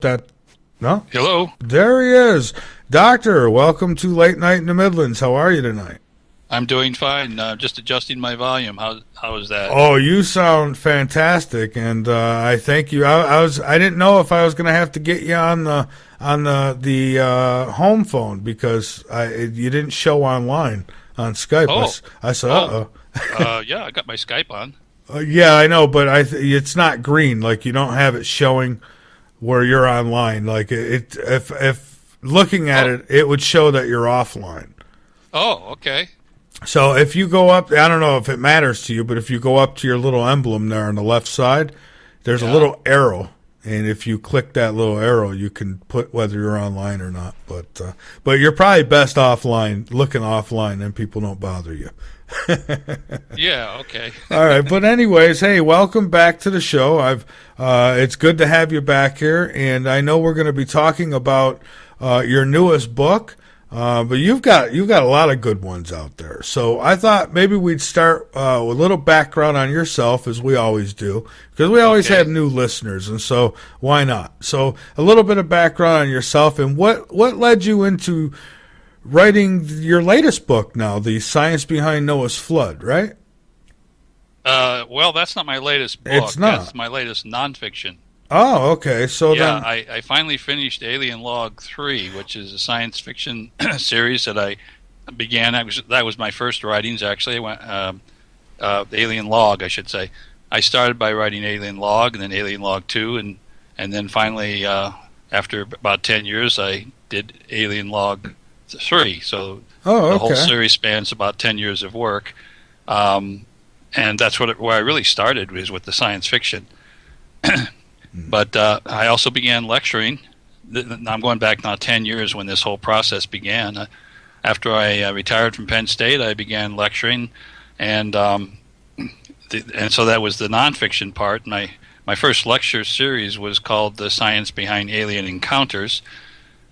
that... No? Hello. There he is. Doctor, welcome to Late Night in the Midlands. How are you tonight? I'm doing fine. Just adjusting my volume. How is that? Oh, you sound fantastic, and I thank you. I didn't know if I was going to have to get you on the home phone because you didn't show online on Skype. Oh. I said, uh-oh. Yeah, I got my Skype on. Yeah, I know, but it's not green. Like, you don't have it showing where you're online. Like, if looking at it, it would show that you're offline. Oh, okay. So if you go up, I don't know if it matters to you, but if you go up to your little emblem there on the left side, there's a little arrow, and if you click that little arrow, you can put whether you're online or not. But you're probably best offline, looking offline, and people don't bother you. Yeah, okay. All right, but anyways, hey, welcome back to the show. It's good to have you back here, and I know we're going to be talking about your newest book. But you've got a lot of good ones out there. So I thought maybe we'd start with a little background on yourself, as we always do, because we always have new listeners, and so why not? So a little bit of background on yourself, and what led you into writing your latest book now, The Science Behind Noah's Flood, right? Well, that's not my latest book. It's not. That's my latest nonfiction. Oh, okay. So yeah, then... I finally finished Alien Log 3, which is a science fiction series that I began. That was my first writings, actually. I went Alien Log, I should say. I started by writing Alien Log, and then Alien Log 2, and then finally, after about 10 years, I did Alien Log 3. So the whole series spans about 10 years of work. And that's where I really started, was with the science fiction. But I also began lecturing. I'm going back now 10 years when this whole process began. After I retired from Penn State, I began lecturing, and so that was the nonfiction part. My first lecture series was called The Science Behind Alien Encounters,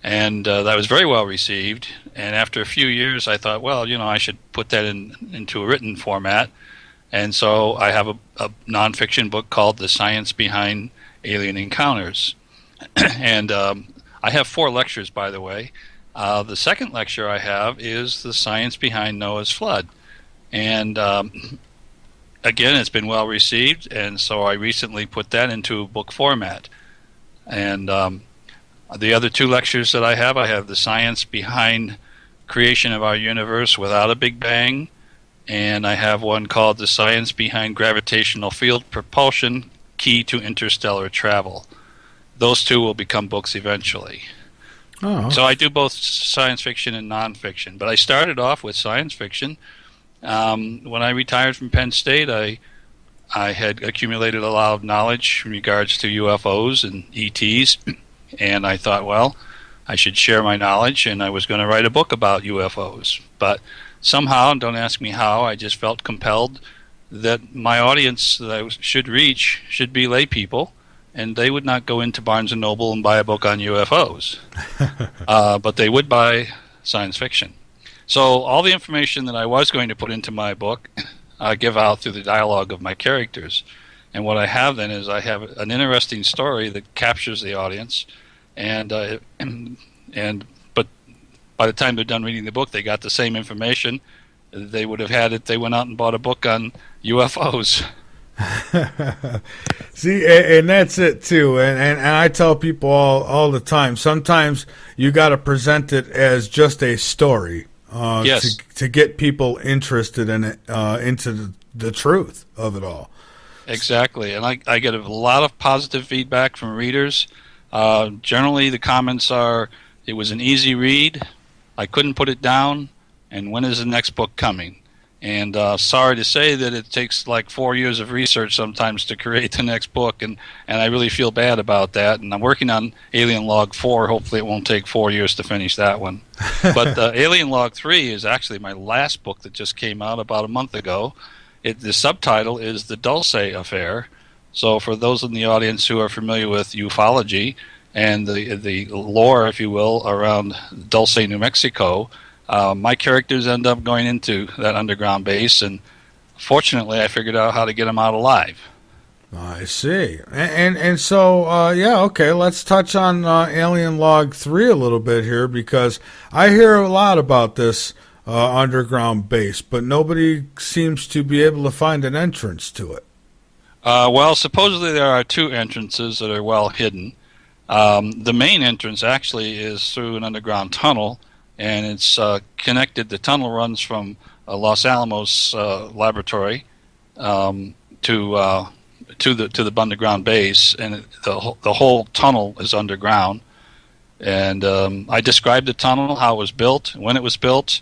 and that was very well received. And after a few years, I thought, well, I should put that into a written format. And so I have a nonfiction book called The Science Behind Alien Encounters. And I have 4 lectures, by the way. The second lecture I have is The Science Behind Noah's Flood. And again, it's been well received, and so I recently put that into book format. And the other 2 lectures that I have The Science Behind Creation of Our Universe Without a Big Bang, and I have one called The Science Behind Gravitational Field Propulsion, Key to Interstellar Travel. Those 2 will become books eventually. Oh. So I do both science fiction and nonfiction. But I started off with science fiction. When I retired from Penn State, I had accumulated a lot of knowledge in regards to UFOs and ETs, and I thought, well, I should share my knowledge, and I was going to write a book about UFOs. But somehow, don't ask me how, I just felt compelled that my audience that I should reach should be lay people, and they would not go into Barnes & Noble and buy a book on UFOs. But they would buy science fiction. So all the information that I was going to put into my book, I give out through the dialogue of my characters. And what I have then is I have an interesting story that captures the audience, but by the time they're done reading the book, they got the same information they would have had if they went out and bought a book on UFOs. See, and that's it too. And I tell people all the time, sometimes you got to present it as just a story yes. to get people interested in it, into the truth of it all. Exactly. And I get a lot of positive feedback from readers. Generally, the comments are, it was an easy read, I couldn't put it down, and when is the next book coming? And sorry to say that it takes like 4 years of research sometimes to create the next book, and I really feel bad about that. And I'm working on Alien Log 4. Hopefully it won't take 4 years to finish that one. But Alien Log 3 is actually my last book that just came out about a month ago. The subtitle is The Dulce Affair. So for those in the audience who are familiar with ufology and the lore, if you will, around Dulce, New Mexico, my characters end up going into that underground base, and fortunately I figured out how to get them out alive. I see. And so, yeah, okay, let's touch on Alien Log 3 a little bit here, because I hear a lot about this underground base, but nobody seems to be able to find an entrance to it. Well, supposedly there are two entrances that are well hidden. The main entrance actually is through an underground tunnel, and it's connected. The tunnel runs from Los Alamos laboratory to the underground base, and the whole tunnel is underground. And I described the tunnel, how it was built, when it was built.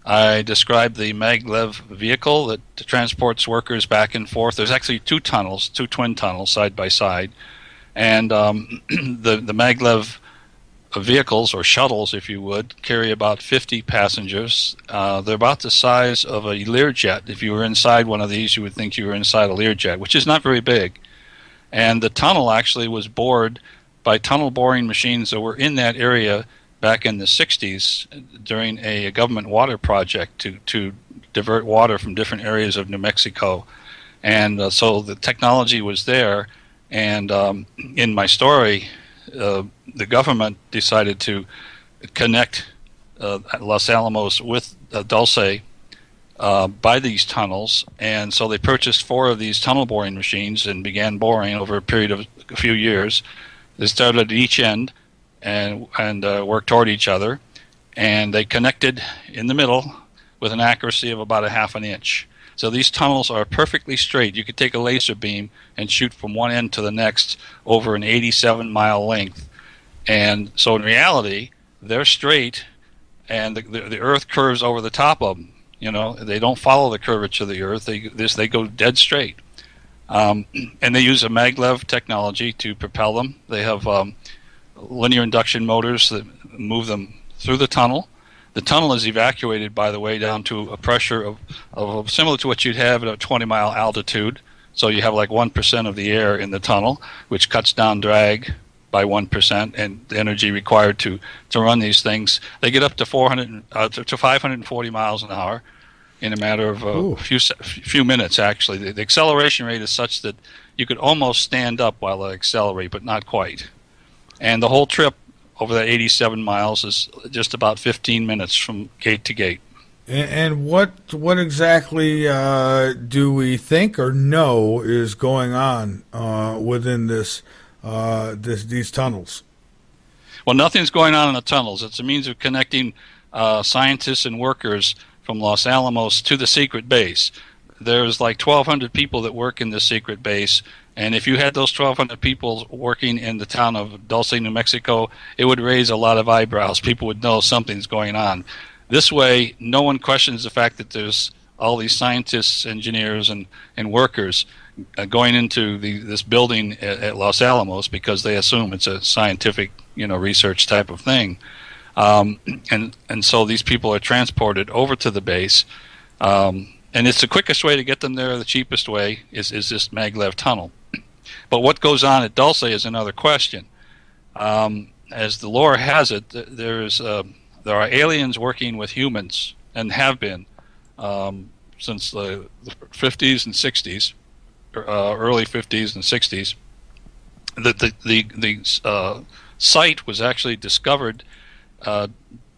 I described the maglev vehicle that transports workers back and forth. There's actually two tunnels, two twin tunnels side by side, and the maglev vehicles, or shuttles if you would, carry about 50 passengers. They're about the size of a Learjet. If you were inside one of these, you would think you were inside a Learjet, which is not very big. And the tunnel actually was bored by tunnel boring machines that were in that area back in the 60s during a government water project to divert water from different areas of New Mexico. And so the technology was there. And in my story, the government decided to connect Los Alamos with Dulce by these tunnels, and so they purchased 4 of these tunnel boring machines and began boring over a period of a few years. They started at each end and worked toward each other, and they connected in the middle with an accuracy of about a half an inch. So these tunnels are perfectly straight. You could take a laser beam and shoot from one end to the next over an 87-mile length. And so in reality, they're straight, and the Earth curves over the top of them. You know, they don't follow the curvature of the Earth. They go dead straight. And they use a maglev technology to propel them. They have linear induction motors that move them through the tunnel. The tunnel is evacuated, by the way, down to a pressure of similar to what you'd have at a 20-mile altitude. So you have like 1% of the air in the tunnel, which cuts down drag by 1%, and the energy required to run these things. They get up to 540 miles an hour in a matter of a few minutes, actually. The acceleration rate is such that you could almost stand up while they accelerate, but not quite. And the whole trip over that 87 miles is just about 15 minutes from gate to gate. And what exactly do we think or know is going on within these tunnels? Well, nothing's going on in the tunnels. It's a means of connecting scientists and workers from Los Alamos to the secret base. There's like 1,200 people that work in this secret base, and if you had those 1,200 people working in the town of Dulce, New Mexico, it would raise a lot of eyebrows. People would know something's going on. This way, no one questions the fact that there's all these scientists, engineers, and workers going into this building at Los Alamos, because they assume it's a scientific, research type of thing. And so these people are transported over to the base. And it's the quickest way to get them there. The cheapest way is this maglev tunnel. But what goes on at Dulce is another question. As the lore has it, there are aliens working with humans, and have been since the 50s and 60s, early 50s and 60s. The site was actually discovered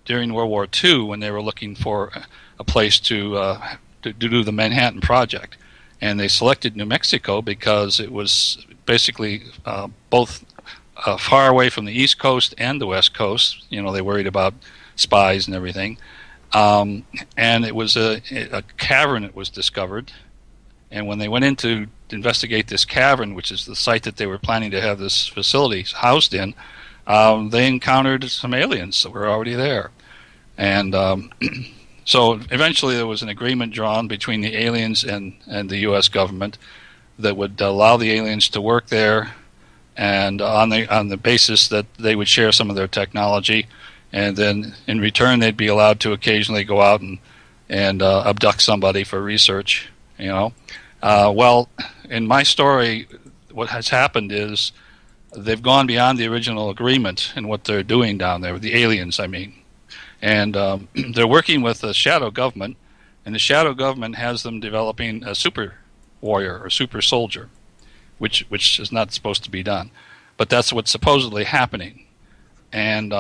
during World War II, when they were looking for a place to do the Manhattan Project. And they selected New Mexico because it was basically both far away from the East Coast and the West Coast. They worried about spies and everything. And it was a cavern that was discovered. And when they went in to investigate this cavern, which is the site that they were planning to have this facility housed in, they encountered some aliens that were already there. And so eventually there was an agreement drawn between the aliens and the U.S. government that would allow the aliens to work there, and on the basis that they would share some of their technology, and then in return they'd be allowed to occasionally go out and abduct somebody for research. Well, in my story, what has happened is they've gone beyond the original agreement and what they're doing down there, the aliens, I mean. And they're working with the shadow government, and the shadow government has them developing a super warrior or super soldier. which is not supposed to be done. But that's what's supposedly happening. And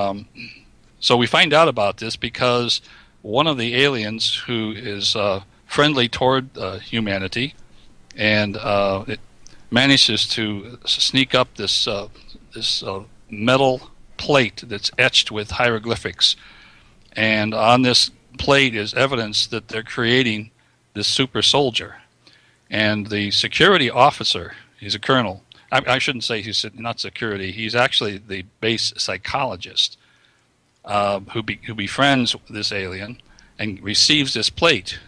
so we find out about this because one of the aliens who is friendly toward humanity and it manages to sneak up this metal plate that's etched with hieroglyphics. And on this plate is evidence that they're creating this super soldier. And the security officer, he's a colonel. I shouldn't say he's not security. He's actually the base psychologist who befriends this alien and receives this plate.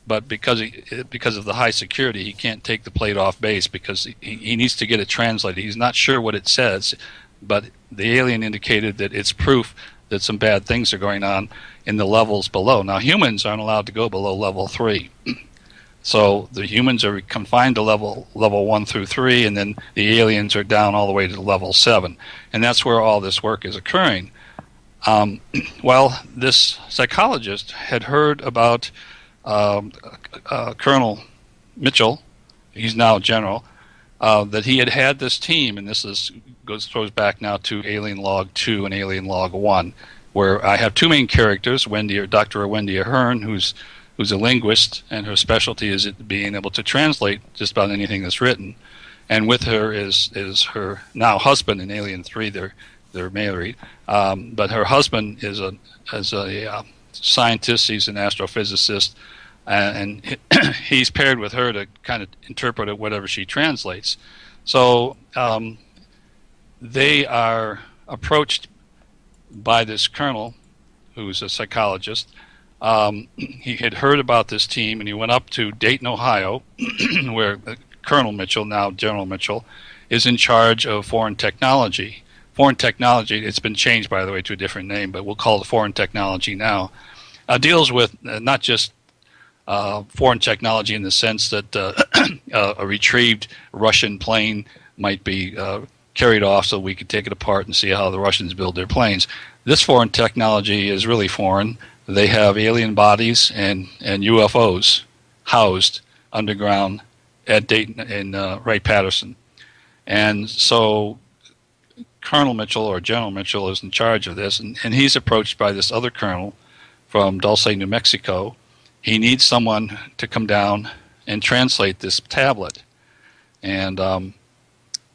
But because of the high security, he can't take the plate off base because he needs to get it translated. He's not sure what it says, but the alien indicated that it's proof that some bad things are going on in the levels below. Now, humans aren't allowed to go below level 3. So the humans are confined to level 1 through 3, and then the aliens are down all the way to level 7. And that's where all this work is occurring. Well, this psychologist had heard about Colonel Mitchell, he's now general, that he had this team, and this goes back now to Alien Log 2 and Alien Log 1, where I have two main characters, Dr. Wendy Ahern, who's a linguist, and her specialty is being able to translate just about anything that's written. And with her is her now husband in Alien 3. They're married, but her husband is a scientist. He's an astrophysicist, and he's paired with her to kind of interpret whatever she translates. So they are approached by this colonel, who's a psychologist. He had heard about this team, and he went up to Dayton, Ohio, where Colonel Mitchell, now General Mitchell, is in charge of foreign technology. Foreign technology, it's been changed, by the way, to a different name, but we'll call it foreign technology now, deals with not just foreign technology in the sense that a retrieved Russian plane might be carried off so we could take it apart and see how the Russians build their planes. This foreign technology is really foreign. They have alien bodies and UFOs housed underground at Dayton and Wright-Patterson. And so Colonel Mitchell, or General Mitchell, is in charge of this, and he's approached by this other colonel from Dulce, New Mexico. He needs someone to come down and translate this tablet. And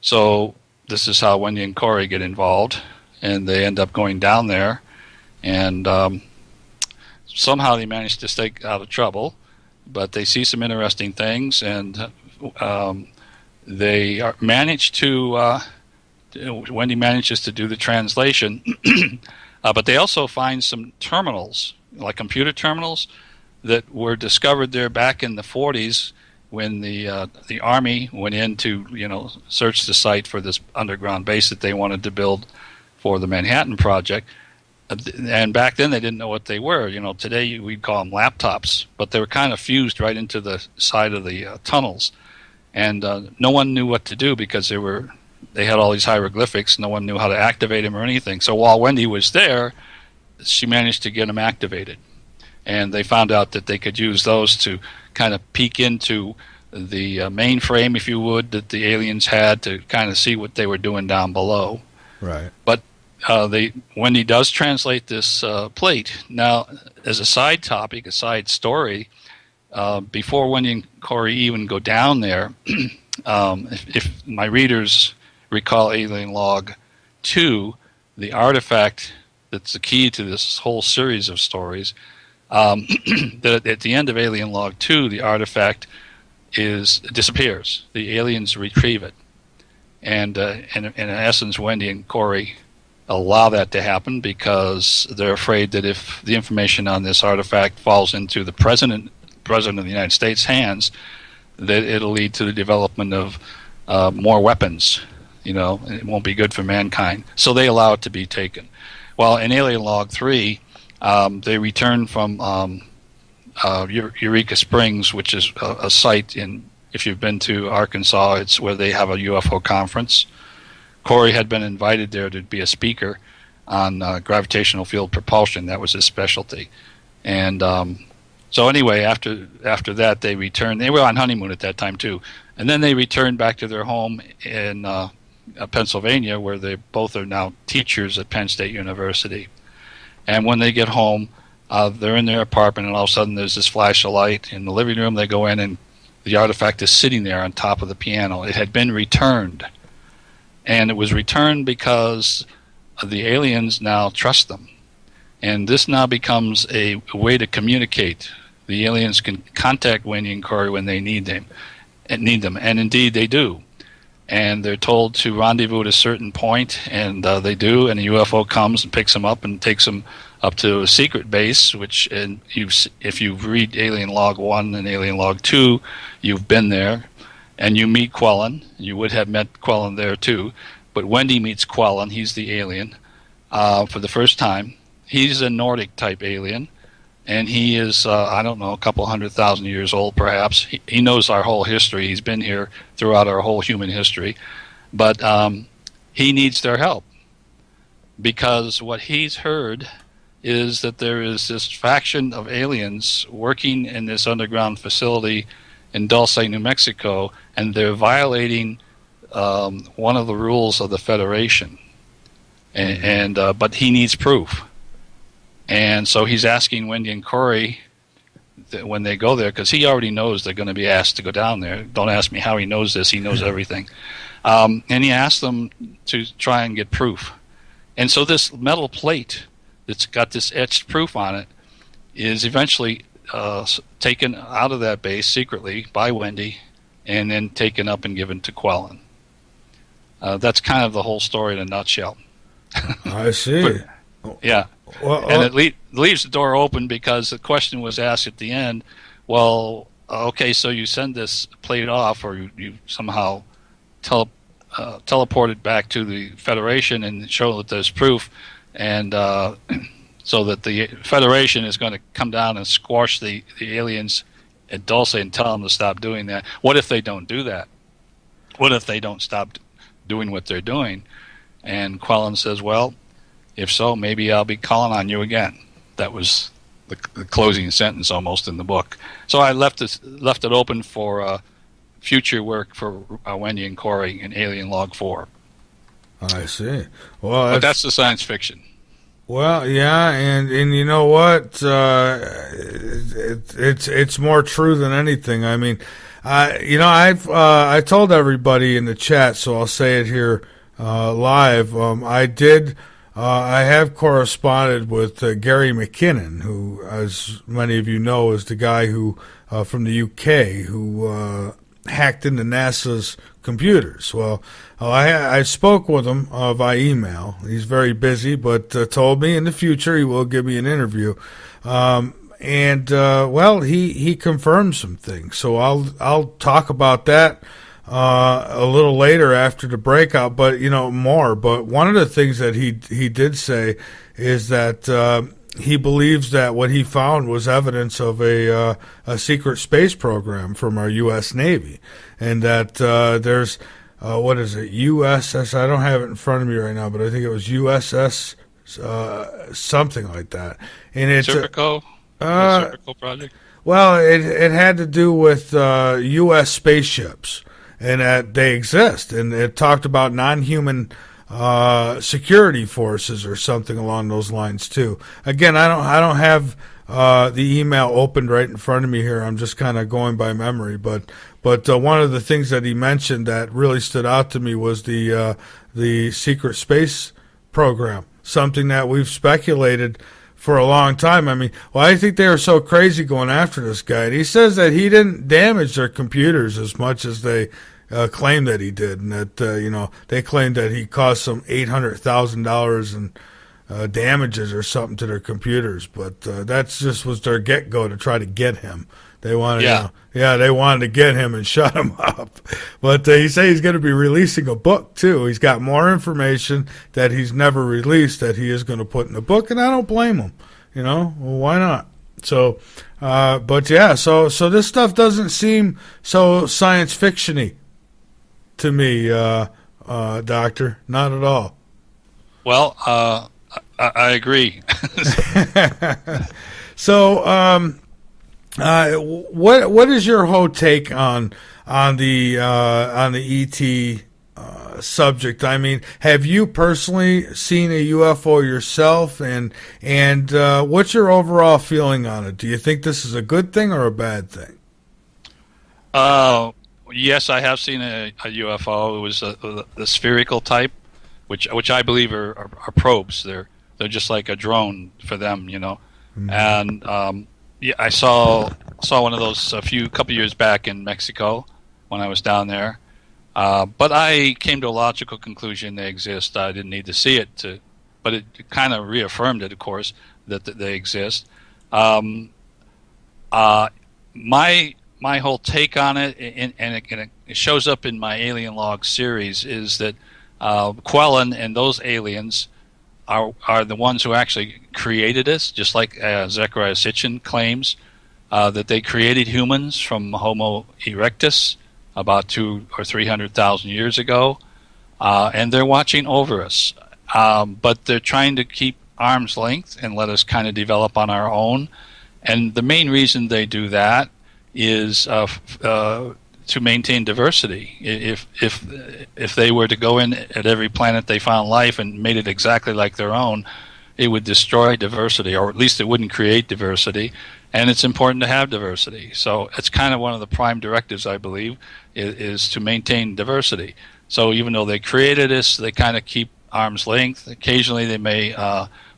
so this is how Wendy and Corey get involved, and they end up going down there, and somehow they manage to stay out of trouble, but they see some interesting things, and they manage to Wendy manages to do the translation, but they also find some terminals, like computer terminals, that were discovered there back in the 40s when the Army went in to search the site for this underground base that they wanted to build for the Manhattan Project. And back then they didn't know what they were. Today we'd call them laptops, but they were kind of fused right into the side of the tunnels, and no one knew what to do because they had all these hieroglyphics. No one knew how to activate them or anything. So while Wendy was there, she managed to get them activated, and they found out that they could use those to kind of peek into the mainframe, if you would, that the aliens had to kind of see what they were doing down below. Right. But Wendy does translate this plate. Now, as a side topic, a side story, before Wendy and Corey even go down there, if my readers recall Alien Log 2, the artifact that's the key to this whole series of stories, that at the end of Alien Log 2, the artifact disappears. The aliens retrieve it. And in essence, Wendy and Corey allow that to happen because they're afraid that if the information on this artifact falls into the President of the United States' hands, that it'll lead to the development of more weapons. It won't be good for mankind. So they allow it to be taken. Well, in Alien Log 3, they return from Eureka Springs, which is a site if you've been to Arkansas, it's where they have a UFO conference. Corey had been invited there to be a speaker on gravitational field propulsion. That was his specialty. And So anyway, after that, they returned. They were on honeymoon at that time too, and then they returned back to their home in Pennsylvania, where they both are now teachers at Penn State University. And when they get home, they're in their apartment, and all of a sudden there's this flash of light in the living room. They go in, and the artifact is sitting there on top of the piano. It had been returned, and it was returned because the aliens now trust them. And this now becomes a way to communicate. The aliens can contact Wendy and Corey when they need them, and indeed they do. And they're told to rendezvous at a certain point, and they do, and a UFO comes and picks them up and takes them up to a secret base, which, and if you read Alien Log 1 and Alien Log 2, you've been there, and you meet Quellen. You would have met Quellen there too, but Wendy meets Quellen. He's the alien for the first time. He's a Nordic-type alien, and he is, I don't know, a couple 100,000 years old perhaps. He knows our whole history. He's been here throughout our whole human history. But he needs their help, because what he's heard is that there is this faction of aliens working in this underground facility in Dulce, New Mexico, and they're violating one of the rules of the Federation. But he needs proof. And so he's asking Wendy and Corey that when they go there, because he already knows they're going to be asked to go down there. Don't ask me how he knows this. He knows everything. And he asked them to try and get proof. And so this metal plate that's got this etched proof on it is eventually taken out of that base secretly by Wendy and then taken up and given to Quellen. That's kind of the whole story in a nutshell. I see. Yeah. Well, and it leaves the door open, because the question was asked at the end, well, okay, so you send this plate off, or you somehow teleport it back to the Federation and show that there's proof, and so that the Federation is going to come down and squash the aliens at Dulce and tell them to stop doing that. What if they don't do that? What if they don't stop doing what they're doing? And Quellen says, well, if so, maybe I'll be calling on you again. That was the closing sentence almost in the book. So I left it open for future work for Wendy and Corey in Alien Log 4. I see. Well, but that's the science fiction. Well, yeah, and you know what? It's more true than anything. I mean, I told everybody in the chat, so I'll say it here live. I have corresponded with Gary McKinnon, who, as many of you know, is the guy who from the UK who hacked into NASA's computers. Well, I spoke with him via email. He's very busy, but told me in the future he will give me an interview. He confirmed some things. So I'll talk about that a little later after the breakout, but more. But one of the things that he did say is that he believes that what he found was evidence of a secret space program from our U.S. Navy, and that there's what is it, USS? I don't have it in front of me right now, but I think it was USS something like that. And it's Serpico project. Well, it had to do with U.S. spaceships, and that they exist, and it talked about non-human security forces or something along those lines too. Again, I don't have the email opened right in front of me here. I'm just kind of going by memory, but one of the things that he mentioned that really stood out to me was the secret space program, something that we've speculated for a long time. I mean, well, I think they were so crazy going after this guy. And he says that he didn't damage their computers as much as they claimed that he did, and that they claimed that he caused some $800,000 in damages or something to their computers. But that's just was their get-go to try to get him. They wanted, they wanted to get him and shut him up. But he said he's going to be releasing a book too. He's got more information that he's never released that he is going to put in the book, and I don't blame him. Well, why not? So, so this stuff doesn't seem so science fiction-y to me, Doctor. Not at all. Well, I agree. So, What is your whole take on the ET subject? I mean, have you personally seen a UFO yourself, and what's your overall feeling on it? Do you think this is a good thing or a bad thing? Yes, I have seen a UFO. It was the spherical type, which I believe are probes. They're just like a drone for them, you know. Mm-hmm. And yeah, I saw one of those a couple years back in Mexico when I was down there. But I came to a logical conclusion they exist. I didn't need to see it but it kind of reaffirmed it, of course, that they exist. My whole take on it, and it shows up in my Alien Log series, is that Quellen and those aliens are the ones who actually created us, just like Zecharia Sitchin claims that they created humans from Homo erectus about 200,000 or 300,000 years ago, and they're watching over us. But they're trying to keep arm's length and let us kind of develop on our own. And the main reason they do that is to maintain diversity. If they were to go in at every planet they found life and made it exactly like their own, it would destroy diversity, or at least it wouldn't create diversity. And it's important to have diversity. So it's kind of one of the prime directives, I believe, is to maintain diversity. So even though they created us, they kind of keep arm's length. Occasionally they may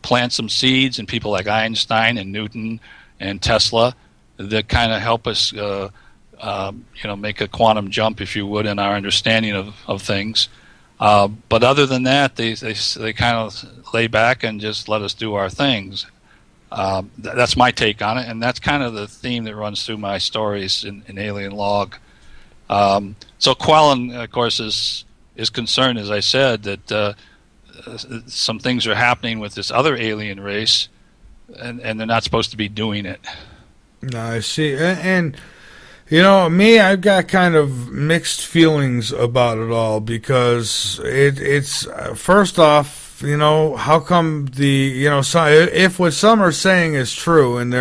plant some seeds in people like Einstein and Newton and Tesla that kind of help us make a quantum jump, if you would, in our understanding of things. But other than that, they kind of lay back and just let us do our things. That's my take on it, and that's kind of the theme that runs through my stories in Alien Log. So Quellen, of course, is concerned, as I said, that some things are happening with this other alien race, and they're not supposed to be doing it. No, I see. And you know, me, I've got kind of mixed feelings about it all, because it's first off, you know, how come if what some are saying is true and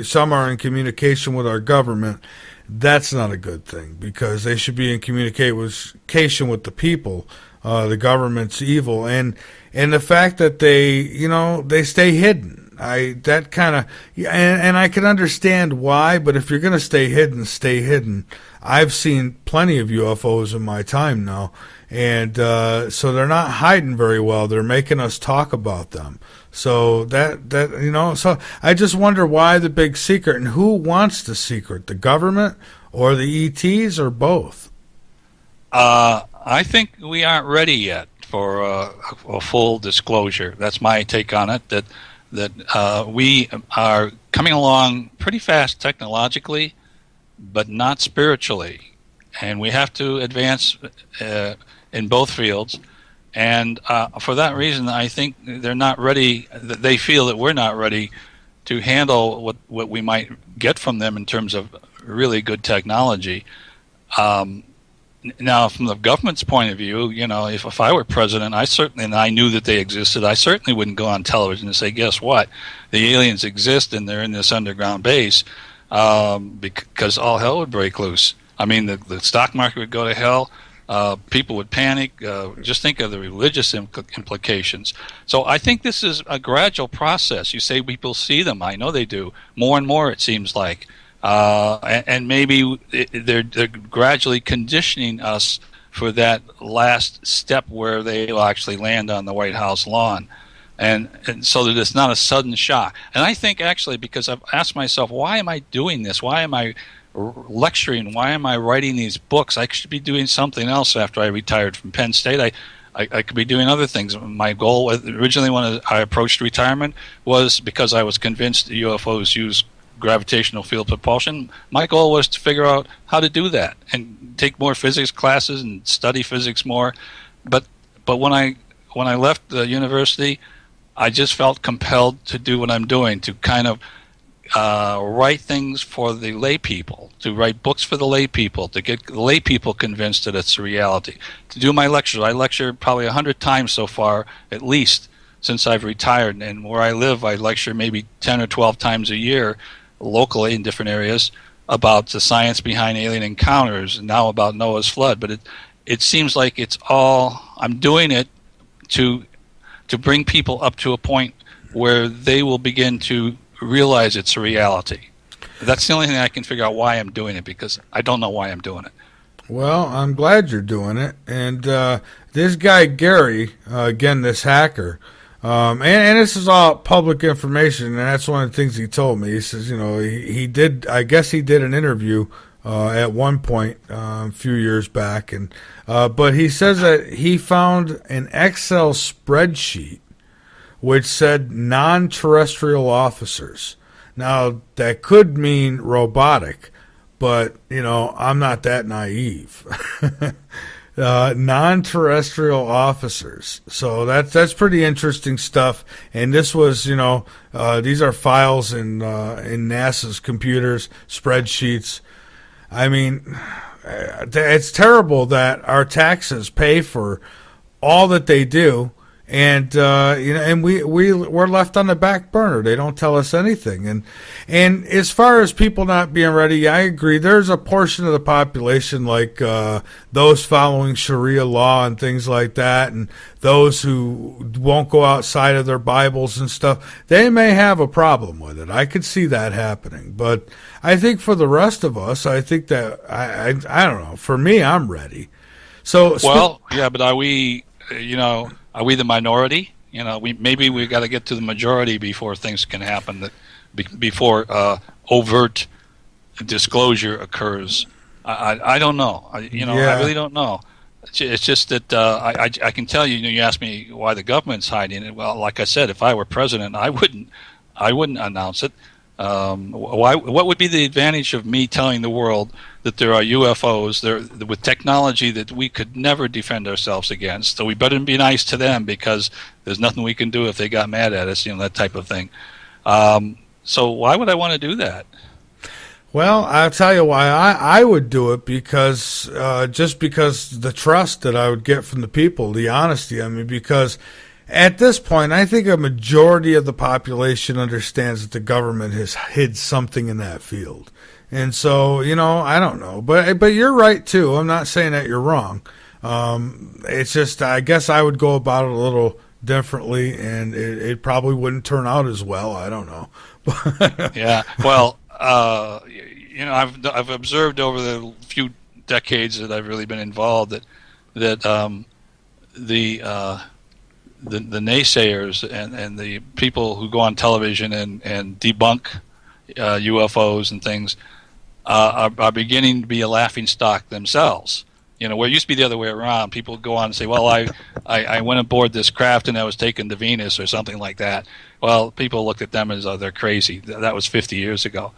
some are in communication with our government, that's not a good thing, because they should be in communication with the people. The government's evil, and the fact that they stay hidden. And I can understand why, but if you're going to stay hidden, stay hidden. I've seen plenty of UFOs in my time now, and so they're not hiding very well. They're making us talk about them. So so I just wonder why the big secret, and who wants the secret, the government or the ETs, or both? I think we aren't ready yet for a full disclosure. That's my take on it. That we are coming along pretty fast technologically, but not spiritually, and we have to advance in both fields. And for that reason, I think they're not ready. They feel that we're not ready to handle what we might get from them in terms of really good technology. Now, from the government's point of view, you know, if I were president, and I knew that they existed, I certainly wouldn't go on television and say, guess what? The aliens exist and they're in this underground base, because all hell would break loose. I mean, the stock market would go to hell. People would panic. Just think of the religious implications. So I think this is a gradual process. You say people see them. I know they do. More and more, it seems like. And maybe they're gradually conditioning us for that last step where they will actually land on the White House lawn, and so that it's not a sudden shock. And I think actually, because I've asked myself, why am I doing this? Why am I lecturing? Why am I writing these books? I should be doing something else after I retired from Penn State. I could be doing other things. My goal originally when I approached retirement was because I was convinced the UFOs use gravitational field propulsion. My goal was to figure out how to do that and take more physics classes and study physics more. But when I left the university, I just felt compelled to do what I'm doing, to kind of write things for the lay people, to write books for the lay people, to get the lay people convinced that it's a reality, to do my lectures. I lectured probably 100 times so far, at least, since I've retired. And where I live, I lecture maybe 10 or 12 times a year, locally in different areas about the science behind alien encounters, and now about Noah's flood. But it seems like it's all, I'm doing it to bring people up to a point where they will begin to realize it's a reality. That's the only thing I can figure out why I'm doing it, because I don't know why I'm doing it. Well, I'm glad you're doing it. And this guy, Gary, again, this hacker, and this is all public information, and that's one of the things he told me. He says, he did, I guess he did an interview at one point a few years back, and but he says that he found an Excel spreadsheet which said non-terrestrial officers. Now, that could mean robotic, but, I'm not that naive. Non-terrestrial officers. So that's pretty interesting stuff. And this was, these are files in NASA's computers, spreadsheets. I mean, it's terrible that our taxes pay for all that they do. And and we're left on the back burner. They don't tell us anything. And as far as people not being ready, I agree. There's a portion of the population, like those following Sharia law and things like that, and those who won't go outside of their Bibles and stuff. They may have a problem with it. I could see that happening. But I think for the rest of us, I think that I don't know. For me, I'm ready. So yeah, but are we? Are we the minority? Maybe we got to get to the majority before things can happen. Before overt disclosure occurs. I don't know. I really don't know. It's just that I can tell you. You asked me why the government's hiding it. Well, like I said, if I were president, I wouldn't announce it. What would be the advantage of me telling the world that there are UFOs there with technology that we could never defend ourselves against? So we better be nice to them, because there's nothing we can do if they got mad at us, that type of thing. So why would I want to do that? Well, I'll tell you why I would do it, because just because the trust that I would get from the people, the honesty. I mean, because at this point, I think a majority of the population understands that the government has hid something in that field. And so, I don't know. But you're right, too. I'm not saying that you're wrong. It's just, I guess I would go about it a little differently, and it probably wouldn't turn out as well. I don't know. Yeah. Well, I've observed over the few decades that I've really been involved that the naysayers and the people who go on television and debunk UFOs and things are beginning to be a laughing stock themselves. Where it used to be the other way around. People go on and say, well, I went aboard this craft and I was taken to Venus or something like that. Well, people looked at them as, they're crazy. That was 50 years ago.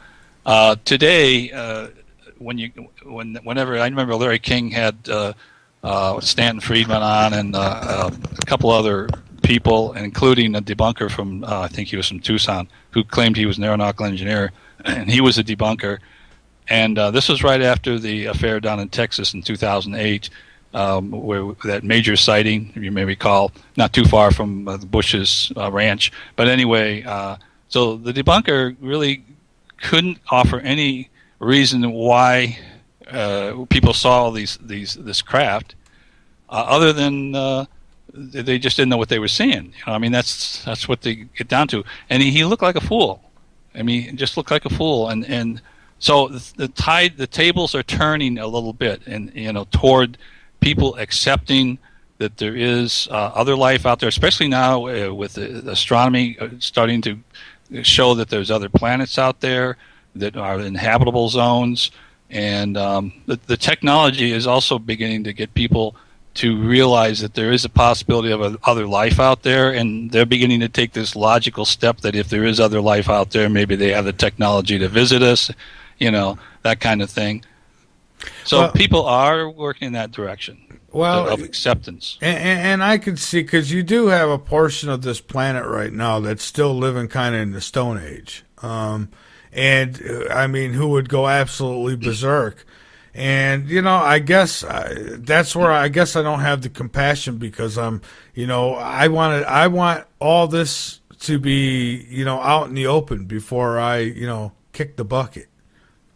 Today, whenever I remember Larry King had Stanton Friedman on, and a couple other people, including a debunker from, I think he was from Tucson, who claimed he was an aeronautical engineer, and he was a debunker. And this was right after the affair down in Texas in 2008, where that major sighting, you may recall, not too far from Bush's ranch. But anyway, so the debunker really couldn't offer any reason why people saw this craft, other than they just didn't know what they were seeing. That's what they get down to. And he looked like a fool. He just looked like a fool. And so the tables are turning a little bit, and toward people accepting that there is other life out there, especially now with the astronomy starting to show that there's other planets out there that are inhabitable zones, and the technology is also beginning to get people to realize that there is a possibility of other life out there, and they're beginning to take this logical step that if there is other life out there, maybe they have the technology to visit us, that kind of thing. So people are working in that direction of acceptance. And I could see, because you do have a portion of this planet right now that's still living kind of in the Stone Age. And, who would go absolutely berserk. And, I guess that's where I don't have the compassion, because I want all this to be, out in the open before I, kick the bucket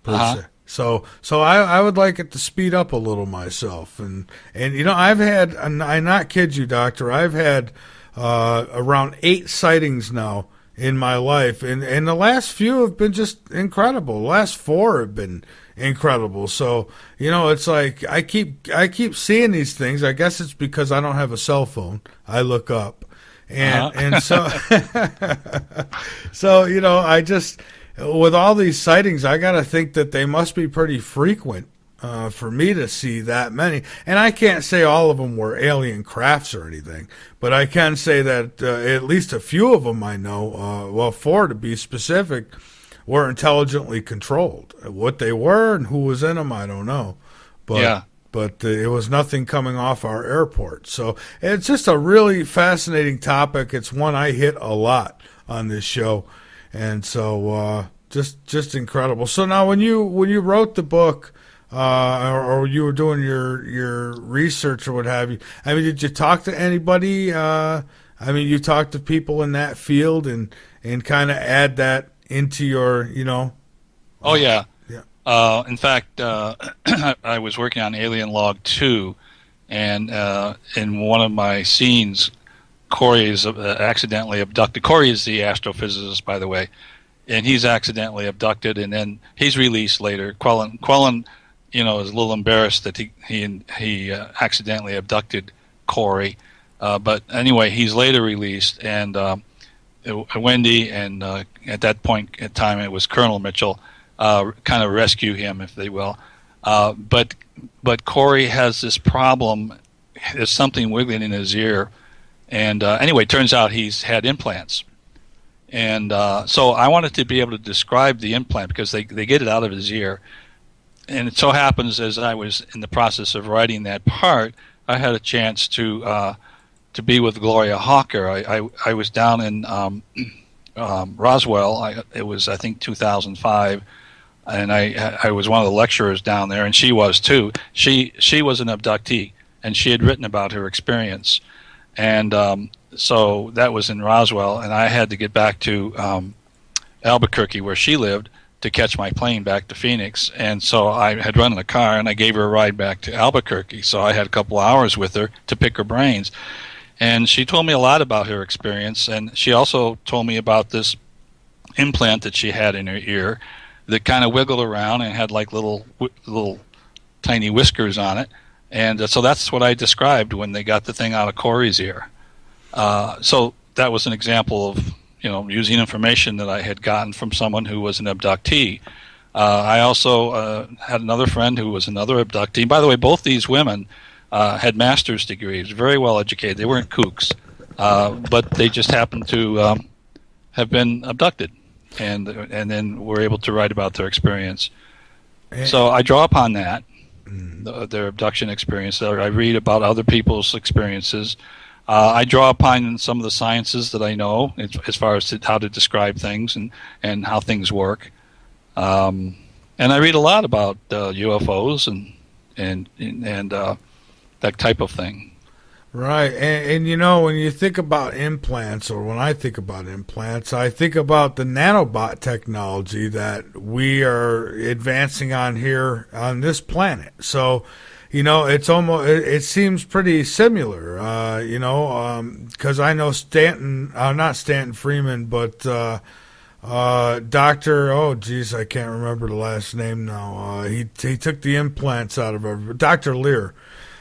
per se. So I would like it to speed up a little myself, and I've had, and I not kid you, Doctor, I've had around 8 sightings now in my life, and the last few have been just incredible. The last 4 have been incredible. So it's like I keep seeing these things. I guess it's because I don't have a cell phone. I look up, and so so I just, with all these sightings, I got to think that they must be pretty frequent for me to see that many. And I can't say all of them were alien crafts or anything, but I can say that at least a few of them I know, 4 to be specific, were intelligently controlled. What they were and who was in them, I don't know. But it was nothing coming off our airport. So it's just a really fascinating topic. It's one I hit a lot on this show. And so just incredible. So now when you wrote the book, or you were doing your research or what have you, I mean, did you talk to anybody? You talked to people in that field and kind of add that into your, Oh, yeah. Yeah. In fact, I was working on Alien Log 2, and in one of my scenes, Corey is accidentally abducted. Corey is the astrophysicist, by the way, and he's accidentally abducted, and then he's released later. Quellen, is a little embarrassed that he accidentally abducted Corey, but anyway, he's later released, and Wendy and at that point in time it was Colonel Mitchell kind of rescue him, if they will. But Corey has this problem. There's something wiggling in his ear. And anyway, it turns out he's had implants. And so I wanted to be able to describe the implant because they get it out of his ear. And it so happens, as I was in the process of writing that part, I had a chance to be with Gloria Hawker. I was down in Roswell. It was, I think, 2005. And I was one of the lecturers down there, and she was too. She was an abductee, and she had written about her experience. And so that was in Roswell, and I had to get back to Albuquerque, where she lived, to catch my plane back to Phoenix. And so I had run in a car, and I gave her a ride back to Albuquerque. So I had a couple hours with her to pick her brains. And she told me a lot about her experience, and she also told me about this implant that she had in her ear that kind of wiggled around and had like little tiny whiskers on it. And so that's what I described when they got the thing out of Corey's ear. So that was an example of, using information that I had gotten from someone who was an abductee. I also had another friend who was another abductee. By the way, both these women had master's degrees, very well educated. They weren't kooks, but they just happened to have been abducted, and then were able to write about their experience. So I draw upon that. Their abduction experience. I read about other people's experiences. I draw upon some of the sciences that I know as far as how to describe things and how things work. And I read a lot about UFOs and that type of thing. Right. And when you think about implants, or when I think about implants, I think about the nanobot technology that we are advancing on here on this planet. So, it's almost, it seems pretty similar, because I know not Stanton Freeman, but Dr. Oh, geez, I can't remember the last name now. He took the implants out of Dr. Lear.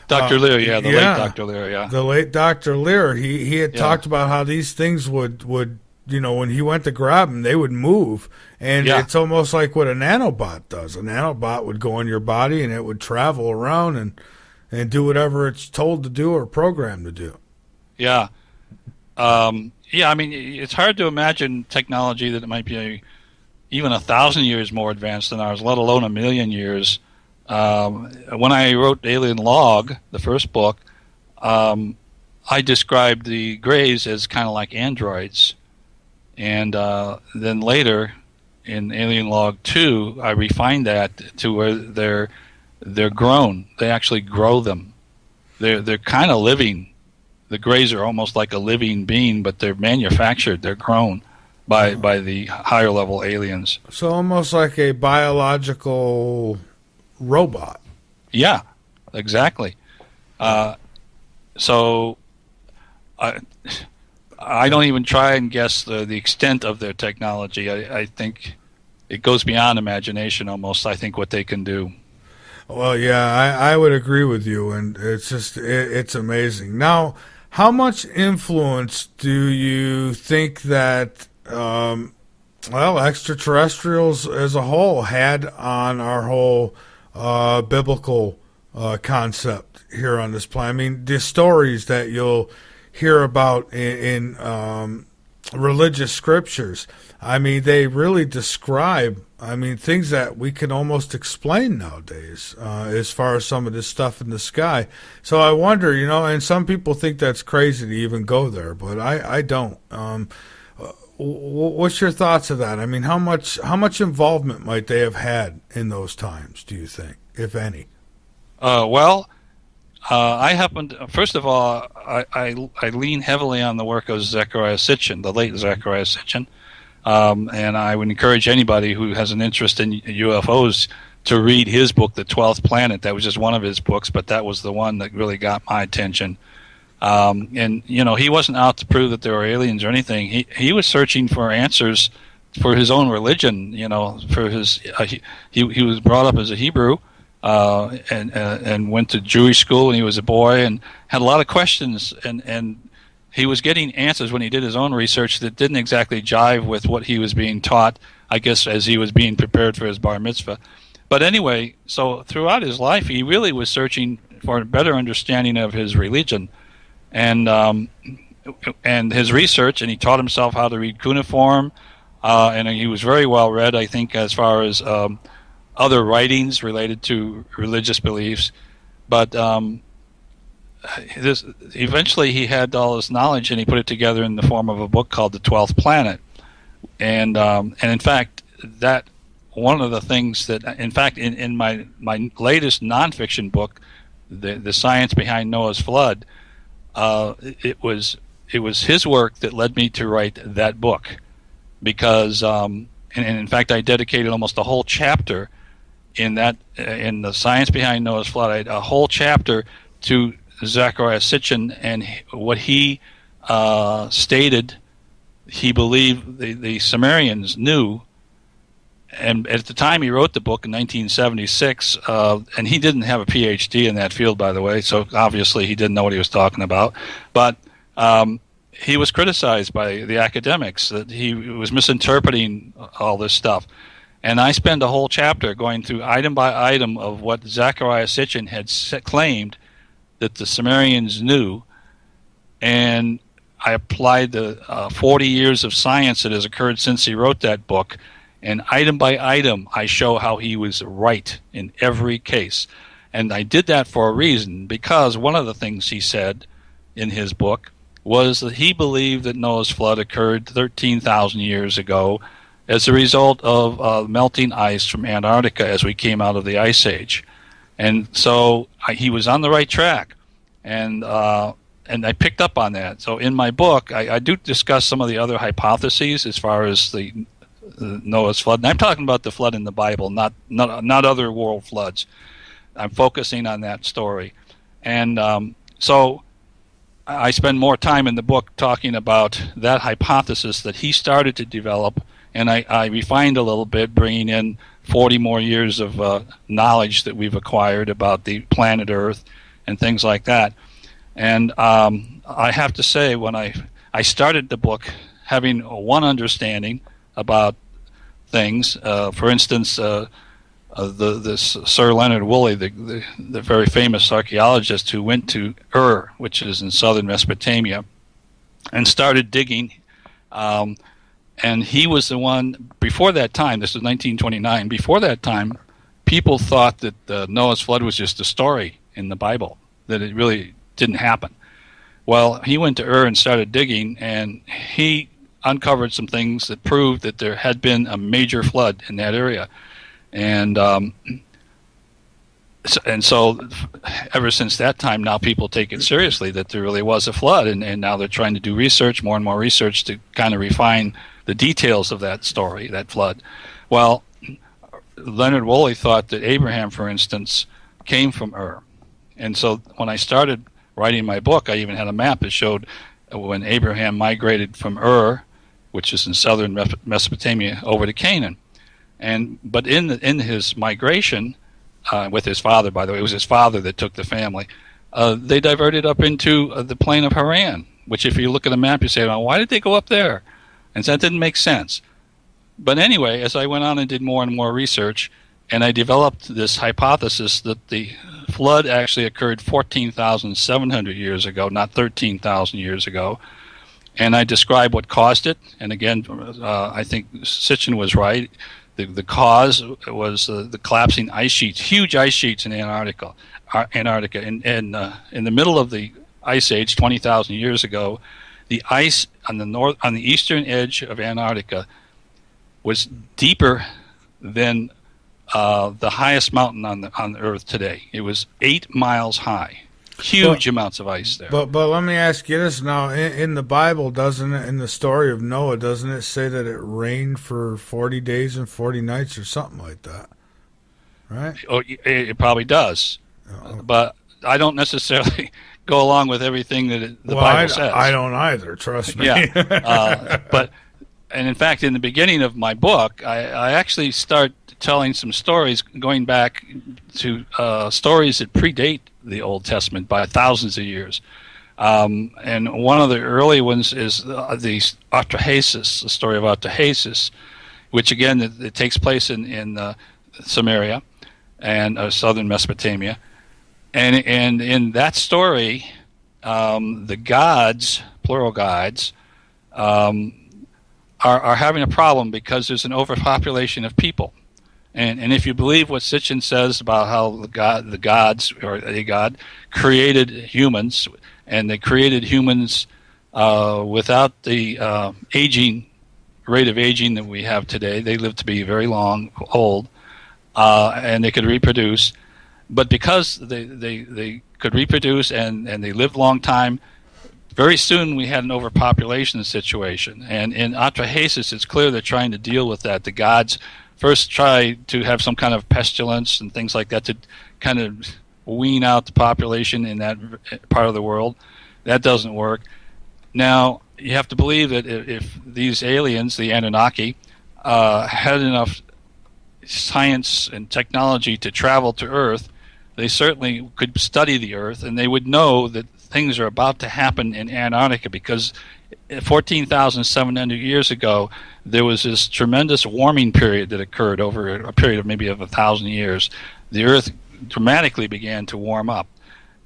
Dr. Lear, yeah, the late Dr. Lear, yeah. The late Dr. Lear, he had talked about how these things would when he went to grab them, they would move. And it's almost like what a nanobot does. A nanobot would go in your body, and it would travel around and do whatever it's told to do or programmed to do. Yeah. It's hard to imagine technology that might be even 1,000 years more advanced than ours, let alone 1,000,000 years. When I wrote Alien Log, the first book, I described the Greys as kind of like androids. And then later, in Alien Log 2, I refined that to where they're grown. They actually grow them. They're kind of living. The Greys are almost like a living being, but they're manufactured. They're grown. by the higher level aliens. So almost like a biological robot. Yeah, exactly. So I don't even try and guess the extent of their technology. I think it goes beyond imagination almost, I think, what they can do. Well, yeah, I would agree with you, and it's just it's amazing. Now, how much influence do you think that extraterrestrials as a whole had on our whole biblical concept here on this planet? I mean, the stories that you'll hear about in religious scriptures, I mean, they really describe, I mean, things that we can almost explain nowadays as far as some of this stuff in the sky. So I wonder, and some people think that's crazy to even go there, but I don't. What's your thoughts of that? I mean, how much involvement might they have had in those times, do you think, if any? I happen to, first of all, I lean heavily on the work of Zecharia Sitchin, the late Zecharia Sitchin, and I would encourage anybody who has an interest in UFOs to read his book, The 12th Planet. That was just one of his books, but that was the one that really got my attention. And he wasn't out to prove that there were aliens or anything. He was searching for answers for his own religion. For his he was brought up as a Hebrew. And went to Jewish school when he was a boy and had a lot of questions, and he was getting answers when he did his own research that didn't exactly jive with what he was being taught, I guess, as he was being prepared for his bar mitzvah. But anyway, so throughout his life, he really was searching for a better understanding of his religion and his research, and he taught himself how to read cuneiform, and he was very well read, I think, as far as other writings related to religious beliefs, but eventually he had all this knowledge and he put it together in the form of a book called The 12th Planet. And in fact, that one of the things that, in fact, in my latest nonfiction book, the science behind Noah's flood, it was his work that led me to write that book, because and in fact I dedicated almost a whole chapter in the science behind Noah's flood, a whole chapter to Zecharia Sitchin and what he stated he believed the Sumerians knew. And at the time he wrote the book in 1976, and he didn't have a PhD in that field, by the way, so obviously he didn't know what he was talking about. But he was criticized by the academics that he was misinterpreting all this stuff. And I spend a whole chapter going through item by item of what Zecharia Sitchin had claimed that the Sumerians knew, and I applied the 40 years of science that has occurred since he wrote that book, and item by item I show how he was right in every case. And I did that for a reason, because one of the things he said in his book was that he believed that Noah's flood occurred 13,000 years ago as a result of melting ice from Antarctica as we came out of the Ice Age. And so he was on the right track, and I picked up on that. So in my book, I do discuss some of the other hypotheses as far as the Noah's flood. And I'm talking about the flood in the Bible, not other world floods. I'm focusing on that story. And so I spend more time in the book talking about that hypothesis that he started to develop, and I refined a little bit, bringing in 40 more years of knowledge that we've acquired about the planet Earth and things like that. And I have to say, when I started the book having one understanding about things, for instance, this Sir Leonard Woolley, the very famous archaeologist who went to Ur, which is in southern Mesopotamia, and started digging. And he was the one, before that time, this was 1929, before that time, people thought that Noah's flood was just a story in the Bible, that it really didn't happen. Well, he went to Ur and started digging, and he uncovered some things that proved that there had been a major flood in that area. And so ever since that time, now people take it seriously that there really was a flood, and now they're trying to do research, more and more research, to kind of refine the details of that story, that flood. Well, Leonard Woolley thought that Abraham, for instance, came from Ur. And so when I started writing my book, I even had a map that showed when Abraham migrated from Ur, which is in southern Mesopotamia, over to Canaan. But in his migration, with his father, by the way, it was his father that took the family, they diverted up into the plain of Haran, which if you look at the map, you say, well, why did they go up there? And that didn't make sense. But anyway, as I went on and did more and more research, and I developed this hypothesis that the flood actually occurred 14,700 years ago, not 13,000 years ago. And I described what caused it. And again, I think Sitchin was right. The cause was the collapsing ice sheets, huge ice sheets in Antarctica. In the middle of the ice age, 20,000 years ago, the ice on the eastern edge of Antarctica was deeper than the highest mountain on the Earth today. It was 8 miles high. Huge amounts of ice there. But let me ask you this now: in the Bible, doesn't it, in the story of Noah, doesn't it say that it rained for 40 days and 40 nights or something like that? Right? Oh, it probably does. But I don't necessarily go along with everything that the Bible says. I don't either. Trust me. Yeah. And in fact, in the beginning of my book, I actually start telling some stories going back to stories that predate the Old Testament by thousands of years. And one of the early ones is the Artahasis, the story of Artahasis, which again, it takes place in Samaria and southern Mesopotamia. And in that story, the gods, plural gods, are having a problem because there's an overpopulation of people. And if you believe what Sitchin says about how the gods or a god created humans, and they created humans without the rate of aging that we have today, they lived to be very old, and they could reproduce. But because they could reproduce and they lived a long time, very soon we had an overpopulation situation. And in Atrahasis, it's clear they're trying to deal with that. The gods first try to have some kind of pestilence and things like that to kind of wean out the population in that part of the world. That doesn't work. Now, you have to believe that if these aliens, the Anunnaki, had enough science and technology to travel to Earth, they certainly could study the Earth, and they would know that things are about to happen in Antarctica, because 14,700 years ago, there was this tremendous warming period that occurred over a period of maybe 1,000 years. The Earth dramatically began to warm up.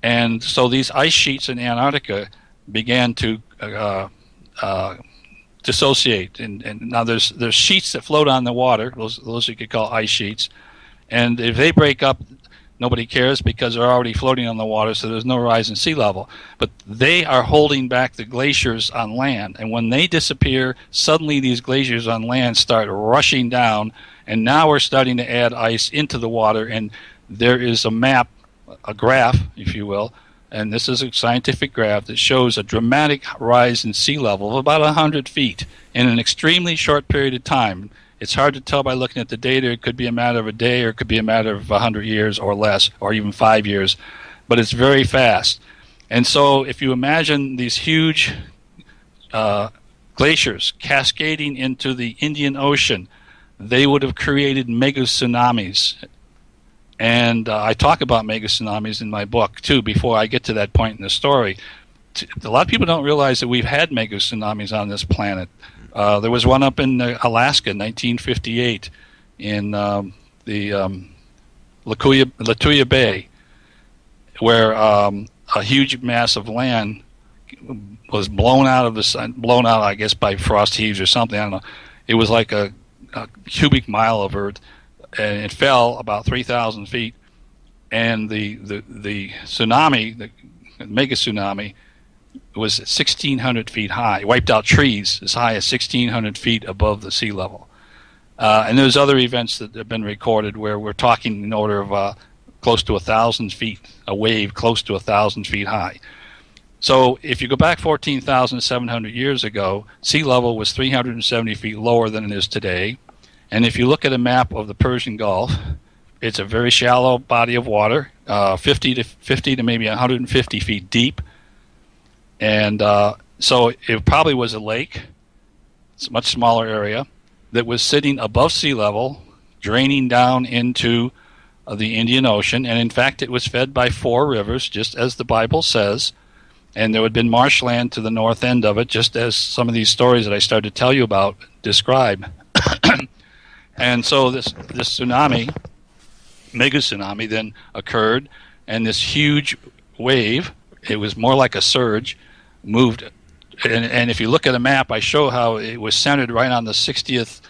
And so these ice sheets in Antarctica began to dissociate. And now there's sheets that float on the water, those you could call ice sheets. And if they break up, nobody cares because they're already floating on the water, so there's no rise in sea level. But they are holding back the glaciers on land. And when they disappear, suddenly these glaciers on land start rushing down, and now we're starting to add ice into the water. And there is a map, a graph, if you will, and this is a scientific graph that shows a dramatic rise in sea level of about 100 feet in an extremely short period of time. It's hard to tell by looking at the data. It could be a matter of a day, or it could be a matter of 100 years or less, or even 5 years. But it's very fast. And so if you imagine these huge glaciers cascading into the Indian Ocean, they would have created mega tsunamis. And I talk about mega tsunamis in my book, too, before I get to that point in the story. A lot of people don't realize that we've had mega tsunamis on this planet. There was one up in Alaska in 1958 in the Latuya Bay, where a huge mass of land was blown out of the sun, blown out, I guess, by frost heaves or something. I don't know. It was like a cubic mile of earth, and it fell about 3,000 feet. And the tsunami, the mega tsunami, was 1,600 feet high. It wiped out trees as high as 1,600 feet above the sea level. And there's other events that have been recorded where we're talking in order of close to 1,000 feet, a wave close to 1,000 feet high. So if you go back 14,700 years ago, sea level was 370 feet lower than it is today. And if you look at a map of the Persian Gulf, it's a very shallow body of water, 50 to maybe 150 feet deep. And so it probably was a lake. It's a much smaller area that was sitting above sea level, draining down into the Indian Ocean. And in fact, it was fed by 4 rivers, just as the Bible says. And there would have been marshland to the north end of it, just as some of these stories that I started to tell you about describe. And so this tsunami, mega tsunami, then occurred, and this huge wave, it was more like a surge, moved. And if you look at a map, I show how it was centered right on the 60th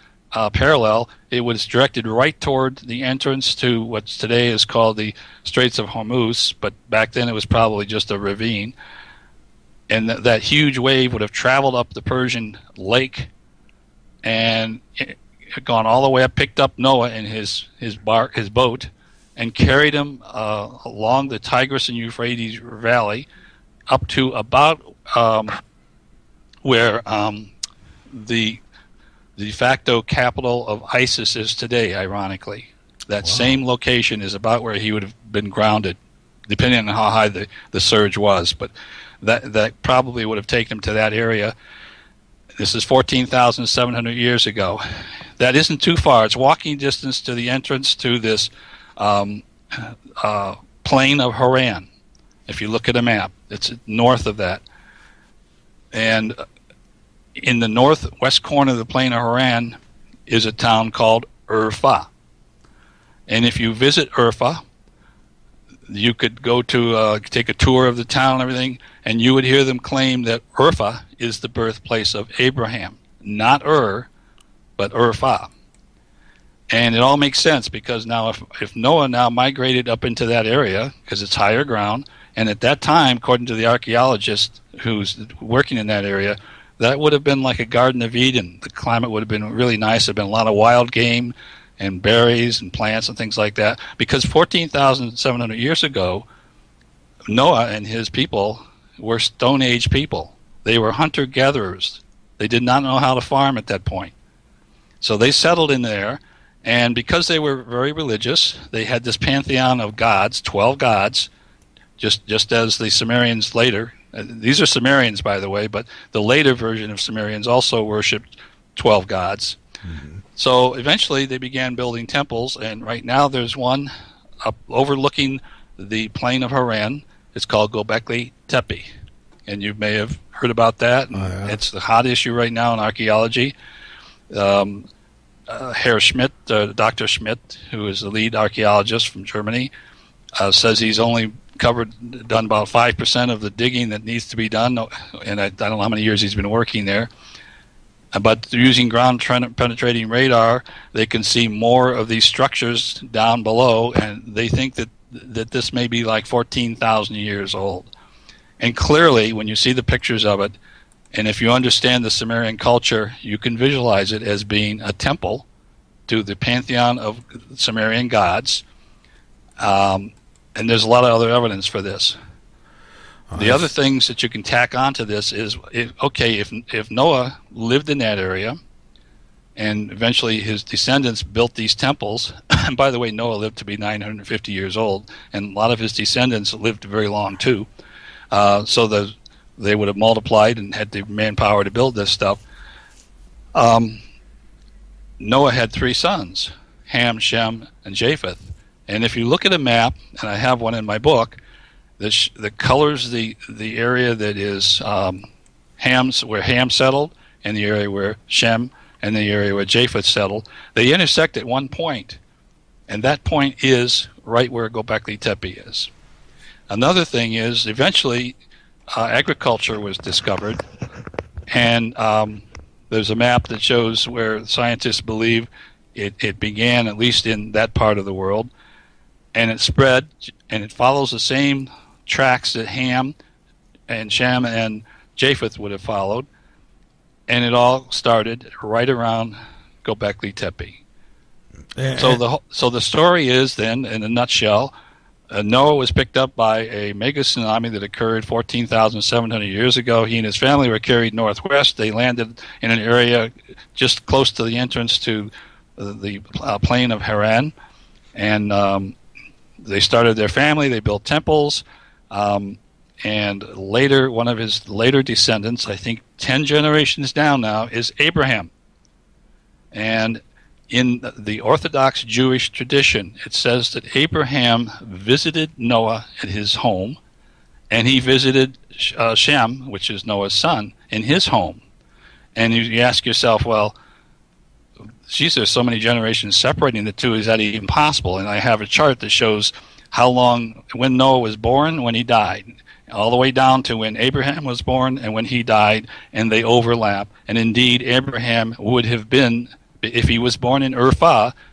parallel. It was directed right toward the entrance to what today is called the Straits of Hormuz, but back then it was probably just a ravine. And that huge wave would have traveled up the Persian Lake and gone all the way up, picked up Noah in his boat, and carried him along the Tigris and Euphrates Valley up to about where the de facto capital of ISIS is today, ironically. That same location is about where he would have been grounded, depending on how high the surge was. But that probably would have taken him to that area. This is 14,700 years ago. That isn't too far. It's walking distance to the entrance to this plain of Haran. If you look at a map, it's north of that. And in the northwest corner of the plain of Haran is a town called Urfa. And if you visit Urfa, you could go to take a tour of the town and everything, and you would hear them claim that Urfa is the birthplace of Abraham. Not but Urfa. And it all makes sense, because now if Noah now migrated up into that area, because it's higher ground, and at that time, according to the archaeologist who's working in that area, that would have been like a Garden of Eden. The climate would have been really nice. There would have been a lot of wild game and berries and plants and things like that. Because 14,700 years ago, Noah and his people were Stone Age people. They were hunter-gatherers. They did not know how to farm at that point. So they settled in there, and because they were very religious, they had this pantheon of gods, 12 gods, just as the Sumerians later. These are Sumerians, by the way, but the later version of Sumerians also worshipped 12 gods. Mm-hmm. So eventually they began building temples, and right now there's one up overlooking the plain of Haran. It's called Göbekli Tepe, and you may have heard about that. It's the hot issue right now in archaeology. Herr Schmidt, Dr. Schmidt, who is the lead archaeologist from Germany, says he's only done about 5% of the digging that needs to be done, and I don't know how many years he's been working there. But using ground-penetrating radar, they can see more of these structures down below, and they think that this may be like 14,000 years old. And clearly, when you see the pictures of it, and if you understand the Sumerian culture, you can visualize it as being a temple to the pantheon of Sumerian gods. And there's a lot of other evidence for this. The other things that you can tack onto this is, if Noah lived in that area, and eventually his descendants built these temples, and by the way, Noah lived to be 950 years old, and a lot of his descendants lived very long too, so they would have multiplied and had the manpower to build this stuff. Noah had 3 sons, Ham, Shem, and Japheth. And if you look at a map, and I have one in my book, that colors the area that is where Ham settled, and the area where Shem and the area where Japheth settled, they intersect at one point, and that point is right where Göbekli Tepe is. Another thing is, eventually, agriculture was discovered, and there's a map that shows where scientists believe it began, at least in that part of the world, and it spread, and it follows the same tracks that Ham and Shem and Japheth would have followed, and it all started right around Göbekli Tepe. So the story is then, in a nutshell, Noah was picked up by a mega tsunami that occurred 14,700 years ago. He and his family were carried northwest. They landed in an area just close to the entrance to the plain of Haran, and they started their family. They built temples, and later, one of his later descendants, I think 10 generations down now, is Abraham. And in the Orthodox Jewish tradition, it says that Abraham visited Noah at his home, and he visited Shem, which is Noah's son, in his home. And you ask yourself, well, geez, there's so many generations separating the two. Is that even possible? And I have a chart that shows how long, when Noah was born, when he died, all the way down to when Abraham was born and when he died, and they overlap. And indeed, Abraham would have been, if he was born in Ur,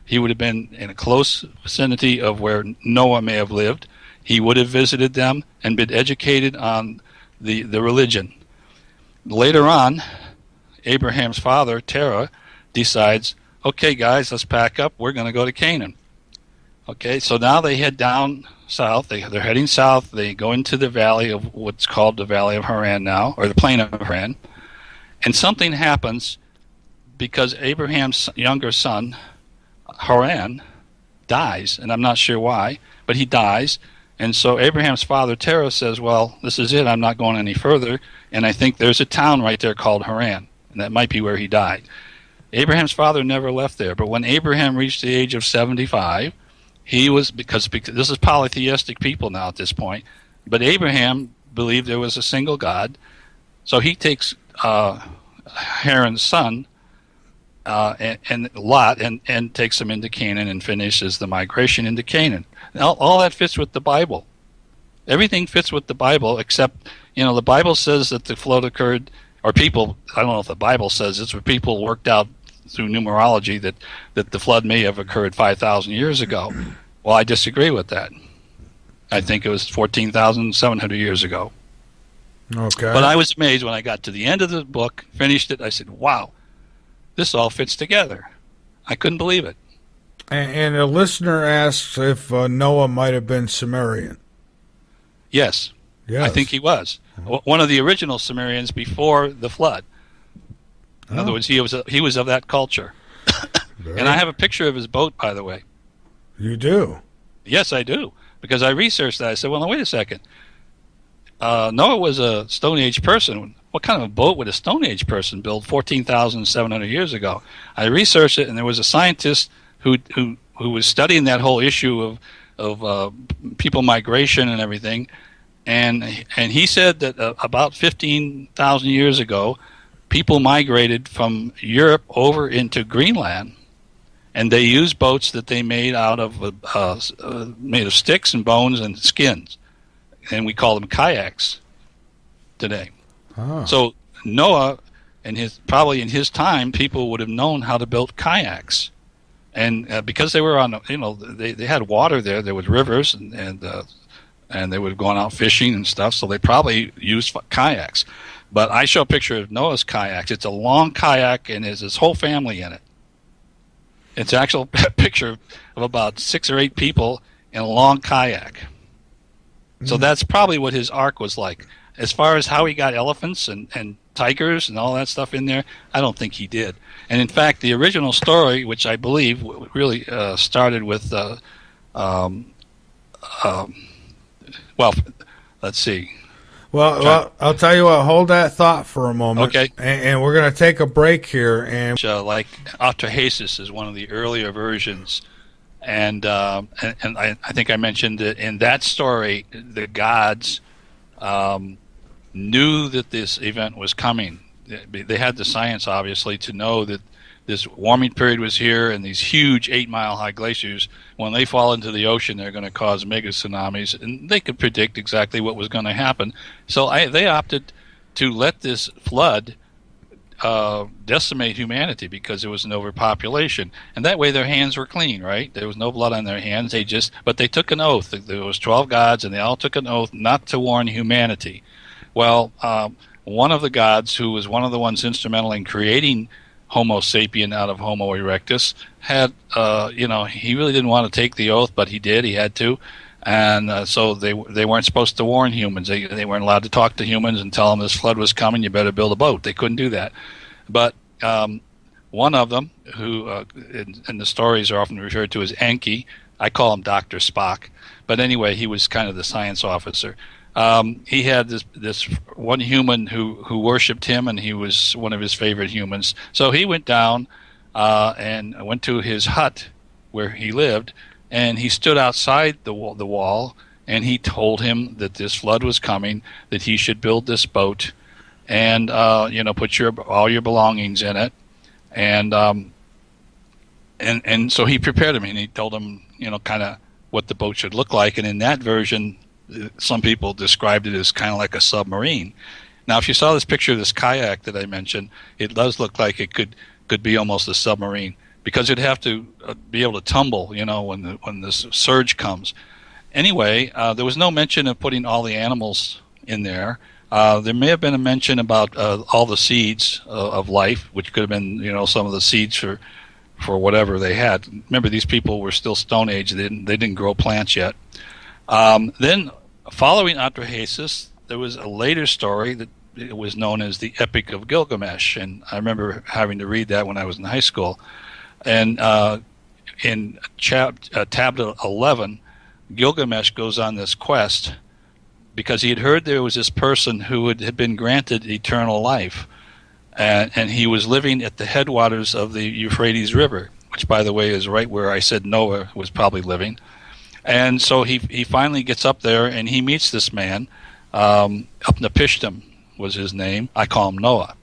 he would have been in a close vicinity of where Noah may have lived. He would have visited them and been educated on the religion. Later on, Abraham's father, Terah, decides, okay, guys, let's pack up. We're going to go to Canaan. Okay, so now they head down south. They're heading south. They go into the valley of what's called the Valley of Haran now, or the Plain of Haran. And something happens because Abraham's younger son, Haran, dies. And I'm not sure why, but he dies. And so Abraham's father, Terah, says, well, this is it. I'm not going any further. And I think there's a town right there called Haran. And that might be where he died. Abraham's father never left there. But when Abraham reached the age of 75, he was, because this is polytheistic people now at this point, but Abraham believed there was a single God. So he takes Haran's son and Lot and takes them into Canaan and finishes the migration into Canaan. Now, all that fits with the Bible. Everything fits with the Bible, except, the Bible says that the flood occurred, or people, I don't know if the Bible says it's, but people worked out through numerology that the flood may have occurred 5,000 years ago. Well, I disagree with that. I think it was 14,700 years ago. Okay. But I was amazed when I got to the end of the book, finished it. I said, wow, this all fits together. I couldn't believe it. And a listener asks if Noah might have been Sumerian. Yes. I think he was. One of the original Sumerians before the flood. In other words, he was of that culture. And I have a picture of his boat, by the way. You do? Yes, I do. Because I researched that. I said, well, now, wait a second. Noah was a Stone Age person. What kind of a boat would a Stone Age person build 14,700 years ago? I researched it, and there was a scientist who was studying that whole issue of people migration and everything. And he said that about 15,000 years ago, people migrated from Europe over into Greenland, and they used boats that they made out of sticks and bones and skins, and we call them kayaks today. So Noah, probably in his time, people would have known how to build kayaks, and because they were on, they had water there. There was rivers, and they would have gone out fishing and stuff, so they probably used kayaks. But I show a picture of Noah's kayaks. It's a long kayak, and there's his whole family in it. It's an actual picture of about 6 or 8 people in a long kayak. So that's probably what his ark was like. As far as how he got elephants and tigers and all that stuff in there, I don't think he did. And in fact, the original story, which I believe really started with, let's see. Well, I'll tell you what. Hold that thought for a moment. Okay. And we're going to take a break here. And like Atrahasis is one of the earlier versions, and I think I mentioned that in that story, the gods knew that this event was coming. They had the science, obviously, to know that this warming period was here, and these huge 8-mile-high glaciers, when they fall into the ocean, they're going to cause mega tsunamis, and they could predict exactly what was going to happen. So they opted to let this flood decimate humanity because there was an overpopulation, and that way their hands were clean, right? There was no blood on their hands. But they took an oath. There was 12 gods, and they all took an oath not to warn humanity. Well, one of the gods, who was one of the ones instrumental in creating Homo sapien out of Homo erectus, had, he really didn't want to take the oath, but he did. He had to. And so they weren't supposed to warn humans. They weren't allowed to talk to humans and tell them this flood was coming. You better build a boat. They couldn't do that. But one of them, who in the stories are often referred to as Enki, I call him Dr. Spock. But anyway, he was kind of the science officer. He had this one human who worshipped him, and he was one of his favorite humans. So he went down and went to his hut where he lived, and he stood outside the wall, and he told him that this flood was coming, that he should build this boat, and put all your belongings in it, and so he prepared him, and he told him, kind of what the boat should look like. And in that version, some people described it as kind of like a submarine. Now, if you saw this picture of this kayak that I mentioned, it does look like it could be almost a submarine, because it'd have to be able to tumble, when the surge comes. Anyway, there was no mention of putting all the animals in there. There may have been a mention about all the seeds of life, which could have been, some of the seeds for whatever they had. Remember, these people were still Stone Age. They didn't grow plants yet. Then, following Atrahasis, there was a later story that it was known as the Epic of Gilgamesh, and I remember having to read that when I was in high school. And in Tablet 11, Gilgamesh goes on this quest because he had heard there was this person who had been granted eternal life. And he was living at the headwaters of the Euphrates River, which, by the way, is right where I said Noah was probably living. And so he finally gets up there, and he meets this man. Upnapishtim was his name. I call him Noah.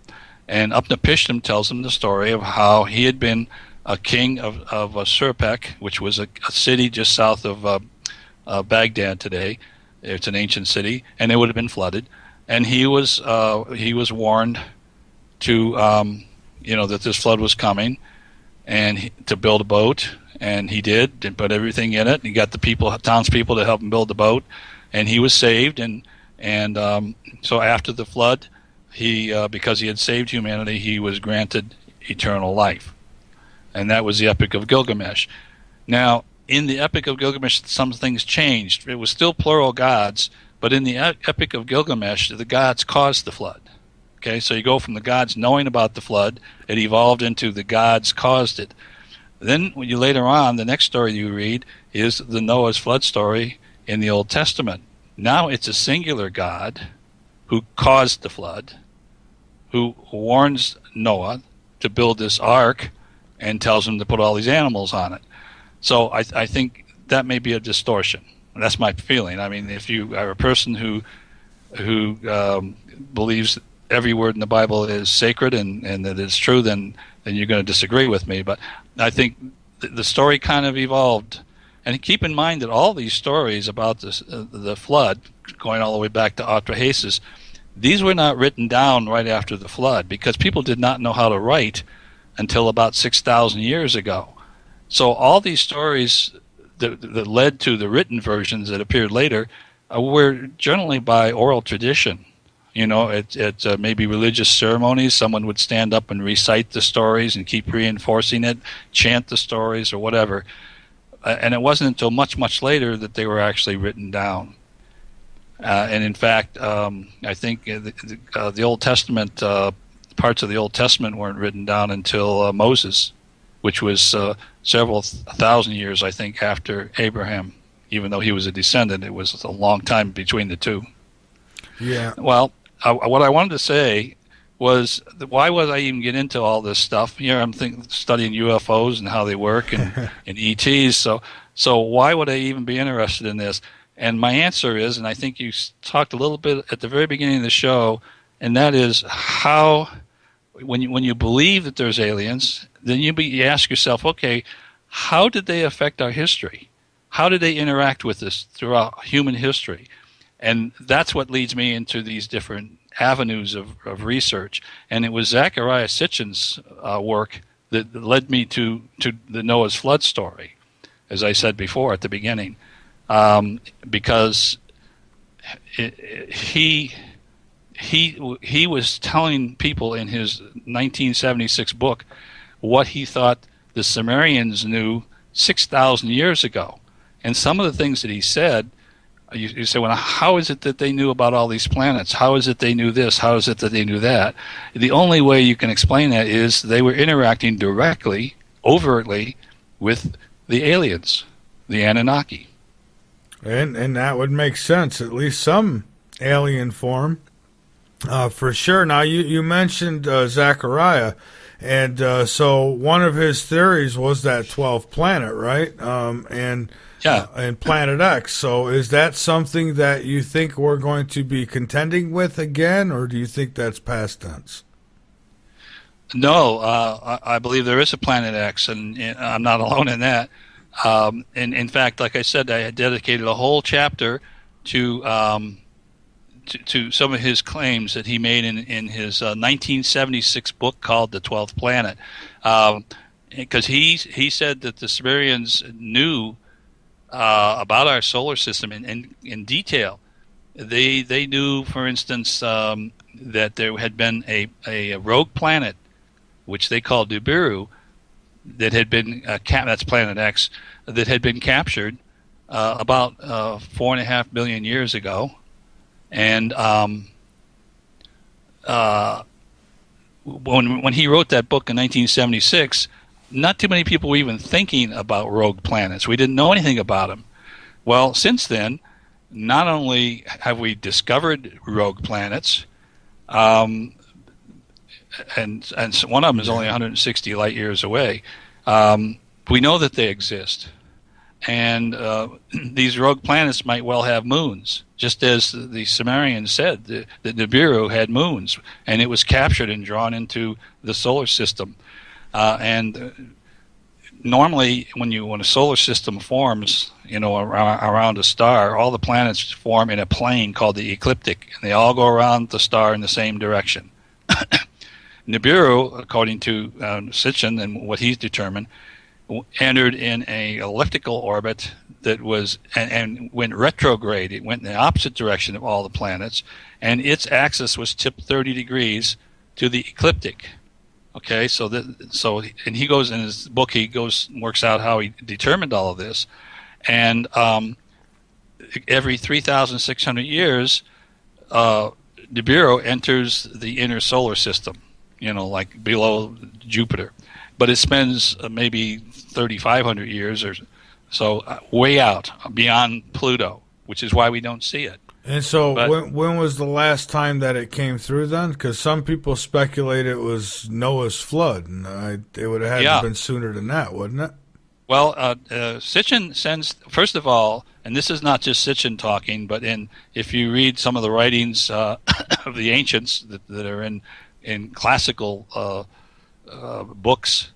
And Upnapishtim tells him the story of how he had been a king of Surpek, which was a city just south of Baghdad today. It's an ancient city, and it would have been flooded. And he was warned to that this flood was coming, and to build a boat, and he did, and put everything in it. He got the townspeople to help him build the boat, and he was saved. And so after the flood, because he had saved humanity, he was granted eternal life, and that was the Epic of Gilgamesh. Now, in the Epic of Gilgamesh, some things changed. It was still plural gods, but in the Epic of Gilgamesh, the gods caused the flood. Okay, so you go from the gods knowing about the flood, it evolved into the gods caused it. Then when you later on, the next story you read is the Noah's flood story in the Old Testament. Now it's a singular God who caused the flood, who warns Noah to build this ark and tells him to put all these animals on it. So I think that may be a distortion. That's my feeling. I mean, if you are a person who believes every word in the Bible is sacred and that it's true, then you're going to disagree with me. But I think the story kind of evolved. And keep in mind that all these stories about the flood, going all the way back to Atrahasis, these were not written down right after the flood, because people did not know how to write until about 6,000 years ago. So all these stories that led to the written versions that appeared later were generally by oral tradition. At maybe religious ceremonies, someone would stand up and recite the stories and keep reinforcing it, chant the stories or whatever. And it wasn't until much, much later that they were actually written down. And in fact, I think the Old Testament, parts of the Old Testament weren't written down until Moses, which was several thousand years, I think, after Abraham. Even though he was a descendant, it was a long time between the two. Yeah. Well, what I wanted to say was, why was I even get into all this stuff? Here I'm studying UFOs and how they work and ETs. So why would I even be interested in this? And my answer is, and I think you talked a little bit at the very beginning of the show, and that is how, when you believe that there's aliens, then you ask yourself, okay, how did they affect our history? How did they interact with us throughout human history? And that's what leads me into these different avenues of research. And it was Zecharia Sitchin's work that led me to the Noah's flood story, as I said before at the beginning, because he was telling people in his 1976 book what he thought the Sumerians knew 6,000 years ago. And some of the things that he said, you say, well, how is it that they knew about all these planets? How is it they knew this? How is it that they knew that? The only way you can explain that is they were interacting directly, overtly, with the aliens, the Anunnaki. And that would make sense, at least some alien form, for sure. Now, you mentioned Zechariah, and so one of his theories was that 12th planet, right? And Planet X. So is that something that you think we're going to be contending with again, or do you think that's past tense? No, I believe there is a Planet X, and I'm not alone in that. And in fact, like I said, I had dedicated a whole chapter to some of his claims that he made in his 1976 book called The 12th Planet, because he said that the Sumerians knew about our solar system in detail. They knew, for instance, that there had been a rogue planet, which they called Nibiru, that had been that's Planet X, that had been captured about 4.5 million years ago, and when he wrote that book in 1976, not too many people were even thinking about rogue planets. We didn't know anything about them. Well, since then, not only have we discovered rogue planets, and one of them is only 160 light years away. We know that they exist, and these rogue planets might well have moons, just as the Sumerians said that Nibiru had moons, and it was captured and drawn into the solar system. And normally, when a solar system forms, around a star, all the planets form in a plane called the ecliptic, and they all go around the star in the same direction. Nibiru, according to Sitchin and what he's determined, entered in a elliptical orbit that was and went retrograde. It went in the opposite direction of all the planets, and its axis was tipped 30 degrees to the ecliptic. Okay, and he goes in his book. He works out how he determined all of this, and every 3,600 years, Nibiru enters the inner solar system. Like below Jupiter, but it spends maybe 3,500 years or so way out beyond Pluto, which is why we don't see it. And so when was the last time that it came through then? Because some people speculate it was Noah's flood, and it would have had to have been sooner than that, wouldn't it? Well, Sitchin sends, first of all, and this is not just Sitchin talking, but if you read some of the writings of the ancients that are in classical books,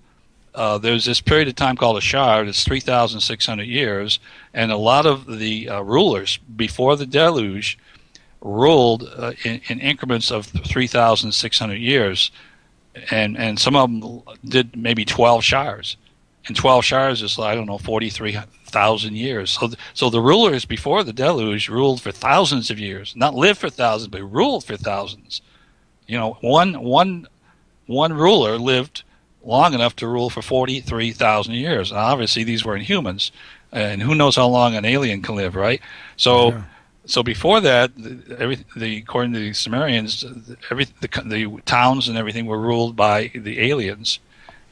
there's this period of time called a shard. It's 3,600 years, and a lot of the rulers before the deluge ruled in increments of 3,600 years, and some of them did maybe 12 shars. And 12 shars is, 43,000 years. So the rulers before the deluge ruled for thousands of years, not lived for thousands, but ruled for thousands. One ruler lived long enough to rule for 43,000 years. Now, obviously, these weren't humans, and who knows how long an alien can live, right? So before that, according to the Sumerians, the towns and everything were ruled by the aliens.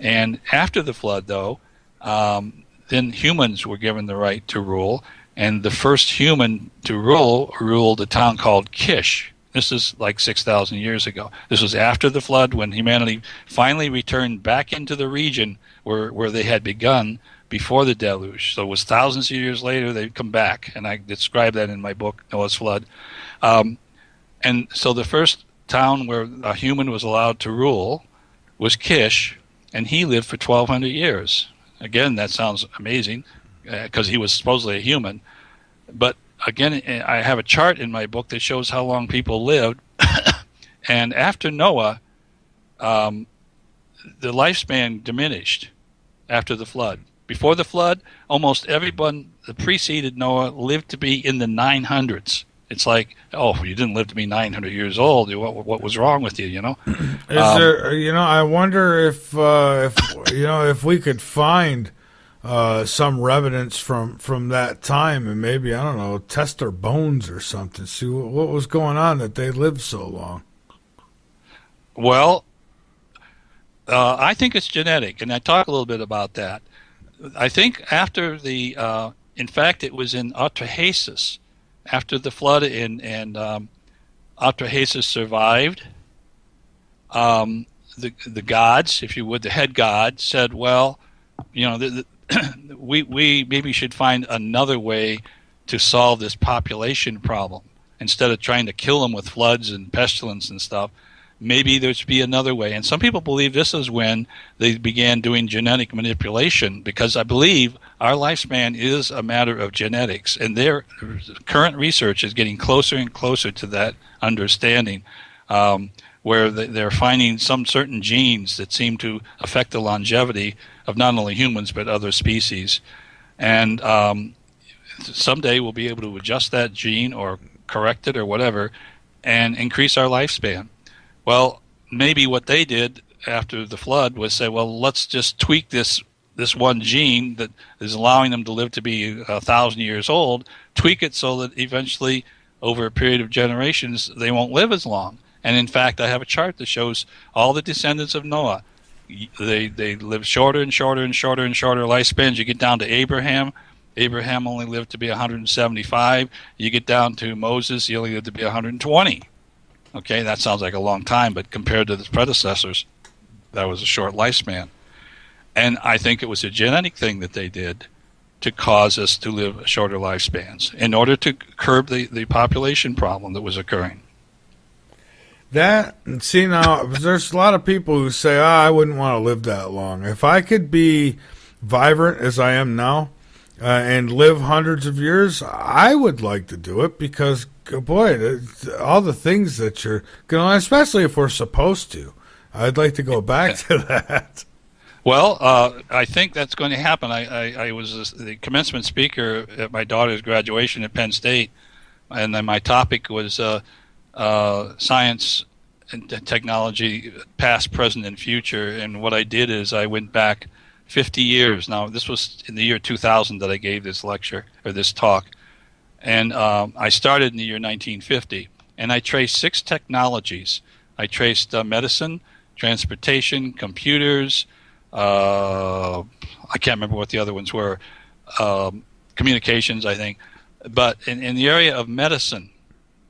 And after the flood, though, then humans were given the right to rule, and the first human to ruled a town called Kish. This is like 6,000 years ago. This was after the flood, when humanity finally returned back into the region where they had begun before the deluge. So it was thousands of years later they'd come back, and I describe that in my book, Noah's Flood. And so the first town where a human was allowed to rule was Kish, and he lived for 1,200 years. Again, that sounds amazing, because he was supposedly a human. But again, I have a chart in my book that shows how long people lived. And after Noah, the lifespan diminished after the flood. Before the flood, almost everyone that preceded Noah lived to be in the 900s. It's like, you didn't live to be 900 years old. What was wrong with you? Is there? I wonder if we could find some evidence from that time, and maybe, I don't know, test their bones or something, see what was going on that they lived so long. Well, I think it's genetic, and I talk a little bit about that. I think after in fact, it was in Atrahasis, after the flood, and Atrahasis survived. The gods, if you would, the head god said, well, we maybe should find another way to solve this population problem. Instead of trying to kill them with floods and pestilence and stuff, maybe there should be another way. And some people believe this is when they began doing genetic manipulation, because I believe our lifespan is a matter of genetics, and their current research is getting closer and closer to that understanding, where they're finding some certain genes that seem to affect the longevity of not only humans but other species. And someday we'll be able to adjust that gene or correct it or whatever and increase our lifespan. Well, maybe what they did after the flood was say, well, let's just tweak this one gene that is allowing them to live to be 1,000 years old, tweak it so that eventually over a period of generations they won't live as long. And in fact, I have a chart that shows all the descendants of Noah. They live shorter and shorter and shorter and shorter lifespans. You get down to Abraham. Abraham only lived to be 175. You get down to Moses, he only lived to be 120. Okay, that sounds like a long time, but compared to his predecessors, that was a short lifespan. And I think it was a genetic thing that they did to cause us to live shorter lifespans in order to curb the population problem that was occurring. That, and see, now, there's a lot of people who say, I wouldn't want to live that long. If I could be vibrant as I am now and live hundreds of years, I would like to do it, because, boy, all the things that you're going to, especially if we're supposed to, I'd like to go back to that. Well, I think that's going to happen. I was the commencement speaker at my daughter's graduation at Penn State, and then my topic was science and technology, past, present, and future. And what I did is I went back 50 years. Now, this was in the year 2000 that I gave this lecture, or this talk. And I started in the year 1950. And I traced 6 technologies. I traced medicine, transportation, computers, I can't remember what the other ones were, communications, I think. But in the area of medicine,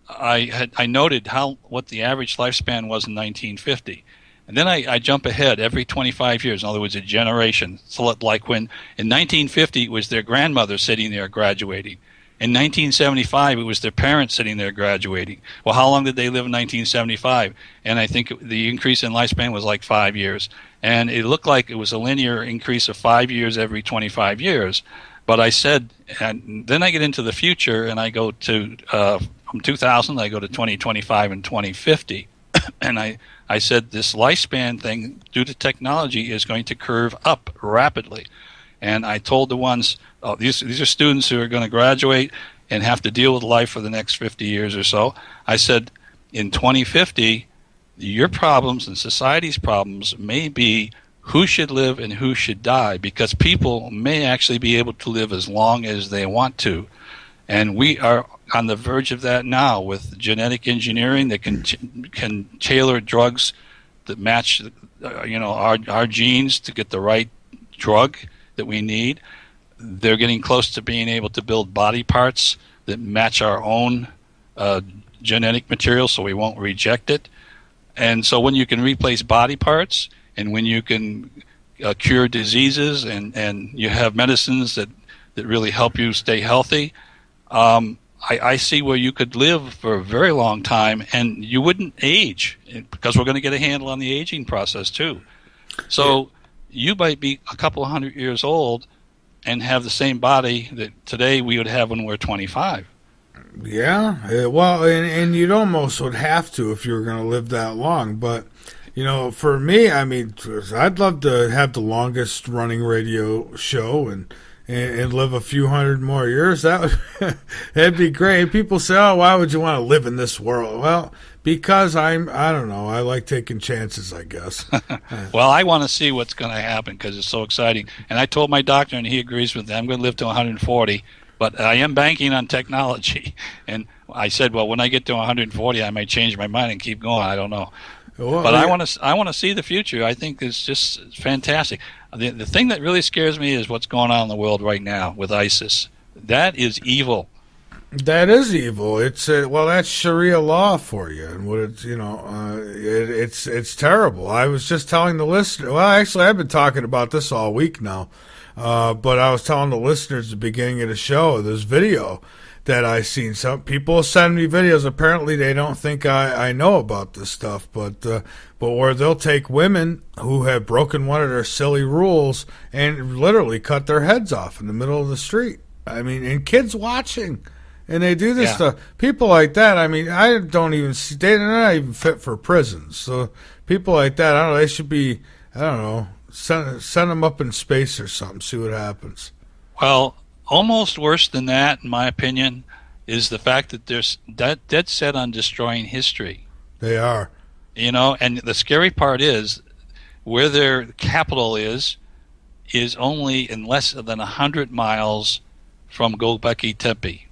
I noted what the average lifespan was in 1950. And then I jump ahead every 25 years, in other words, a generation. So like when in 1950 it was their grandmother sitting there graduating. In 1975 it was their parents sitting there graduating. Well, how long did they live in 1975? And I think the increase in lifespan was like 5 years. And it looked like it was a linear increase of 5 years every 25 years. But I said, and then I get into the future, and I go to from 2000, I go to 2025 and 2050, and I said this lifespan thing, due to technology, is going to curve up rapidly. And I told the ones, these are students who are going to graduate and have to deal with life for the next 50 years or so. I said, in 2050, your problems and society's problems may be who should live and who should die, because people may actually be able to live as long as they want to. And we are on the verge of that now with genetic engineering that can tailor drugs that match our genes to get the right drug that we need. They're getting close to being able to build body parts that match our own genetic material so we won't reject it. And so when you can replace body parts, and when you can cure diseases, and you have medicines that really help you stay healthy, I see where you could live for a very long time and you wouldn't age, because we're going to get a handle on the aging process too. So you might be a couple of 100 years old and have the same body that today we would have when we're 25. Yeah, well, and you'd almost would have to if you were going to live that long. But, for me, I mean, I'd love to have the longest running radio show and and live a few hundred more years, that'd be great. People say, "Oh, why would you want to live in this world?" Well, because I don't know, I like taking chances, I guess. Well, I want to see what's going to happen because it's so exciting. And I told my doctor, and he agrees with me. I'm going to live to 140, but I am banking on technology. And I said, well, when I get to 140, I might change my mind and keep going. I don't know. Well, but I want to see the future. I think it's just fantastic. The thing that really scares me is what's going on in the world right now with ISIS. That is evil. That is evil. It's that's Sharia law for you, and what it's it's terrible. I was just telling the listener. Well, actually, I've been talking about this all week now, but I was telling the listeners at the beginning of the show this video that I seen. Some people send me videos. Apparently, they don't think I know about this stuff, but where they'll take women who have broken one of their silly rules and literally cut their heads off in the middle of the street. I mean, and kids watching. And they do this stuff. People like that, I mean, I don't even see, they're not even fit for prisons. So people like that, I don't know, they should be, I don't know, send them up in space or something, see what happens. Well, almost worse than that, in my opinion, is the fact that they're dead set on destroying history. They are. You know, and the scary part is where their capital is only in less than 100 miles from Göbekli Tepe.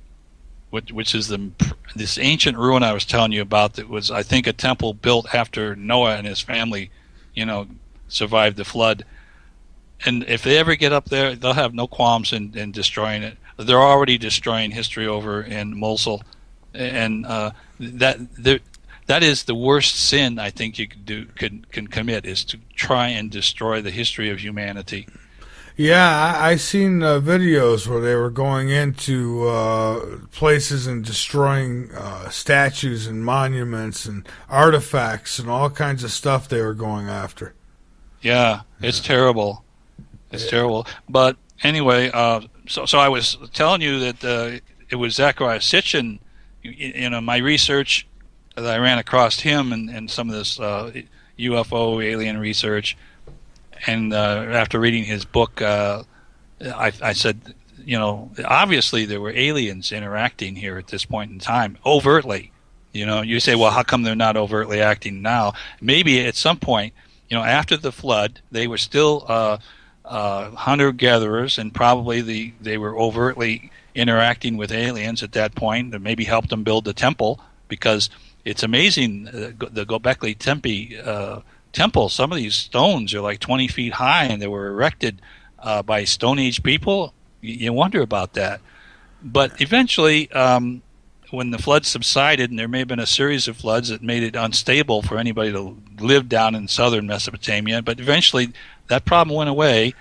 Which is this ancient ruin I was telling you about that was, I think, a temple built after Noah and his family, survived the flood. And if they ever get up there, they'll have no qualms in destroying it. They're already destroying history over in Mosul, and that is the worst sin I think you can commit, is to try and destroy the history of humanity. Yeah, I seen videos where they were going into places and destroying statues and monuments and artifacts and all kinds of stuff they were going after. Yeah, it's terrible. It's terrible. But anyway, so I was telling you that it was Zecharia Sitchin. My research that I ran across him and some of this UFO alien research. And after reading his book, I said, obviously there were aliens interacting here at this point in time, overtly. You say, well, how come they're not overtly acting now? Maybe at some point, after the flood, they were still hunter-gatherers, and probably they were overtly interacting with aliens at that point, and maybe helped them build the temple, because it's amazing, the Göbekli Tepe temple, some of these stones are like 20 feet high, and they were erected by Stone Age people. You wonder about that. But eventually, when the flood subsided, and there may have been a series of floods that made it unstable for anybody to live down in southern Mesopotamia, but eventually that problem went away,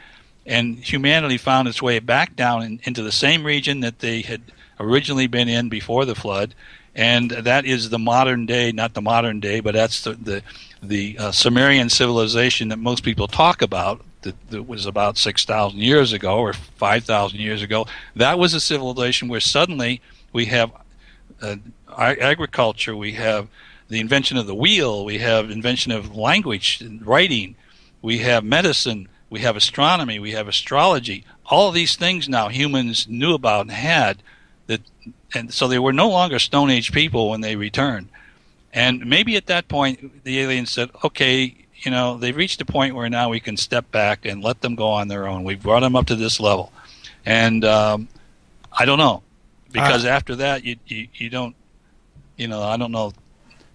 and humanity found its way back down into the same region that they had originally been in before the flood. And that is the modern day, not the modern day, but that's the Sumerian civilization that most people talk about, that was about 6,000 years ago or 5,000 years ago. That was a civilization where suddenly we have agriculture, we have the invention of the wheel, we have invention of language and writing, we have medicine, we have astronomy, we have astrology. All of these things now humans knew about and had, and so they were no longer Stone Age people when they returned. And maybe at that point, the aliens said, okay, they've reached a point where now we can step back and let them go on their own. We've brought them up to this level. And I don't know. Because after that, you don't, I don't know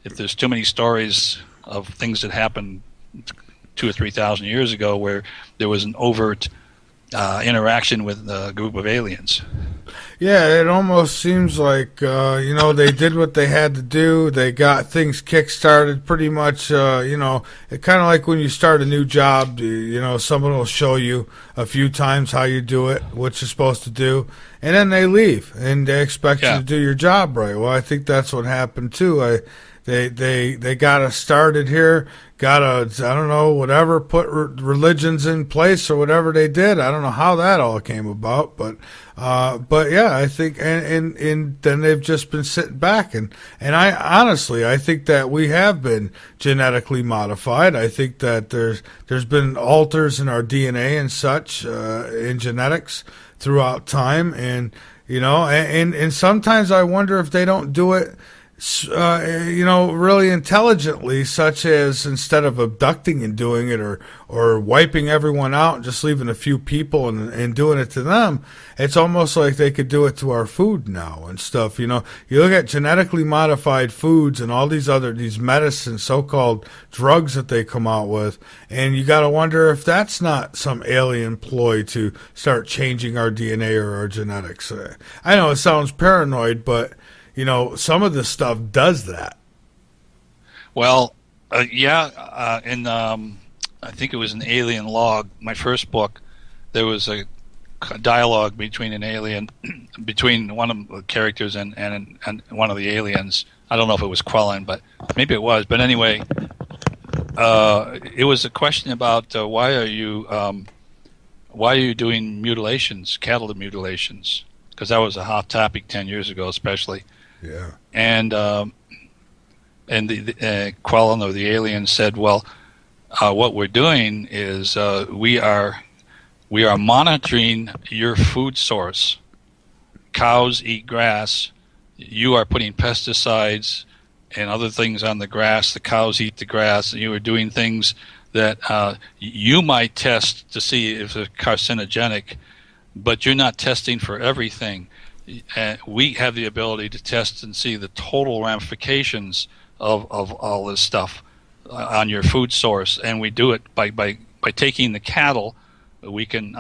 if there's too many stories of things that happened 2,000 or 3,000 years ago where there was an overt interaction with a group of aliens. Yeah, it almost seems like, they did what they had to do. They got things kick-started pretty much, it kind of like when you start a new job, someone will show you a few times how you do it, what you're supposed to do, and then they leave, and they expect you to do your job right. Well, I think that's what happened, too. They got us started here, put religions in place or whatever they did. I don't know how that all came about, but yeah, I think, and then they've just been sitting back, and I think that we have been genetically modified. I think that there's been alters in our DNA and such, in genetics, throughout time, and and sometimes I wonder if they don't do it really intelligently, such as instead of abducting and doing it, or wiping everyone out and just leaving a few people and doing it to them, it's almost like they could do it to our food now and stuff. You look at genetically modified foods and all these medicines, so-called drugs that they come out with, and you got to wonder if that's not some alien ploy to start changing our DNA or our genetics. I know it sounds paranoid, but some of this stuff does that. Well, in I think it was an Alien Log, my first book, there was a dialogue between an alien, between one of the characters and one of the aliens. I don't know if it was Quellen, but maybe it was. But anyway, it was a question about why are you doing mutulations, cattle mutilations? Because that was a hot topic 10 years ago, especially. Yeah. And the Quellen or the alien said, well, what we're doing is we are monitoring your food source. Cows eat grass. You are putting pesticides and other things on the grass. The cows eat the grass. And you are doing things that you might test to see if they're carcinogenic, but you're not testing for everything. We have the ability to test and see the total ramifications of all this stuff on your food source, and we do it by taking the cattle. We can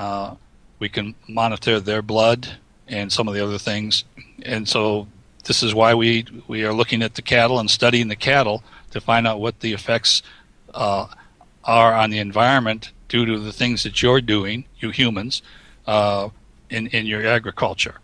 monitor their blood and some of the other things, and so this is why we are looking at the cattle and studying the cattle to find out what the effects are on the environment due to the things that you're doing, you humans, in your agriculture.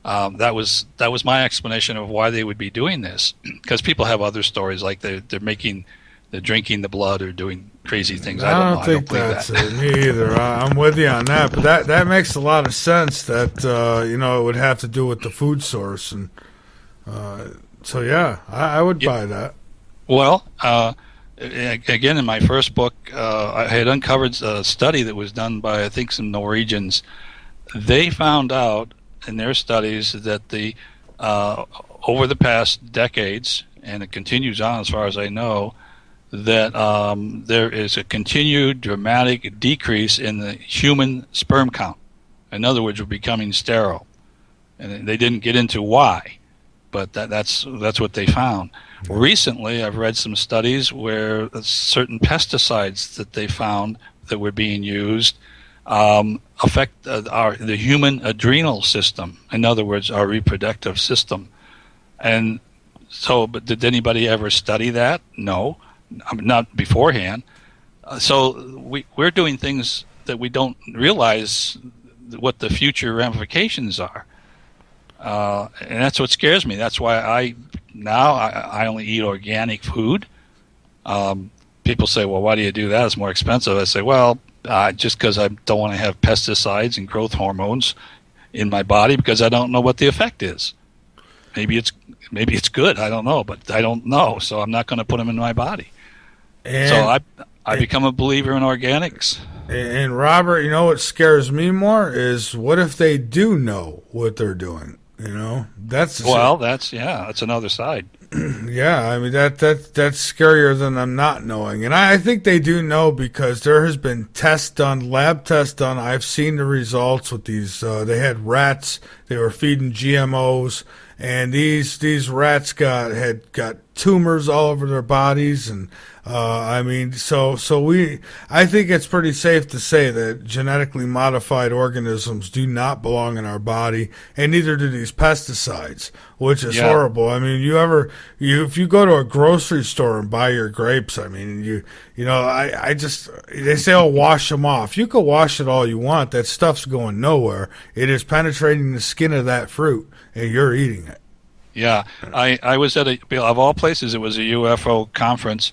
That was my explanation of why they would be doing this, because people have other stories like they're drinking the blood or doing crazy things. I don't think that's it. Me either. I'm with you on that, but that makes a lot of sense. That it would have to do with the food source, and so yeah, I would buy that. Well, again, in my first book, I had uncovered a study that was done by I think some Norwegians. They found out in their studies that over the past decades, and it continues on as far as I know, that there is a continued dramatic decrease in the human sperm count. In other words, we're becoming sterile. And they didn't get into why, but that's what they found. Recently, I've read some studies where certain pesticides that they found that were being used affect the human adrenal system. In other words, our reproductive system. And so, but did anybody ever study that? No, not beforehand. So we're doing things that we don't realize what the future ramifications are. And that's what scares me. That's why I only eat organic food. People say, well, why do you do that? It's more expensive. I say, well, just because I don't want to have pesticides and growth hormones in my body, because I don't know what the effect is. Maybe it's good. I don't know, but I don't know, so I'm not going to put them in my body. And so I become a believer in organics. And Robert, what scares me more is what if they do know what they're doing? That's another side. Yeah, I mean that's scarier than them not knowing, and I think they do know because there has been lab tests done. I've seen the results with these. They had rats. They were feeding GMOs, and these rats got tumors all over their bodies, and I think it's pretty safe to say that genetically modified organisms do not belong in our body, and neither do these pesticides, which is horrible. I mean, if you go to a grocery store and buy your grapes, I mean, they say, oh, wash them off. You can wash it all you want. That stuff's going nowhere. It is penetrating the skin of that fruit, and you're eating it. Yeah, I was at of all places, it was a UFO conference.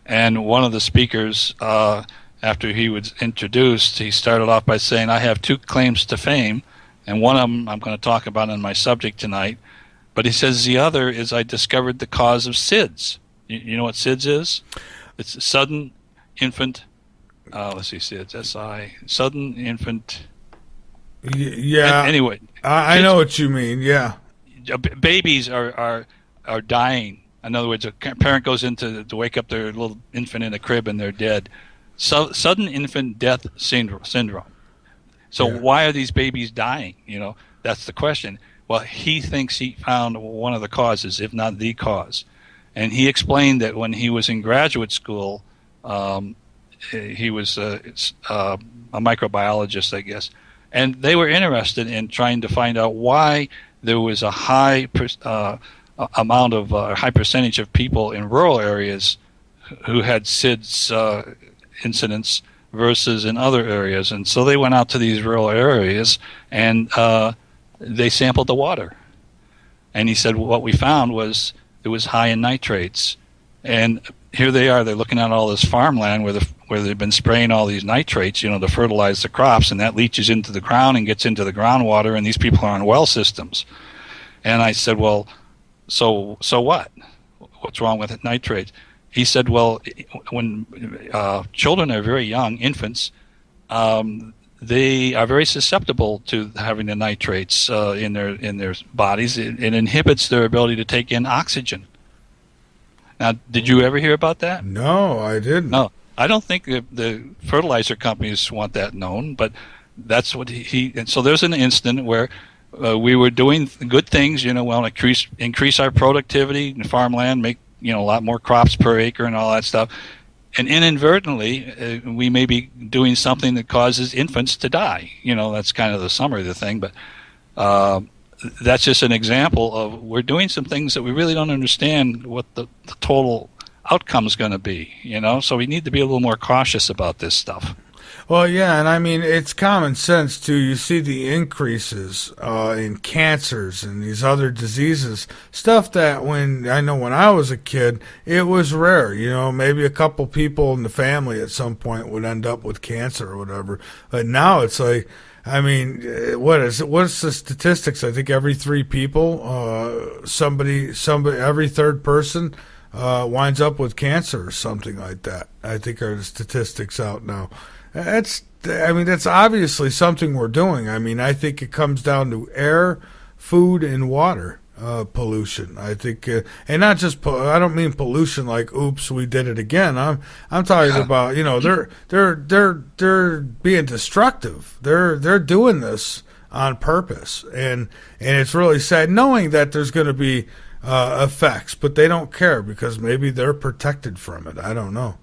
And one of the speakers, after he was introduced, he started off by saying, I have two claims to fame, and one of them I'm going to talk about in my subject tonight. But he says the other is I discovered the cause of SIDS. You know what SIDS is? It's sudden infant, SIDS, S-I, sudden infant Yeah. Anyway, I know what you mean. Yeah. babies are dying. In other words, a parent goes into to wake up their little infant in a crib and they're dead. So sudden infant death syndrome. So why are these babies dying? That's the question. Well, he thinks he found one of the causes, if not the cause. And he explained that when he was in graduate school, he was a microbiologist, I guess, and they were interested in trying to find out why there was a high high percentage of people in rural areas who had SIDS incidents versus in other areas. And so they went out to these rural areas and they sampled the water. And he said what we found was it was high in nitrates. And here they are, they're looking at all this farmland where they've been spraying all these nitrates, to fertilize the crops, and that leaches into the ground and gets into the groundwater, and these people are on well systems. And I said, well, so what? What's wrong with nitrates? He said, well, when children are very young, infants, they are very susceptible to having the nitrates in their bodies. It inhibits their ability to take in oxygen. Now, did you ever hear about that? No, I didn't. No, I don't think the fertilizer companies want that known, but that's what and so there's an incident where we were doing good things, increase our productivity in farmland, make, a lot more crops per acre and all that stuff. And inadvertently, we may be doing something that causes infants to die. That's kind of the summary of the thing, but that's just an example of we're doing some things that we really don't understand what the total outcome is going to be, so we need to be a little more cautious about this stuff. Well, yeah, and I mean, it's common sense, too. You see the increases in cancers and these other diseases, stuff that when I was a kid, it was rare. Maybe a couple people in the family at some point would end up with cancer or whatever. But now it's like, what's the statistics? I think every 3 people, somebody, every third person winds up with cancer or something like that. I think are the statistics out now. That's obviously something we're doing. I think it comes down to air, food, and water pollution. I think, and not just I don't mean pollution like oops, we did it again. I'm talking about they're being destructive. They're doing this on purpose, and it's really sad knowing that there's going to be effects, but they don't care because maybe they're protected from it. I don't know.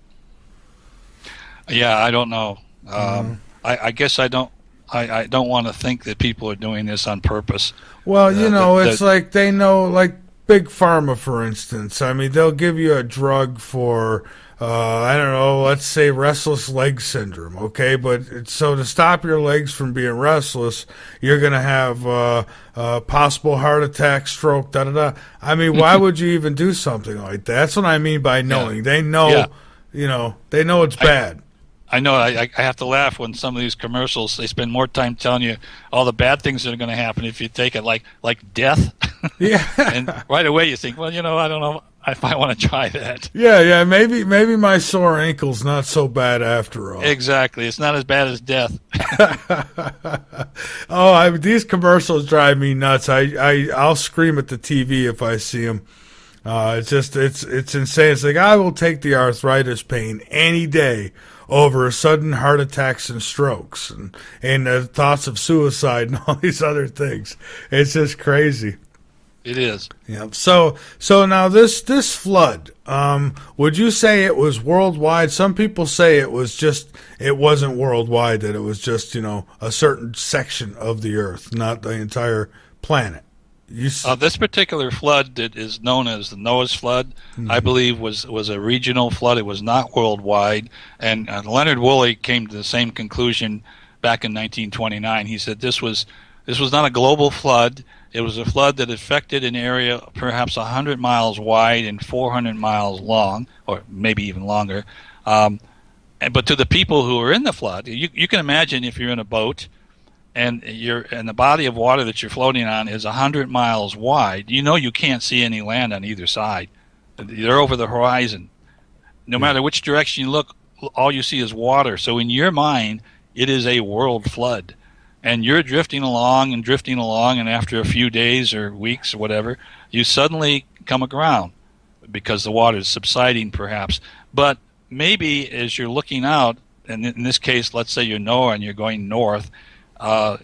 Yeah, I don't know. I guess I don't want to think that people are doing this on purpose. Well, it's like they know, like Big Pharma, for instance. They'll give you a drug for, let's say restless leg syndrome, okay? But so to stop your legs from being restless, you're going to have possible heart attack, stroke, da-da-da. Why would you even do something like that? That's what I mean by knowing. Yeah. They know, they know it's bad. I know. I have to laugh when some of these commercials, they spend more time telling you all the bad things that are going to happen if you take it, like death. Yeah. And right away you think, well, I don't know if I want to try that. Yeah. Maybe my sore ankle's not so bad after all. Exactly. It's not as bad as death. These commercials drive me nuts. I'll scream at the TV if I see them. It's insane. It's like, I will take the arthritis pain any day over sudden heart attacks and strokes and thoughts of suicide and all these other things. It's just crazy. It is. Yeah. So now this flood, would you say it was worldwide? Some people say it wasn't worldwide, that it was just, a certain section of the earth, not the entire planet. This particular flood that is known as the Noah's flood, I believe was a regional flood. It was not worldwide. And Leonard Woolley came to the same conclusion back in 1929. He said this was not a global flood. It was a flood that affected an area perhaps 100 miles wide and 400 miles long, or maybe even longer. But to the people who were in the flood, you can imagine if you're in a boat and the body of water that you're floating on is 100 miles wide, you can't see any land on either side. They're over the horizon. No matter which direction you look, all you see is water. So in your mind, it is a world flood. and you're drifting along and drifting along, and after a few days or weeks or whatever, you suddenly come aground because the water is subsiding perhaps. But maybe as you're looking out, and in this case, let's say you're Noah and you're going north,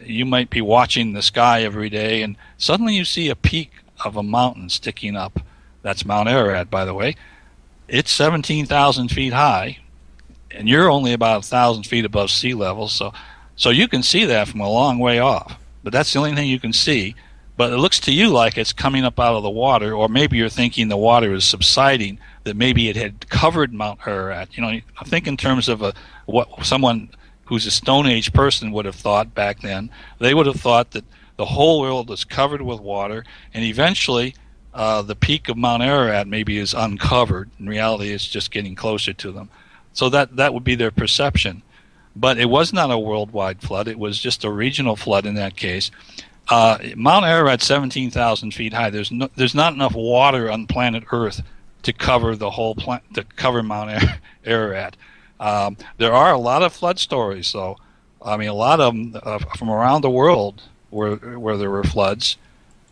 you might be watching the sky every day, and suddenly you see a peak of a mountain sticking up. That's Mount Ararat, by the way. It's 17,000 feet high, and you're only about 1,000 feet above sea level, so you can see that from a long way off. But that's the only thing you can see. But it looks to you like it's coming up out of the water, or maybe you're thinking the water is subsiding, that maybe it had covered Mount Ararat. I think in terms of what someone who's a Stone Age person would have thought back then. They would have thought that the whole world is covered with water, and eventually the peak of Mount Ararat maybe is uncovered. In reality, it's just getting closer to them. So that would be their perception. But it was not a worldwide flood. It was just a regional flood in that case. Mount Ararat, 17,000 feet high. There's not enough water on planet Earth to cover the whole to cover Mount Ararat. There are a lot of flood stories, though. I mean, a lot of them from around the world where there were floods.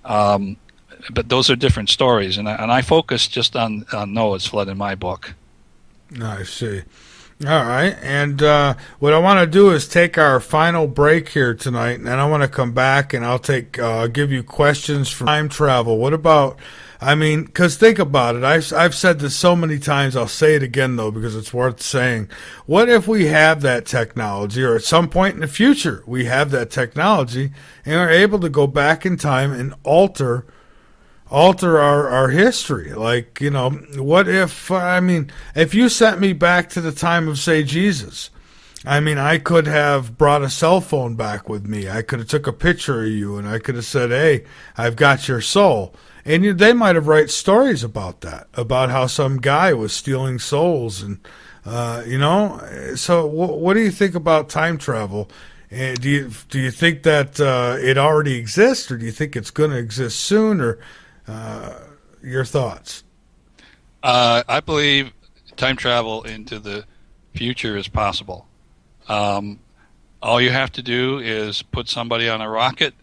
But those are different stories, and I focus just on Noah's flood in my book. I see. All right, and what I want to do is take our final break here tonight, and then I want to come back and I'll give you questions from time travel. What about, because think about it. I've said this so many times. I'll say it again though because it's worth saying. What if we have that technology, or at some point in the future we have that technology, and are able to go back in time and alter our history? Like, what if, if you sent me back to the time of, say, Jesus, I could have brought a cell phone back with me. I could have took a picture of you, and I could have said, hey, I've got your soul. And they might have write stories about that, about how some guy was stealing souls. And, so what do you think about time travel? And do you think that it already exists, or do you think it's going to exist soon, or your thoughts? I believe time travel into the future is possible. All you have to do is put somebody on a rocket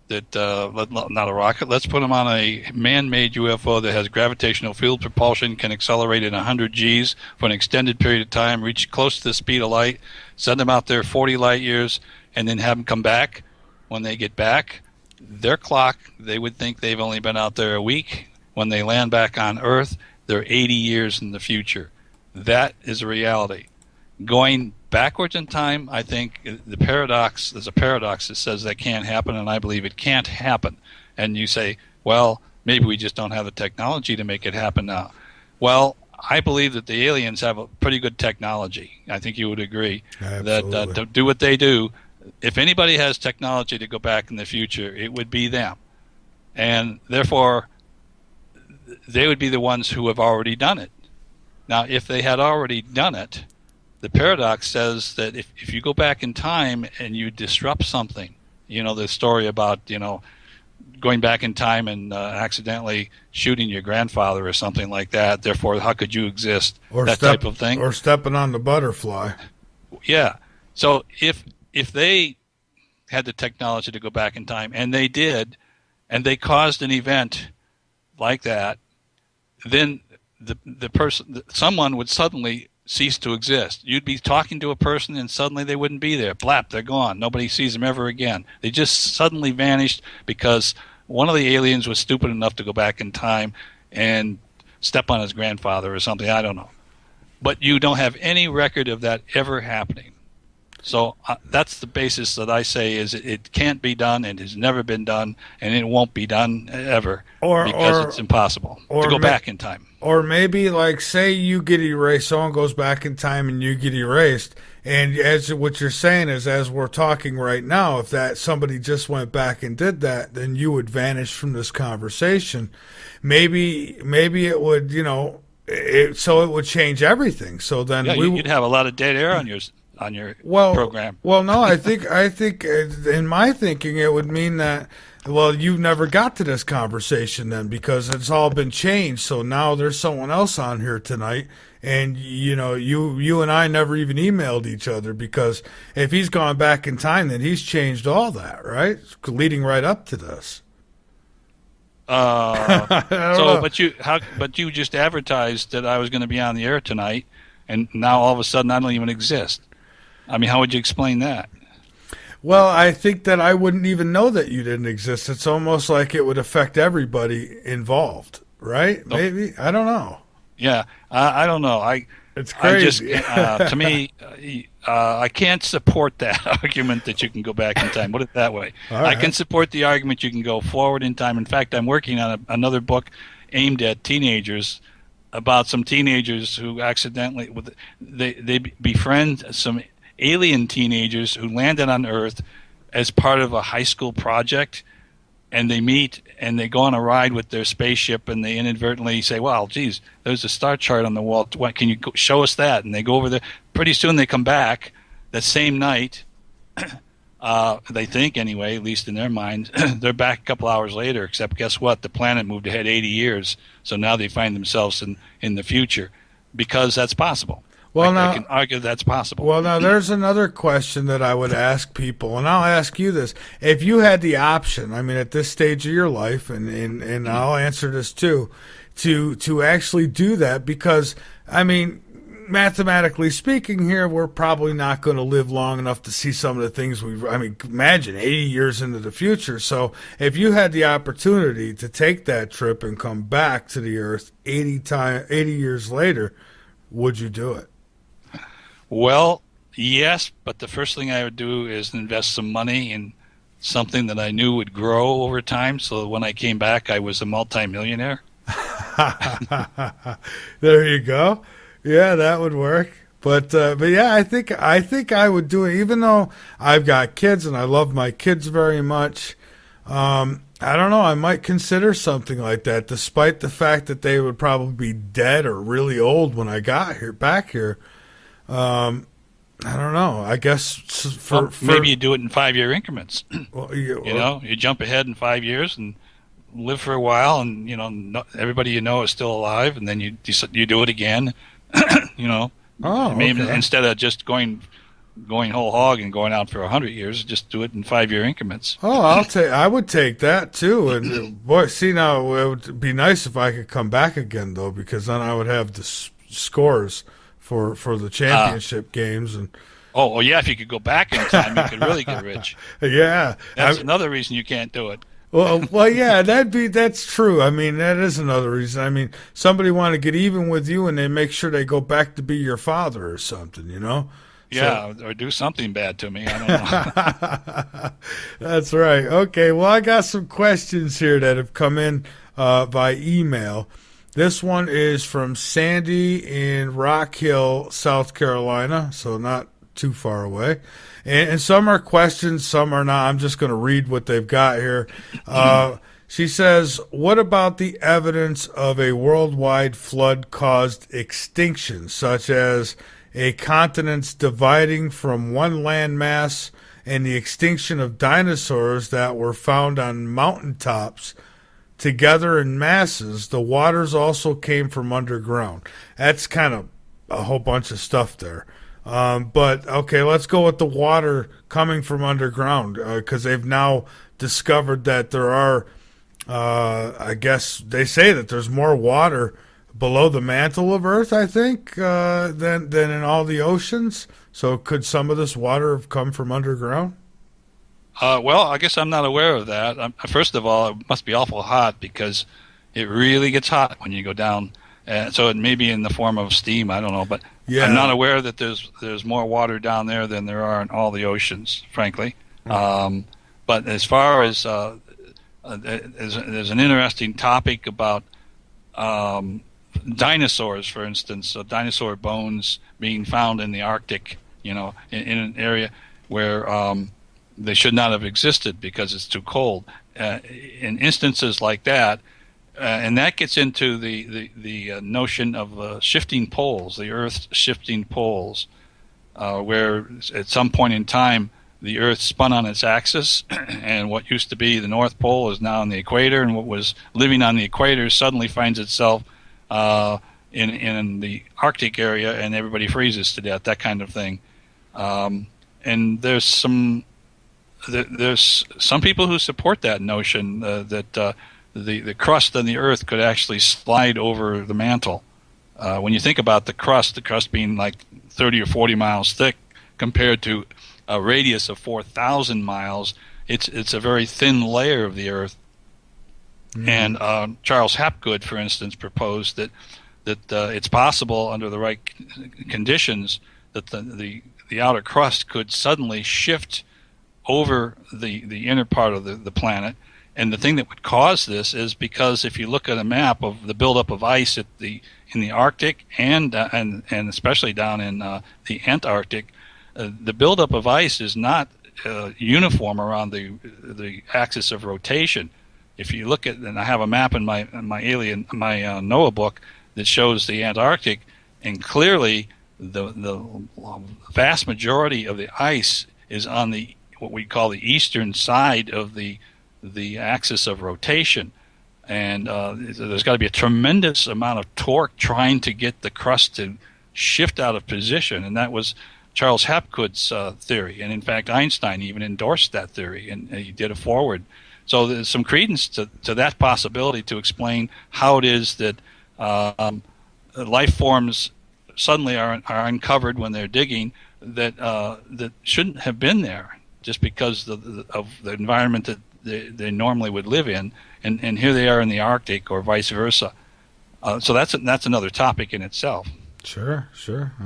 not a rocket. Let's put them on a man-made UFO that has gravitational field propulsion, can accelerate at 100 Gs for an extended period of time, reach close to the speed of light, send them out there 40 light years, and then have them come back. When they get back, their clock, they would think they've only been out there a week. When they land back on Earth, they're 80 years in the future. That is a reality. Going backwards in time, I think there's a paradox that says that can't happen, and I believe it can't happen. And you say, well, maybe we just don't have the technology to make it happen now. Well, I believe that the aliens have a pretty good technology. I think you would agree. Absolutely. That to do what they do, if anybody has technology to go back in the future, it would be them. And therefore, they would be the ones who have already done it. Now, if they had already done it, the paradox says that if you go back in time and you disrupt something, the story about, going back in time and accidentally shooting your grandfather or something like that, therefore, how could you exist? Or type of thing. Or stepping on the butterfly. Yeah. So if they had the technology to go back in time, and they did, and they caused an event like that, then someone would suddenly cease to exist. You'd be talking to a person and suddenly they wouldn't be there. Blap, they're gone. Nobody sees them ever again. They just suddenly vanished because one of the aliens was stupid enough to go back in time and step on his grandfather or something. I don't know. But you don't have any record of that ever happening. So that's the basis that I say is it can't be done, and has never been done, and it won't be done ever because it's impossible to go back in time. Or maybe, like, say you get erased, someone goes back in time and you get erased, and as what you're saying is, as we're talking right now, if that somebody just went back and did that, then you would vanish from this conversation. Maybe it would, so it would change everything. So then you'd have a lot of dead air on your program. Well, no, I think in my thinking it would mean that Well, you never got to this conversation then because it's all been changed. So now there's someone else on here tonight, and you and I never even emailed each other because if he's gone back in time, then he's changed all that, right? Leading right up to this. But you just advertised that I was going to be on the air tonight, and now all of a sudden I don't even exist. I mean, how would you explain that? Well, I think that I wouldn't even know that you didn't exist. It's almost like it would affect everybody involved, right? Nope. Maybe, I don't know. Yeah, I don't know. It's crazy. To me, I can't support that argument that you can go back in time. Put it that way. Right. I can support the argument you can go forward in time. In fact, I'm working on another book aimed at teenagers about some teenagers who accidentally they befriend some alien teenagers who landed on Earth as part of a high school project, and they meet and they go on a ride with their spaceship, and they inadvertently say, well, geez, there's a star chart on the wall. What, can you show us that? And they go over there. Pretty soon they come back that same night. They think anyway, at least in their mind. They're back a couple hours later, except guess what? The planet moved ahead 80 years. So now they find themselves in the future because that's possible. Well, I can argue that's possible. Well, now there's another question that I would ask people, and I'll ask you this. If you had the option, I mean, at this stage of your life, and I'll answer this too, to actually do that, because, I mean, mathematically speaking here, we're probably not going to live long enough to see some of the things imagine 80 years into the future. So if you had the opportunity to take that trip and come back to the Earth 80 years later, would you do it? Well, yes, but the first thing I would do is invest some money in something that I knew would grow over time, so that when I came back, I was a multimillionaire. There you go. Yeah, that would work. But yeah, I think I would do it, even though I've got kids and I love my kids very much. I don't know. I might consider something like that, despite the fact that they would probably be dead or really old when I got back here. I don't know. I guess maybe you do it in 5-year increments. Well, you jump ahead in 5 years and live for a while, and everybody you know is still alive, and then you do it again. Maybe instead of just going whole hog and going out for 100 years, just do it in 5-year increments. Oh, I would take that too. And boy, see, now it would be nice if I could come back again, though, because then I would have the scores for the championship games. And yeah, if you could go back in time, you could really get rich. Yeah, that's another reason you can't do it. Well, yeah, that's true. I mean, that is another reason. I mean, somebody want to get even with you, and they make sure they go back to be your father or something, Yeah, or do something bad to me. I don't know. That's right. Okay, well, I got some questions here that have come in by email. This one is from Sandy in Rock Hill, South Carolina, so not too far away. And some are questions, some are not. I'm just going to read what they've got here. She says, what about the evidence of a worldwide flood-caused extinction, such as a continent's dividing from one landmass and the extinction of dinosaurs that were found on mountaintops together in masses? The waters also came from underground. That's kind of a whole bunch of stuff there. But, okay, let's go with the water coming from underground, because they've now discovered that there are, I guess they say that there's more water below the mantle of Earth, I think, than in all the oceans. So could some of this water have come from underground? Well, I guess I'm not aware of that. First of all, it must be awful hot, because it really gets hot when you go down. So it may be in the form of steam. I don't know, but yeah. I'm not aware that there's more water down there than there are in all the oceans, frankly. But as far as there's an interesting topic about dinosaurs, for instance, dinosaur bones being found in the Arctic, in an area where they should not have existed because it's too cold. In instances like that, and that gets into the notion of shifting poles, the Earth's shifting poles, where at some point in time the Earth spun on its axis, and what used to be the North Pole is now on the equator, and what was living on the equator suddenly finds itself in the Arctic area, and everybody freezes to death. That kind of thing. And there's some people who support that notion that the crust on the Earth could actually slide over the mantle. When you think about the crust being like 30 or 40 miles thick compared to a radius of 4,000 miles, it's a very thin layer of the Earth. Mm-hmm. And Charles Hapgood, for instance, proposed that it's possible under the right conditions that the outer crust could suddenly shift over the inner part of the planet. And the thing that would cause this is because if you look at a map of the buildup of ice in the Arctic and especially down in the Antarctic, the buildup of ice is not uniform around the axis of rotation. If you look at, and I have a map in my NOAA book that shows the Antarctic, and clearly the vast majority of the ice is on the what we call the eastern side of the axis of rotation, and there's got to be a tremendous amount of torque trying to get the crust to shift out of position, and that was Charles Hapgood's theory, and in fact Einstein even endorsed that theory, and he did a forward. So there's some credence to that possibility to explain how it is that life forms suddenly are uncovered when they're digging that shouldn't have been there just because of the environment that they normally would live in, and here they are in the Arctic or vice versa. So that's another topic in itself. Sure.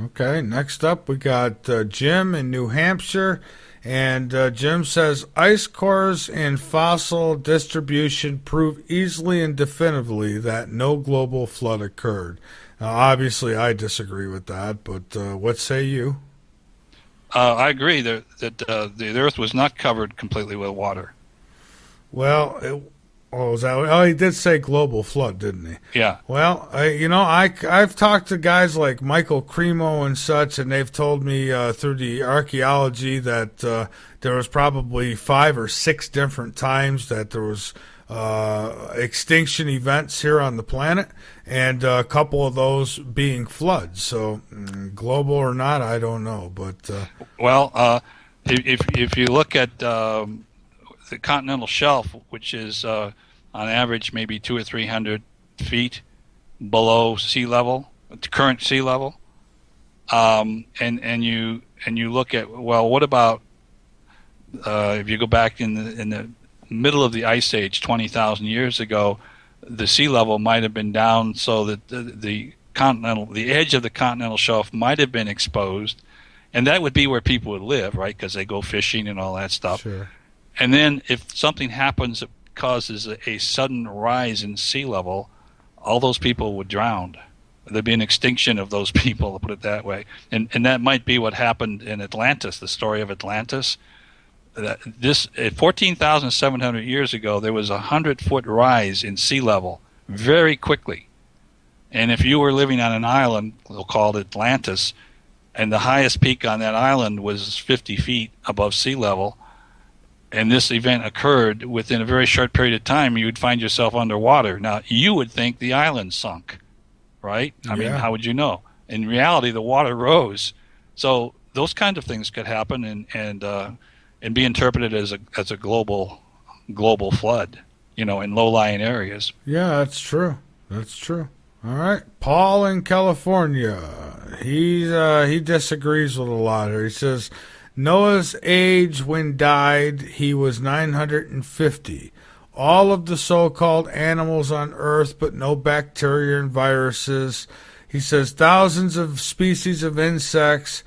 Okay, next up we got Jim in New Hampshire, and Jim says, ice cores and fossil distribution prove easily and definitively that no global flood occurred. Now, obviously, I disagree with that, but what say you? I agree that the Earth was not covered completely with water. Well, he did say global flood, didn't he? Yeah. Well, I've talked to guys like Michael Cremo and such, and they've told me through the archaeology that there was probably 5 or 6 different times that there was extinction events here on the planet, and a couple of those being floods. So, global or not, I don't know. But if you look at the continental shelf, which is on average maybe 200 or 300 feet below sea level, current sea level, and you look at, well, what about if you go back in the middle of the ice age 20,000 years ago, the sea level might have been down so that the edge of the continental shelf might have been exposed, and that would be where people would live, right? Because they go fishing and all that stuff. Sure. And then if something happens that causes a sudden rise in sea level, all those people would drown. There'd be an extinction of those people, to put it that way. And that might be what happened in Atlantis, the story of Atlantis. This 14,700 years ago, there was a 100-foot rise in sea level very quickly. And if you were living on an island, we'll call it Atlantis, and the highest peak on that island was 50 feet above sea level, and this event occurred within a very short period of time, you would find yourself underwater. Now, you would think the island sunk, right? I mean, how would you know? In reality, the water rose. So those kinds of things could happen and be interpreted as a global flood, in low-lying areas. Yeah, that's true. All right, Paul in California, he disagrees with a lot here. He says, Noah's age when died, he was 950. All of the so-called animals on Earth, but no bacteria and viruses. He says thousands of species of insects.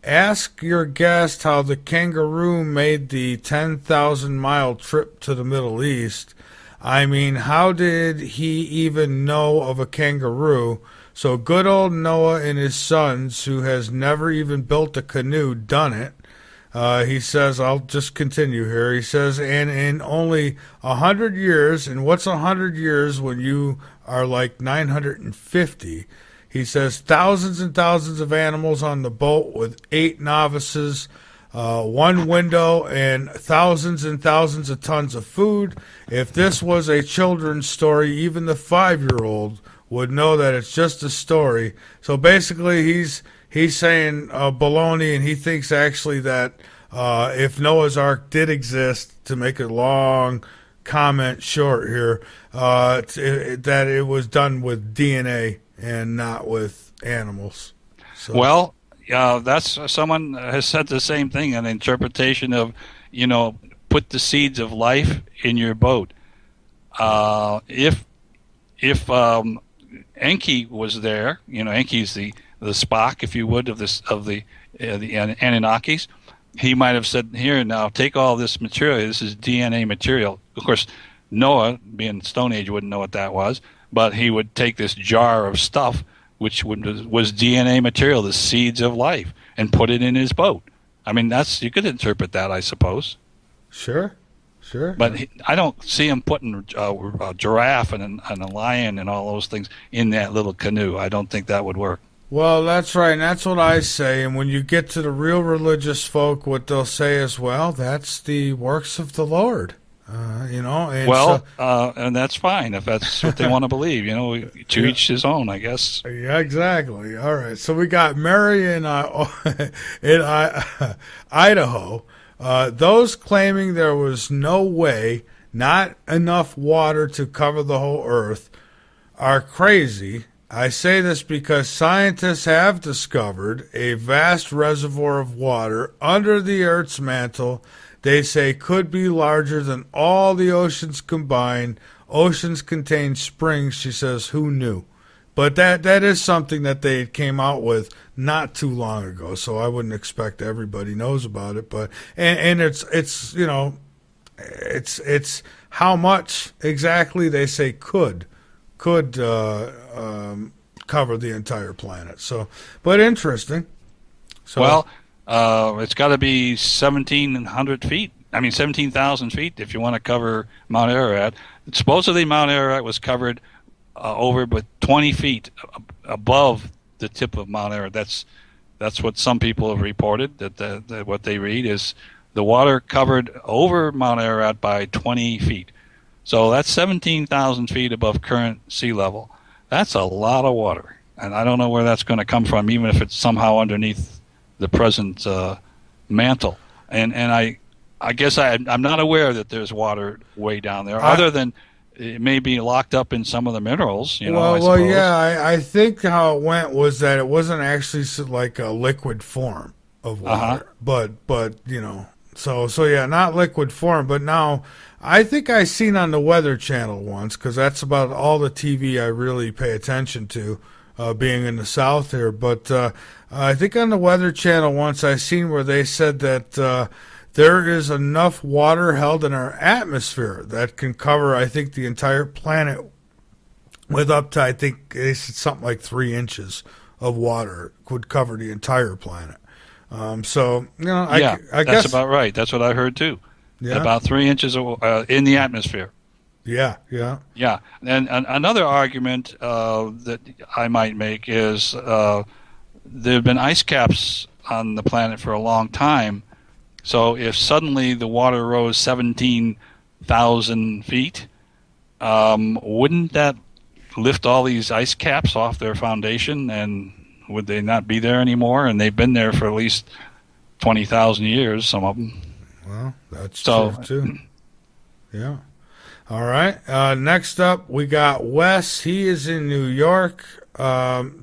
Ask your guest how the kangaroo made the 10,000-mile trip to the Middle East. I mean, how did he even know of a kangaroo? So good old Noah and his sons, who has never even built a canoe, done it. He says, I'll just continue here. He says, and in only 100 years, and what's 100 years when you are like 950? He says, thousands and thousands of animals on the boat with 8 novices. one window and thousands of tons of food. If this was a children's story, even the 5-year-old would know that it's just a story. So basically, he's saying baloney, and he thinks actually that if Noah's Ark did exist, to make a long comment short here, that it was done with DNA and not with animals. So. Well, that's someone has said the same thing, an interpretation of, put the seeds of life in your boat. If Enki was there, Enki's the Spock, if you would, of the Anunnakis. He might have said, "Here, now take all this material. This is DNA material." Of course, Noah, being Stone Age, wouldn't know what that was, but he would take this jar of stuff, which was DNA material, the seeds of life, and put it in his boat. I mean, you could interpret that, I suppose. Sure. But I don't see him putting a giraffe and a lion and all those things in that little canoe. I don't think that would work. Well, that's right, and that's what I say. And when you get to the real religious folk, what they'll say is, well, that's the works of the Lord. And that's fine if that's what they want to believe. To each his own, I guess. Yeah, exactly. All right. So we got Mary in Idaho. Those claiming there was no way, not enough water to cover the whole earth, are crazy. I say this because scientists have discovered a vast reservoir of water under the Earth's mantle. They say could be larger than all the oceans combined. Oceans contain springs, she says. Who knew? But that is something that they came out with not too long ago. So I wouldn't expect everybody knows about it. But and it's how much exactly they say could cover the entire planet. So, but interesting. So, well, it's got to be 1,700 feet. I mean, 17,000 feet if you want to cover Mount Ararat. Supposedly, Mount Ararat was covered over with 20 feet above the tip of Mount Ararat. That's what some people have reported. That what they read is the water covered over Mount Ararat by 20 feet. So that's 17,000 feet above current sea level. That's a lot of water, and I don't know where that's going to come from, even if it's somehow underneath the present mantle. And I guess I'm not aware that there's water way down there, other than it may be locked up in some of the minerals. I think how it went was that it wasn't actually like a liquid form of water, but so yeah, not liquid form. But now I think I seen on the Weather Channel once, because that's about all the TV I really pay attention to, being in the South here. But I think on the Weather Channel once I seen where they said that there is enough water held in our atmosphere that can cover, I think, the entire planet with up to, I think they said something like 3 inches of water could cover the entire planet. I that's guess about right. That's what I heard too. Yeah. About 3 inches in the atmosphere. Yeah. And another argument that I might make is there have been ice caps on the planet for a long time. So if suddenly the water rose 17,000 feet, wouldn't that lift all these ice caps off their foundation, and would they not be there anymore? And they've been there for at least 20,000 years, some of them. Well, that's true, too. Yeah. All right. Next up, we got Wes. He is in New York.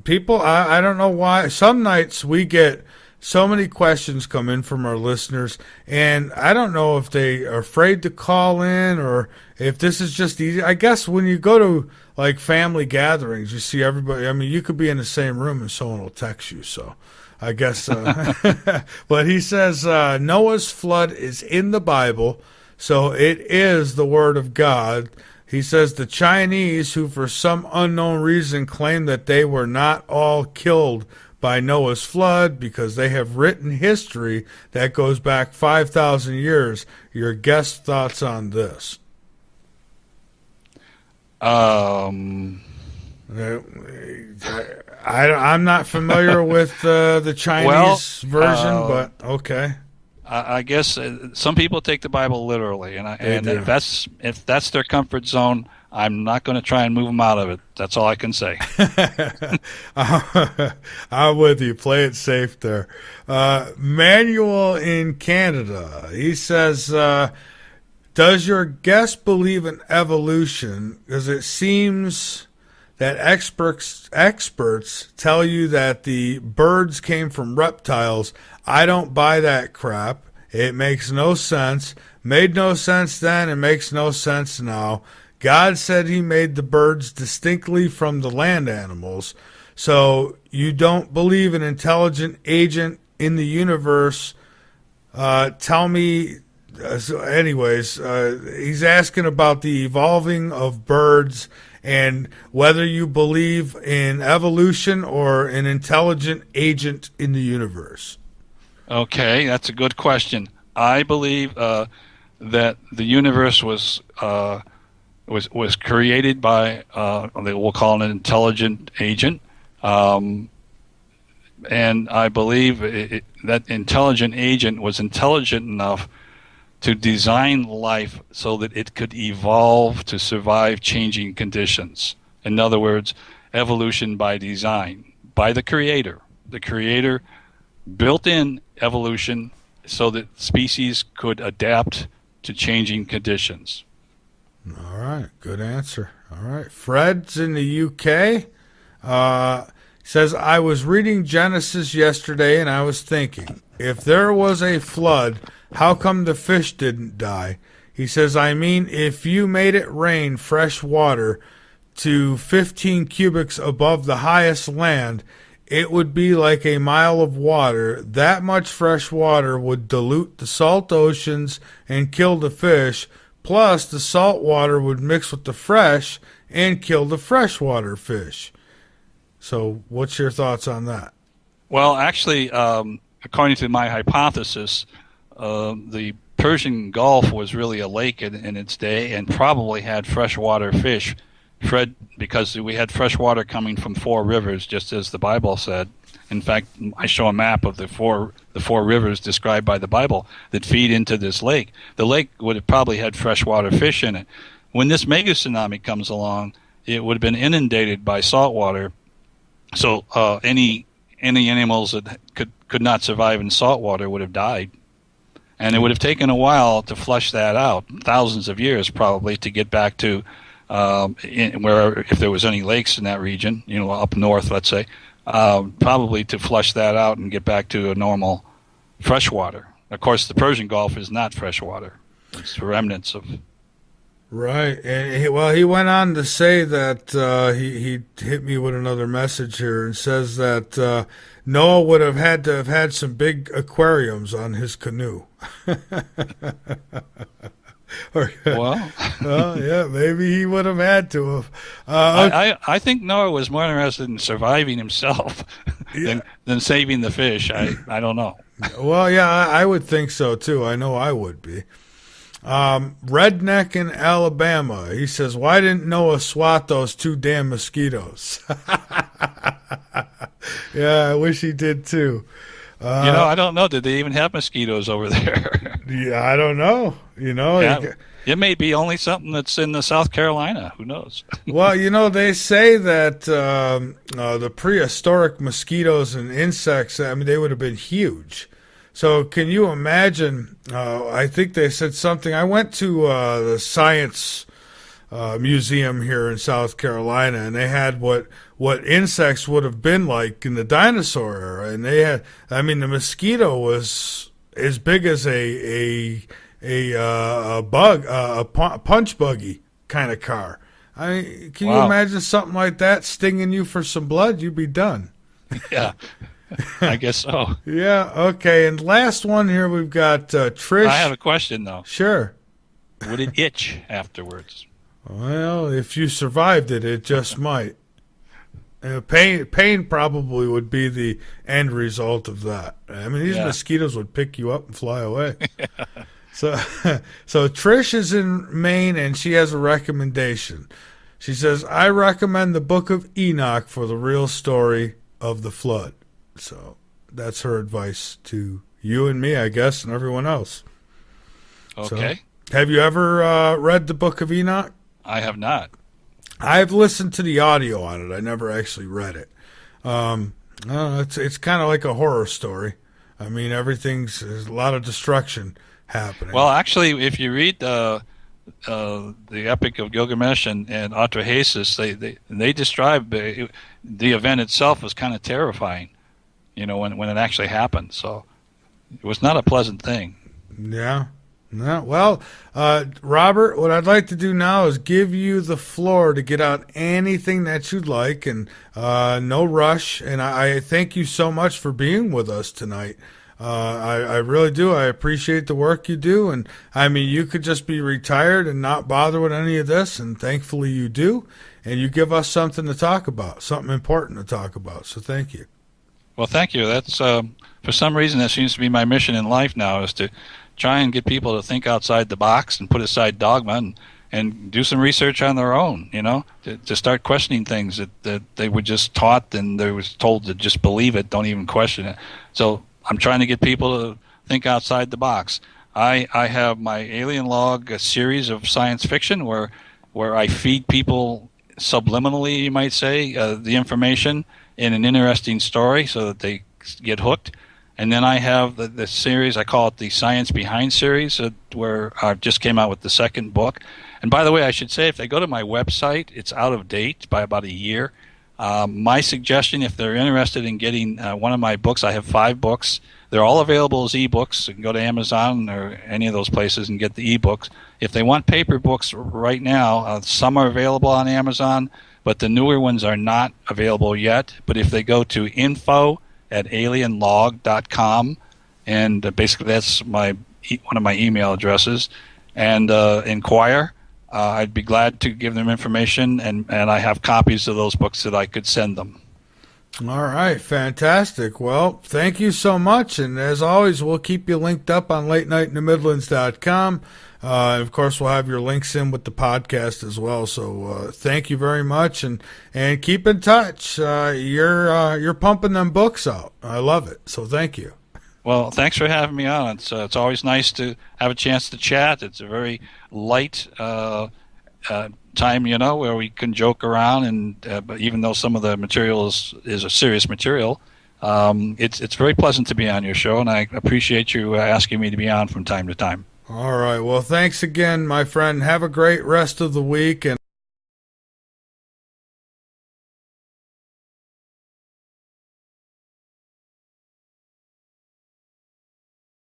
People, I don't know why. Some nights we get so many questions come in from our listeners, and I don't know if they are afraid to call in or if this is just easy. I guess when you go to, like, family gatherings, you see everybody. I mean, you could be in the same room and someone will text you, so I guess. But he says Noah's flood is in the Bible, so it is the Word of God. He says the Chinese, who for some unknown reason claim that they were not all killed by Noah's flood because they have written history that goes back 5,000 years. Your guest thoughts on this? I'm not familiar with the Chinese version, but okay. I guess some people take the Bible literally, and if that's their comfort zone, I'm not going to try and move them out of it. That's all I can say. I'm with you. Play it safe there. Manuel in Canada. He says, does your guest believe in evolution? Because it seems that experts tell you that the birds came from reptiles. I don't buy that crap. It makes no sense. Made no sense then. It makes no sense now. God said he made the birds distinctly from the land animals. So you don't believe an intelligent agent in the universe. Tell me. He's asking about the evolving of birds and whether you believe in evolution or an intelligent agent in the universe. Okay, that's a good question. I believe that the universe was created by we'll call it an intelligent agent, and I believe that intelligent agent was intelligent enough to design life so that it could evolve to survive changing conditions. In other words, evolution by design, by the Creator. The Creator built in evolution so that species could adapt to changing conditions. All right, good answer. All right, Fred's in the UK. Says, I was reading Genesis yesterday and I was thinking, if there was a flood, how come the fish didn't die? He says, I mean, if you made it rain fresh water to 15 cubics above the highest land, it would be like a mile of water. That much fresh water would dilute the salt oceans and kill the fish. Plus, the salt water would mix with the fresh and kill the freshwater fish. So what's your thoughts on that? Well, actually, according to my hypothesis, the Persian Gulf was really a lake in its day and probably had freshwater fish, Fred, because we had fresh water coming from 4 rivers, just as the Bible said. In fact, I show a map of the four rivers described by the Bible that feed into this lake. The lake would have probably had freshwater fish in it. When this mega tsunami comes along, it would have been inundated by salt water. So any animals that could not survive in salt water would have died. And it would have taken a while to flush that out, thousands of years probably, to get back to where, if there was any lakes in that region, up north, let's say, probably to flush that out and get back to a normal freshwater. Of course, the Persian Gulf is not freshwater. It's the remnants of... Right. And he went on to say that he hit me with another message here and says that Noah would have had to have had some big aquariums on his canoe. Well, yeah, maybe he would have had to have. I think Noah was more interested in surviving himself than saving the fish. I don't know. Well, yeah, I would think so too. I know I would be. Redneck in Alabama. He says, why didn't Noah swat those 2 damn mosquitoes? Yeah, I wish he did too. I don't know. Did they even have mosquitoes over there? Yeah, I don't know. Yeah, it may be only something that's in the South Carolina. Who knows? Well, they say that the prehistoric mosquitoes and insects, I mean, they would have been huge. So can you imagine, I think they said something, I went to the science museum here in South Carolina, and they had what insects would have been like in the dinosaur era. And they had, I mean, the mosquito was as big as a bug, a punch buggy kind of car. I mean, can you imagine something like that stinging you for some blood? You'd be done. Yeah. I guess so. Yeah, okay. And last one here, we've got Trish. I have a question, though. Sure. Would it itch afterwards? Well, if you survived it, it just might. Pain probably would be the end result of that. I mean, these mosquitoes would pick you up and fly away. So Trish is in Maine, and she has a recommendation. She says, I recommend the Book of Enoch for the real story of the flood. So that's her advice to you and me, I guess, and everyone else. Okay. So, have you ever read the Book of Enoch? I have not. I've listened to the audio on it. I never actually read it. It's kind of like a horror story. I mean, there's a lot of destruction happening. Well, actually, if you read the Epic of Gilgamesh and Atrahasis, they describe the event itself as kind of terrifying, when it actually happened. So it was not a pleasant thing. Yeah. No, well, Robert, what I'd like to do now is give you the floor to get out anything that you'd like, and no rush. And I thank you so much for being with us tonight. I really do. I appreciate the work you do. And I mean, you could just be retired and not bother with any of this, and thankfully you do. And you give us something to talk about, something important to talk about. So thank you. Well, thank you. That's for some reason that seems to be my mission in life now, is to try and get people to think outside the box and put aside dogma and do some research on their own, to start questioning things that they were just taught and they was told to just believe it, don't even question it. So I'm trying to get people to think outside the box. I have my Alien Log, a series of science fiction where I feed people subliminally, you might say, the information in an interesting story so that they get hooked. And then I have the series, I call it the Science Behind series, where I just came out with the second book. And by the way, I should say, if they go to my website, it's out of date by about a year. My suggestion, if they're interested in getting one of my books, I have 5 books. They're all available as ebooks. You can go to Amazon or any of those places and get the ebooks. If they want paper books right now, some are available on Amazon, but the newer ones are not available yet. But if they go to info@alienlog.com, and basically that's one of my email addresses, and inquire, I'd be glad to give them information, and I have copies of those books that I could send them. All right, fantastic. Well, thank you so much, and as always, we'll keep you linked up on latenightinthemidlands.com. Of course, we'll have your links in with the podcast as well. So thank you very much, and keep in touch. You're pumping them books out. I love it. So thank you. Well, thanks for having me on. It's always nice to have a chance to chat. It's a very light time, where we can joke around, and but even though some of the material is a serious material, it's very pleasant to be on your show, and I appreciate you asking me to be on from time to time. All right. Well, thanks again, my friend. Have a great rest of the week, and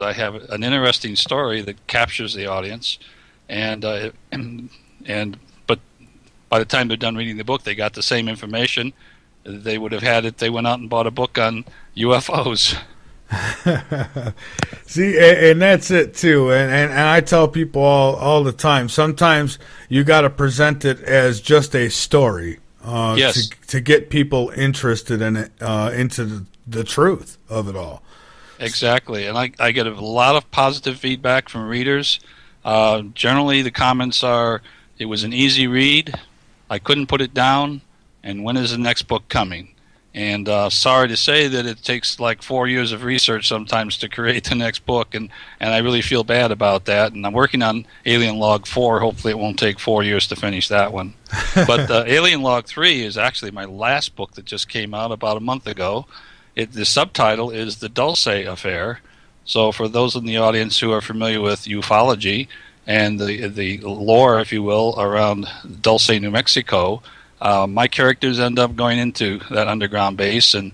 I have an interesting story that captures the audience, and but by the time they're done reading the book, they got the same information they would have had if they went out and bought a book on UFOs. See, and that's it too. And I tell people all the time, sometimes you got to present it as just a story, yes, to get people interested in it, into the truth of it all. Exactly, and I get a lot of positive feedback from readers. Generally, the comments are, "It was an easy read. I couldn't put it down. And when is the next book coming?" And sorry to say that it takes like 4 years of research sometimes to create the next book, and I really feel bad about that. And I'm working on Alien Log 4. Hopefully it won't take 4 years to finish that one. But Alien Log 3 is actually my last book that just came out about a month ago. The subtitle is The Dulce Affair. So for those in the audience who are familiar with ufology and the lore, if you will, around Dulce, New Mexico, my characters end up going into that underground base, and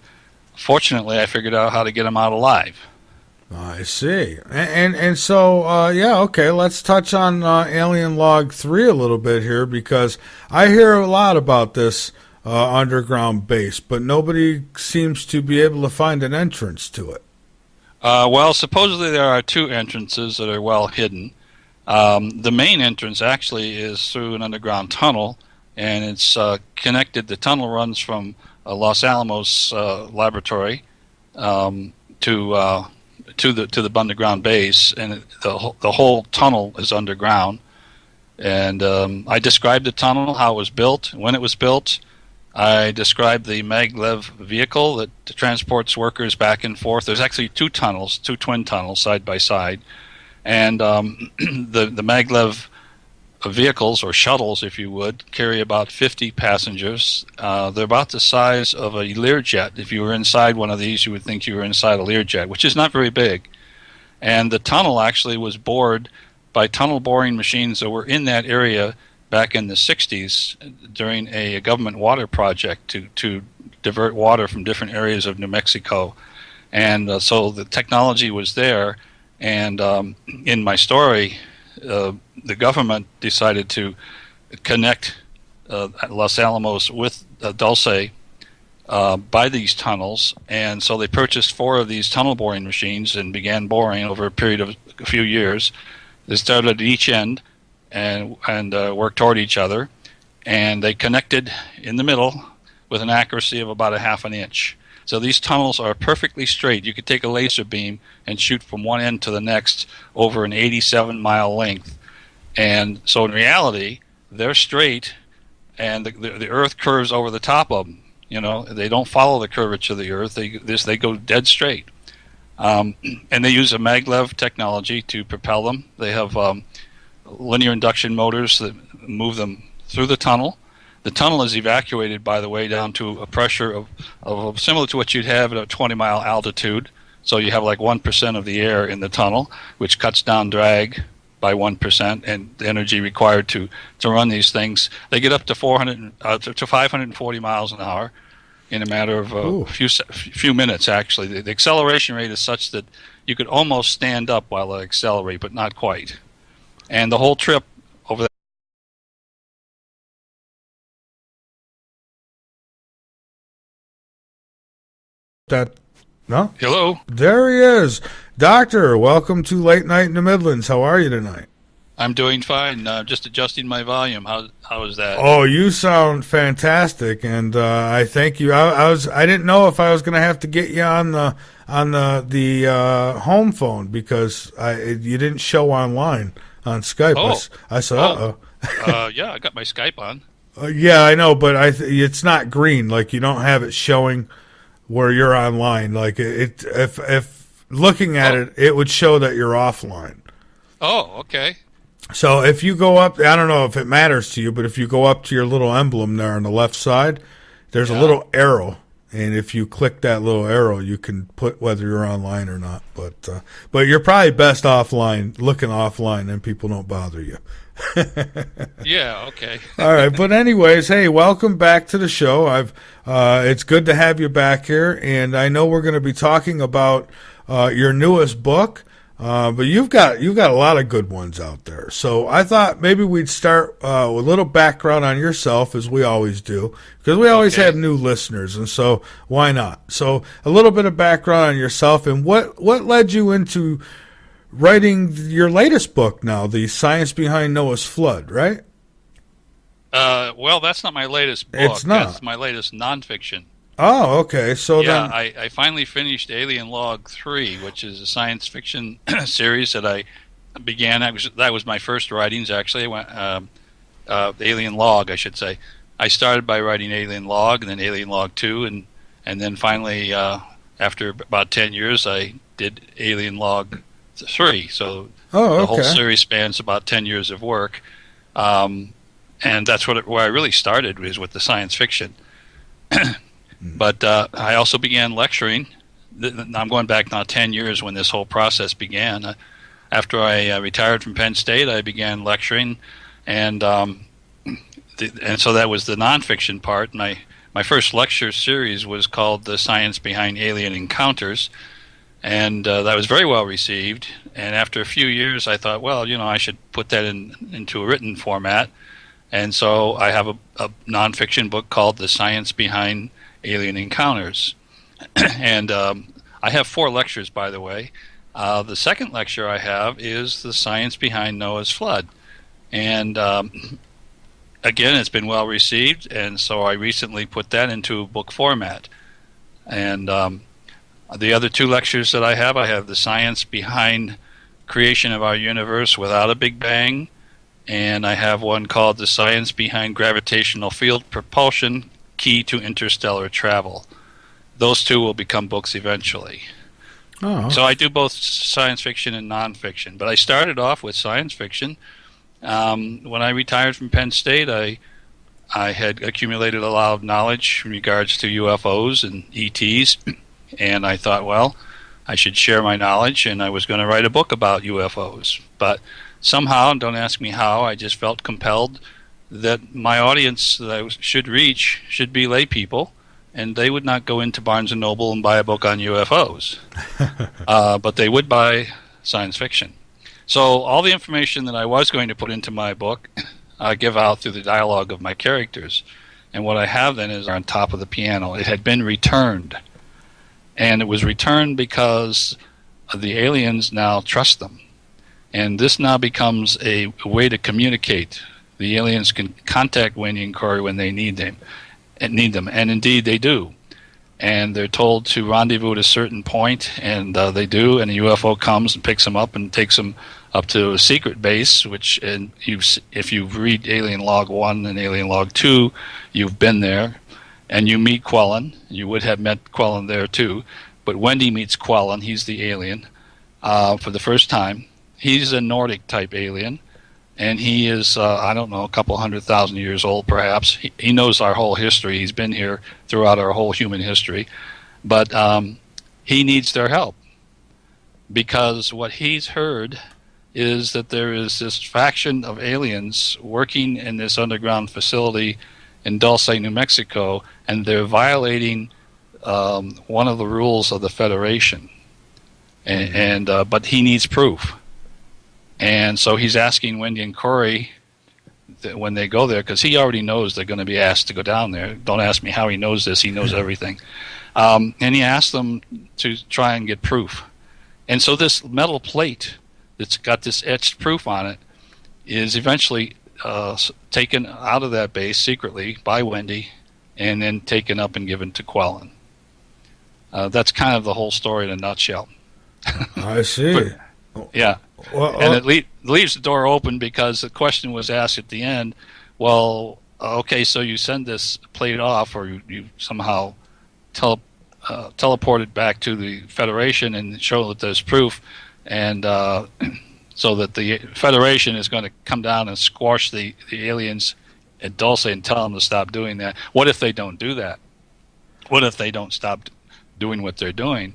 fortunately I figured out how to get them out alive. I see. And so, yeah, okay, let's touch on Alien Log 3 a little bit here, because I hear a lot about this underground base, but nobody seems to be able to find an entrance to it. Well, supposedly there are 2 entrances that are well hidden. The main entrance actually is through an underground tunnel, and it's connected. The tunnel runs from Los Alamos laboratory to the underground base, and the whole tunnel is underground. And I described the tunnel, how it was built, when it was built, I described the maglev vehicle that transports workers back and forth. There's actually two tunnels, two twin tunnels side by side, and the maglev vehicles, or shuttles if you would, carry about 50 passengers. They're about the size of a Learjet. If you were inside one of these, you would think you were inside a Learjet, which is not very big. And the tunnel actually was bored by tunnel boring machines that were in that area back in the 60s during a government water project to divert water from different areas of New Mexico. And so the technology was there. And in my story, the government decided to connect Los Alamos with Dulce by these tunnels, and so they purchased 4 of these tunnel boring machines and began boring over a period of a few years. They started at each end and worked toward each other, and they connected in the middle with an accuracy of about a half an inch. So these tunnels are perfectly straight. You could take a laser beam and shoot from one end to the next over an 87-mile length. And so in reality, they're straight, and the Earth curves over the top of them. You know, they don't follow the curvature of the Earth. They go dead straight. And they use a maglev technology to propel them. They have linear induction motors that move them through the tunnel. The tunnel is evacuated, by the way, down to a pressure of similar to what you'd have at a 20-mile altitude. So you have like 1% of the air in the tunnel, which cuts down drag by 1%, and the energy required to run these things. They get up to 540 miles an hour in a matter of a few minutes, actually. The acceleration rate is such that you could almost stand up while they accelerate, but not quite. And the whole trip over No? Hello? There he is. Doctor, welcome to Late Night in the Midlands. How are you tonight? I'm doing fine. Just adjusting my volume. How is that? Oh, you sound fantastic, and I thank you. I didn't know if I was going to have to get you on the home phone because you didn't show online on Skype. Oh. I said, uh-oh. Yeah, I got my Skype on. Yeah, I know, but it's not green. Like, you don't have it showing where you're online. Like, if looking at it, it would show that you're offline. Oh, okay. So if you go up, I don't know if it matters to you, but if you go up to your little emblem there on the left side, there's a little arrow, and if you click that little arrow, you can put whether you're online or not. But you're probably best offline, looking offline, and people don't bother you. Yeah, okay. All right, but anyways, hey, welcome back to the show. It's good to have you back here, and I know we're going to be talking about your newest book. But you've got a lot of good ones out there. So I thought maybe we'd start with a little background on yourself, as we always do, because we always have new listeners, and so why not? So a little bit of background on yourself, and what led you into writing your latest book now, The Science Behind Noah's Flood, right? Well, that's not my latest book. It's not. That's my latest nonfiction. Oh, okay. So yeah, then, I finally finished Alien Log 3, which is a science fiction series that I began. That was my first writings, actually. Alien Log, I should say. I started by writing Alien Log, and then Alien Log 2, and then finally, after about 10 years, I did Alien Log 3. So the whole series spans about 10 years of work. And that's where I really started, was with the science fiction. But I also began lecturing. I'm going back now 10 years when this whole process began. After I retired from Penn State, I began lecturing, and so that was the nonfiction part. My first lecture series was called The Science Behind Alien Encounters, and that was very well received. And after a few years, I thought, well, I should put that into a written format. And so I have a nonfiction book called The Science Behind Alien Encounters. And I have 4 lectures, by the way. The second lecture I have is The Science Behind Noah's Flood. And again, it's been well received, and so I recently put that into book format. And the other 2 lectures that I have The Science Behind Creation of Our Universe Without a Big Bang, and I have one called The Science Behind Gravitational Field Propulsion Key to Interstellar Travel. Those two will become books eventually. Oh. So I do both science fiction and nonfiction. But I started off with science fiction. When I retired from Penn State, I had accumulated a lot of knowledge in regards to UFOs and ETs, and I thought, well, I should share my knowledge, and I was going to write a book about UFOs. But somehow, don't ask me how, I just felt compelled that my audience that I should reach should be lay people, and they would not go into Barnes & Noble and buy a book on UFOs. But they would buy science fiction. So all the information that I was going to put into my book, I give out through the dialogue of my characters. And what I have then is on top of the piano. It had been returned. And it was returned because the aliens now trust them. And this now becomes a way to communicate. The aliens can contact Wendy and Corey when they need them. And indeed they do. And they're told to rendezvous at a certain point, and they do, and a UFO comes and picks them up and takes them up to a secret base, which, and if you read Alien Log 1 and Alien Log 2, you've been there, and you meet Quellen. You would have met Quellen there too, but Wendy meets Quellen. He's the alien for the first time. He's a Nordic type alien, and he is, I don't know, a couple 100,000 years old perhaps. He knows our whole history. He's been here throughout our whole human history, but he needs their help because what he's heard is that there is this faction of aliens working in this underground facility in Dulce, New Mexico, and they're violating one of the rules of the Federation. But he needs proof. And so he's asking Wendy and Corey that when they go there, because he already knows they're going to be asked to go down there. Don't ask me how he knows this. He knows everything. And he asked them to try and get proof. And so this metal plate that's got this etched proof on it is eventually taken out of that base secretly by Wendy and then taken up and given to Quellen. That's kind of the whole story in a nutshell. I see. Yeah. Well, and it leaves the door open because the question was asked at the end, well, okay, so you send this plate off or you somehow teleport it back to the Federation and show that there's proof, and so that the Federation is going to come down and squash the aliens at Dulce and tell them to stop doing that. What if they don't do that? What if they don't stop doing what they're doing?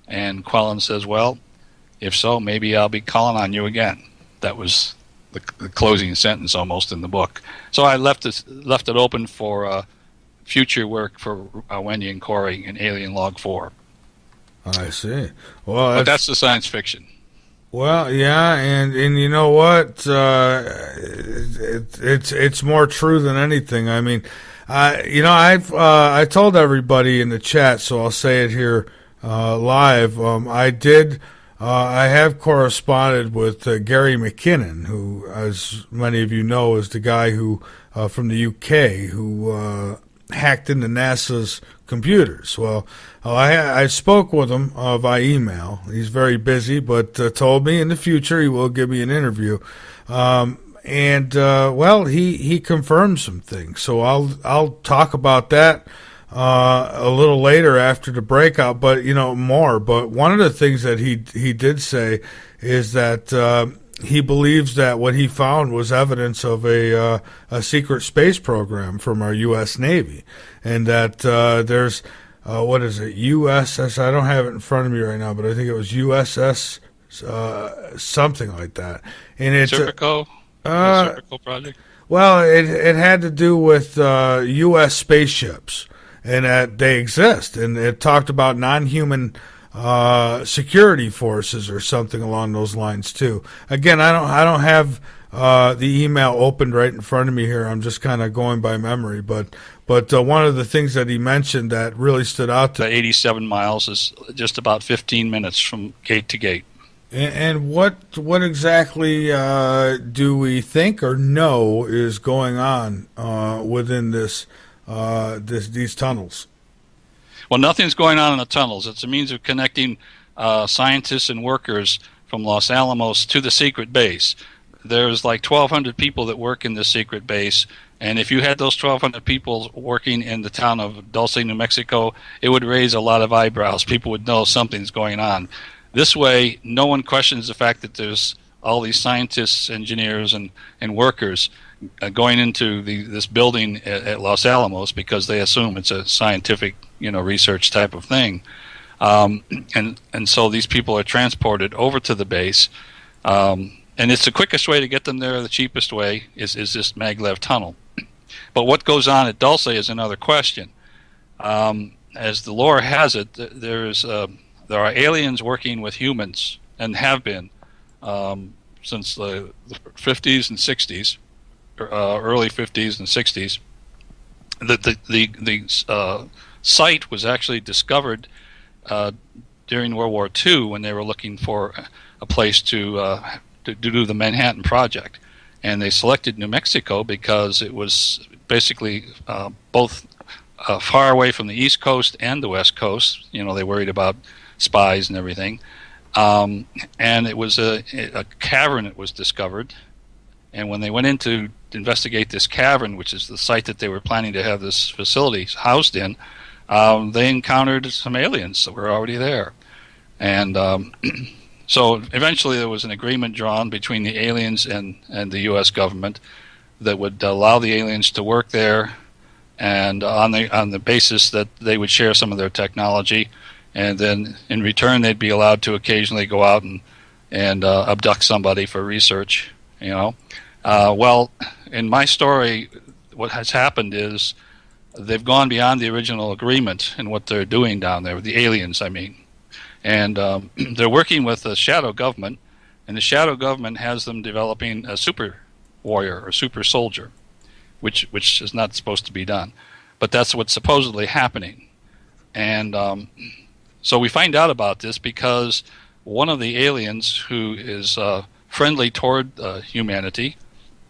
And Quellen says, well, if so, maybe I'll be calling on you again. That was the closing sentence almost in the book. So I left it open for future work for Wendy and Corey in Alien Log 4. I see. Well, but that's the science fiction. Well, yeah, and you know what? It's more true than anything. I mean, I told everybody in the chat, so I'll say it here live. I have corresponded with Gary McKinnon, who, as many of you know, is the guy who from the UK who hacked into NASA's computers. Well, I spoke with him via email. He's very busy, but told me in the future he will give me an interview. He confirmed some things. So I'll talk about that a little later after the breakout, but more. But one of the things that he did say is that he believes that what he found was evidence of a secret space program from our U.S. Navy, and that there's what is it, USS? I don't have it in front of me right now, but I think it was USS something like that. And it's Serpico? Serpico project. Well, it had to do with U.S. spaceships, and that they exist, and it talked about non-human security forces or something along those lines too. Again, I don't have the email opened right in front of me here. I'm just kind of going by memory, but one of the things that he mentioned that really stood out to 87 miles is just about 15 minutes from gate to gate. And what exactly do we think or know is going on within these tunnels? Well, nothing's going on in the tunnels. It's a means of connecting scientists and workers from Los Alamos to the secret base. There's like 1,200 people that work in the secret base, And if you had those 1,200 people working in the town of Dulce, New Mexico, it would raise a lot of eyebrows. People would know something's going on. This way, no one questions the fact that there's all these scientists, engineers, and workers going into this building at Los Alamos because they assume it's a scientific, research type of thing. And so these people are transported over to the base. And it's the quickest way to get them there. The cheapest way is this maglev tunnel. But what goes on at Dulce is another question. As the lore has it, there are aliens working with humans, and have been since the 50s and 60s, early 50s and 60s. The site was actually discovered during World War II when they were looking for a place to do the Manhattan Project, and they selected New Mexico because it was basically both far away from the East Coast and the West Coast. They worried about spies and everything, and it was a cavern that was discovered. And when they went in to investigate this cavern, which is the site that they were planning to have this facility housed in, they encountered some aliens that were already there. And so eventually there was an agreement drawn between the aliens and the U.S. government that would allow the aliens to work there, and on the basis that they would share some of their technology, and then in return they'd be allowed to occasionally go out and abduct somebody for research. Well, in my story, what has happened is they've gone beyond the original agreement in what they're doing down there, the aliens, I mean. And they're working with the shadow government, and the shadow government has them developing a super warrior or super soldier, which is not supposed to be done. But that's what's supposedly happening. And so we find out about this because one of the aliens who is friendly toward humanity,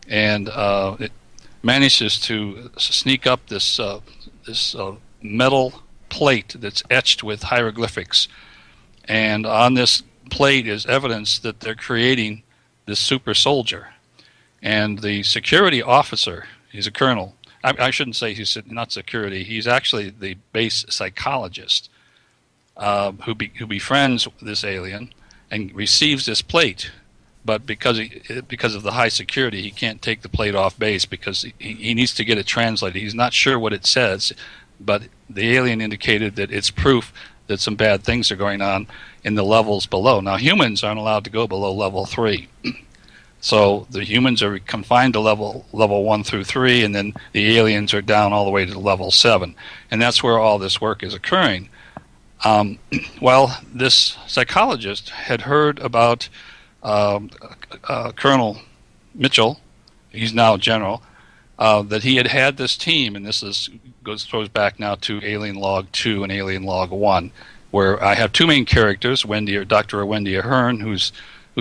and it manages to sneak up this metal plate that's etched with hieroglyphics. And on this plate is evidence that they're creating this super soldier. And the security officer, he's a colonel. I shouldn't say he's not security. He's actually the base psychologist who befriends this alien and receives this plate. But because of the high security, he can't take the plate off base because he needs to get it translated. He's not sure what it says, but the alien indicated that it's proof that some bad things are going on in the levels below. Now, humans aren't allowed to go below level 3. So the humans are confined to level 1 through 3, and then the aliens are down all the way to level 7. And that's where all this work is occurring. Well, this psychologist had heard about Colonel Mitchell, he's now general, that he had this team, and this goes back now to Alien Log 2 and Alien Log 1, where I have two main characters, Dr. Wendy Ahern, who's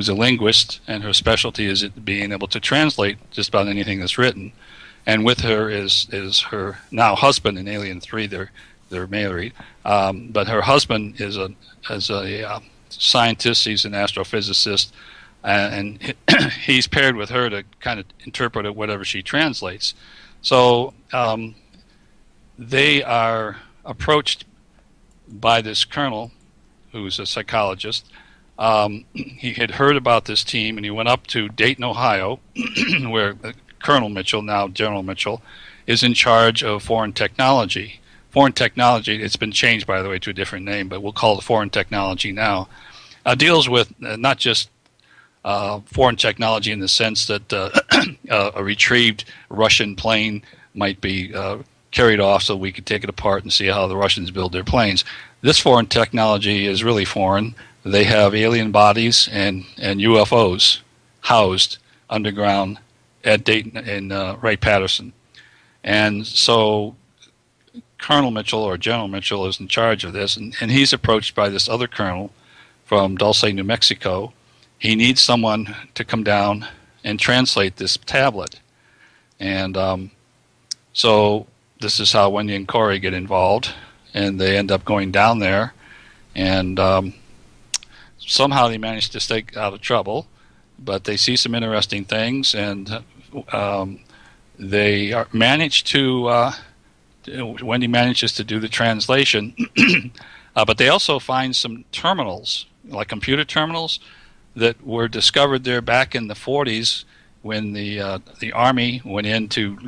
a linguist, and her specialty is being able to translate just about anything that's written. And with her is her now husband in Alien 3. They're married, but her husband is a scientist. He's an astrophysicist, and he's paired with her to kind of interpret whatever she translates. So they are approached by this colonel, who's a psychologist. He had heard about this team, and he went up to Dayton, Ohio, where Colonel Mitchell, now General Mitchell, is in charge of foreign technology. Foreign technology, it's been changed, by the way, to a different name, but we'll call it foreign technology now, deals with not just foreign technology in the sense that a retrieved Russian plane might be carried off so we could take it apart and see how the Russians build their planes. This foreign technology is really foreign. They have alien bodies and UFOs housed underground at Dayton and Wright-Patterson. And so Colonel Mitchell, or General Mitchell, is in charge of this, and he's approached by this other colonel from Dulce, New Mexico. He needs someone to come down and translate this tablet. And so this is how Wendy and Corey get involved, and they end up going down there, and somehow they manage to stay out of trouble, but they see some interesting things, and they managed to. Wendy manages to do the translation, but they also find some terminals, like computer terminals, that were discovered there back in the 40s when the Army went in to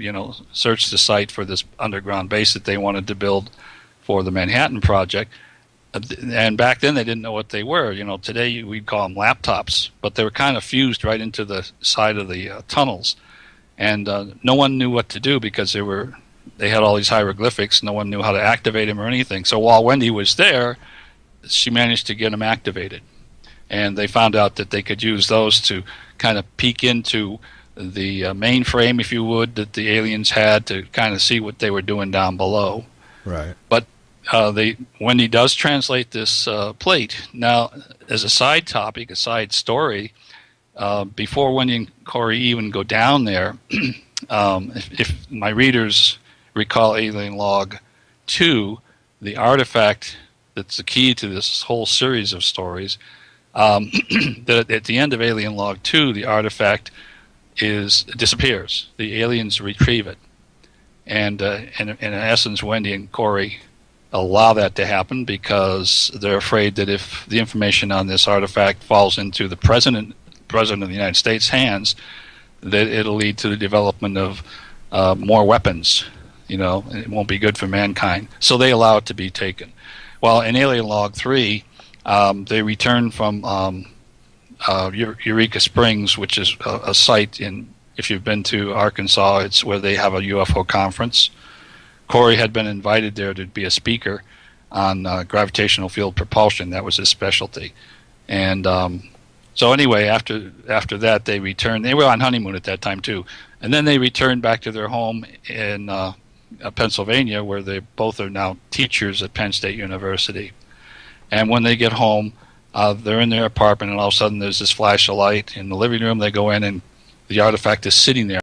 search the site for this underground base that they wanted to build for the Manhattan Project. And back then they didn't know what they were. Today we'd call them laptops, but they were kind of fused right into the side of the tunnels, and no one knew what to do because they had all these hieroglyphics. No one knew how to activate them or anything. So while Wendy was there, she managed to get them activated. And they found out that they could use those to kind of peek into the mainframe, if you would, that the aliens had to kind of see what they were doing down below. Right. But Wendy does translate this plate. Now, as a side topic, a side story, before Wendy and Corey even go down there, if my readers recall Alien Log 2, the artifact that's the key to this whole series of stories, that at the end of Alien Log 2, the artifact disappears. The aliens retrieve it. And in essence, Wendy and Corey allow that to happen because they're afraid that if the information on this artifact falls into the President of the United States' hands, that it'll lead to the development of more weapons. It won't be good for mankind. So they allow it to be taken. Well, in Alien Log 3, they return from Eureka Springs, which is a site if you've been to Arkansas, it's where they have a UFO conference. Corey had been invited there to be a speaker on gravitational field propulsion. That was his specialty. And so anyway, after that, they returned. They were on honeymoon at that time, too. And then they returned back to their home in Pennsylvania, where they both are now teachers at Penn State University. And when they get home, they're in their apartment, and all of a sudden there's this flash of light in the living room. They go in, and the artifact is sitting there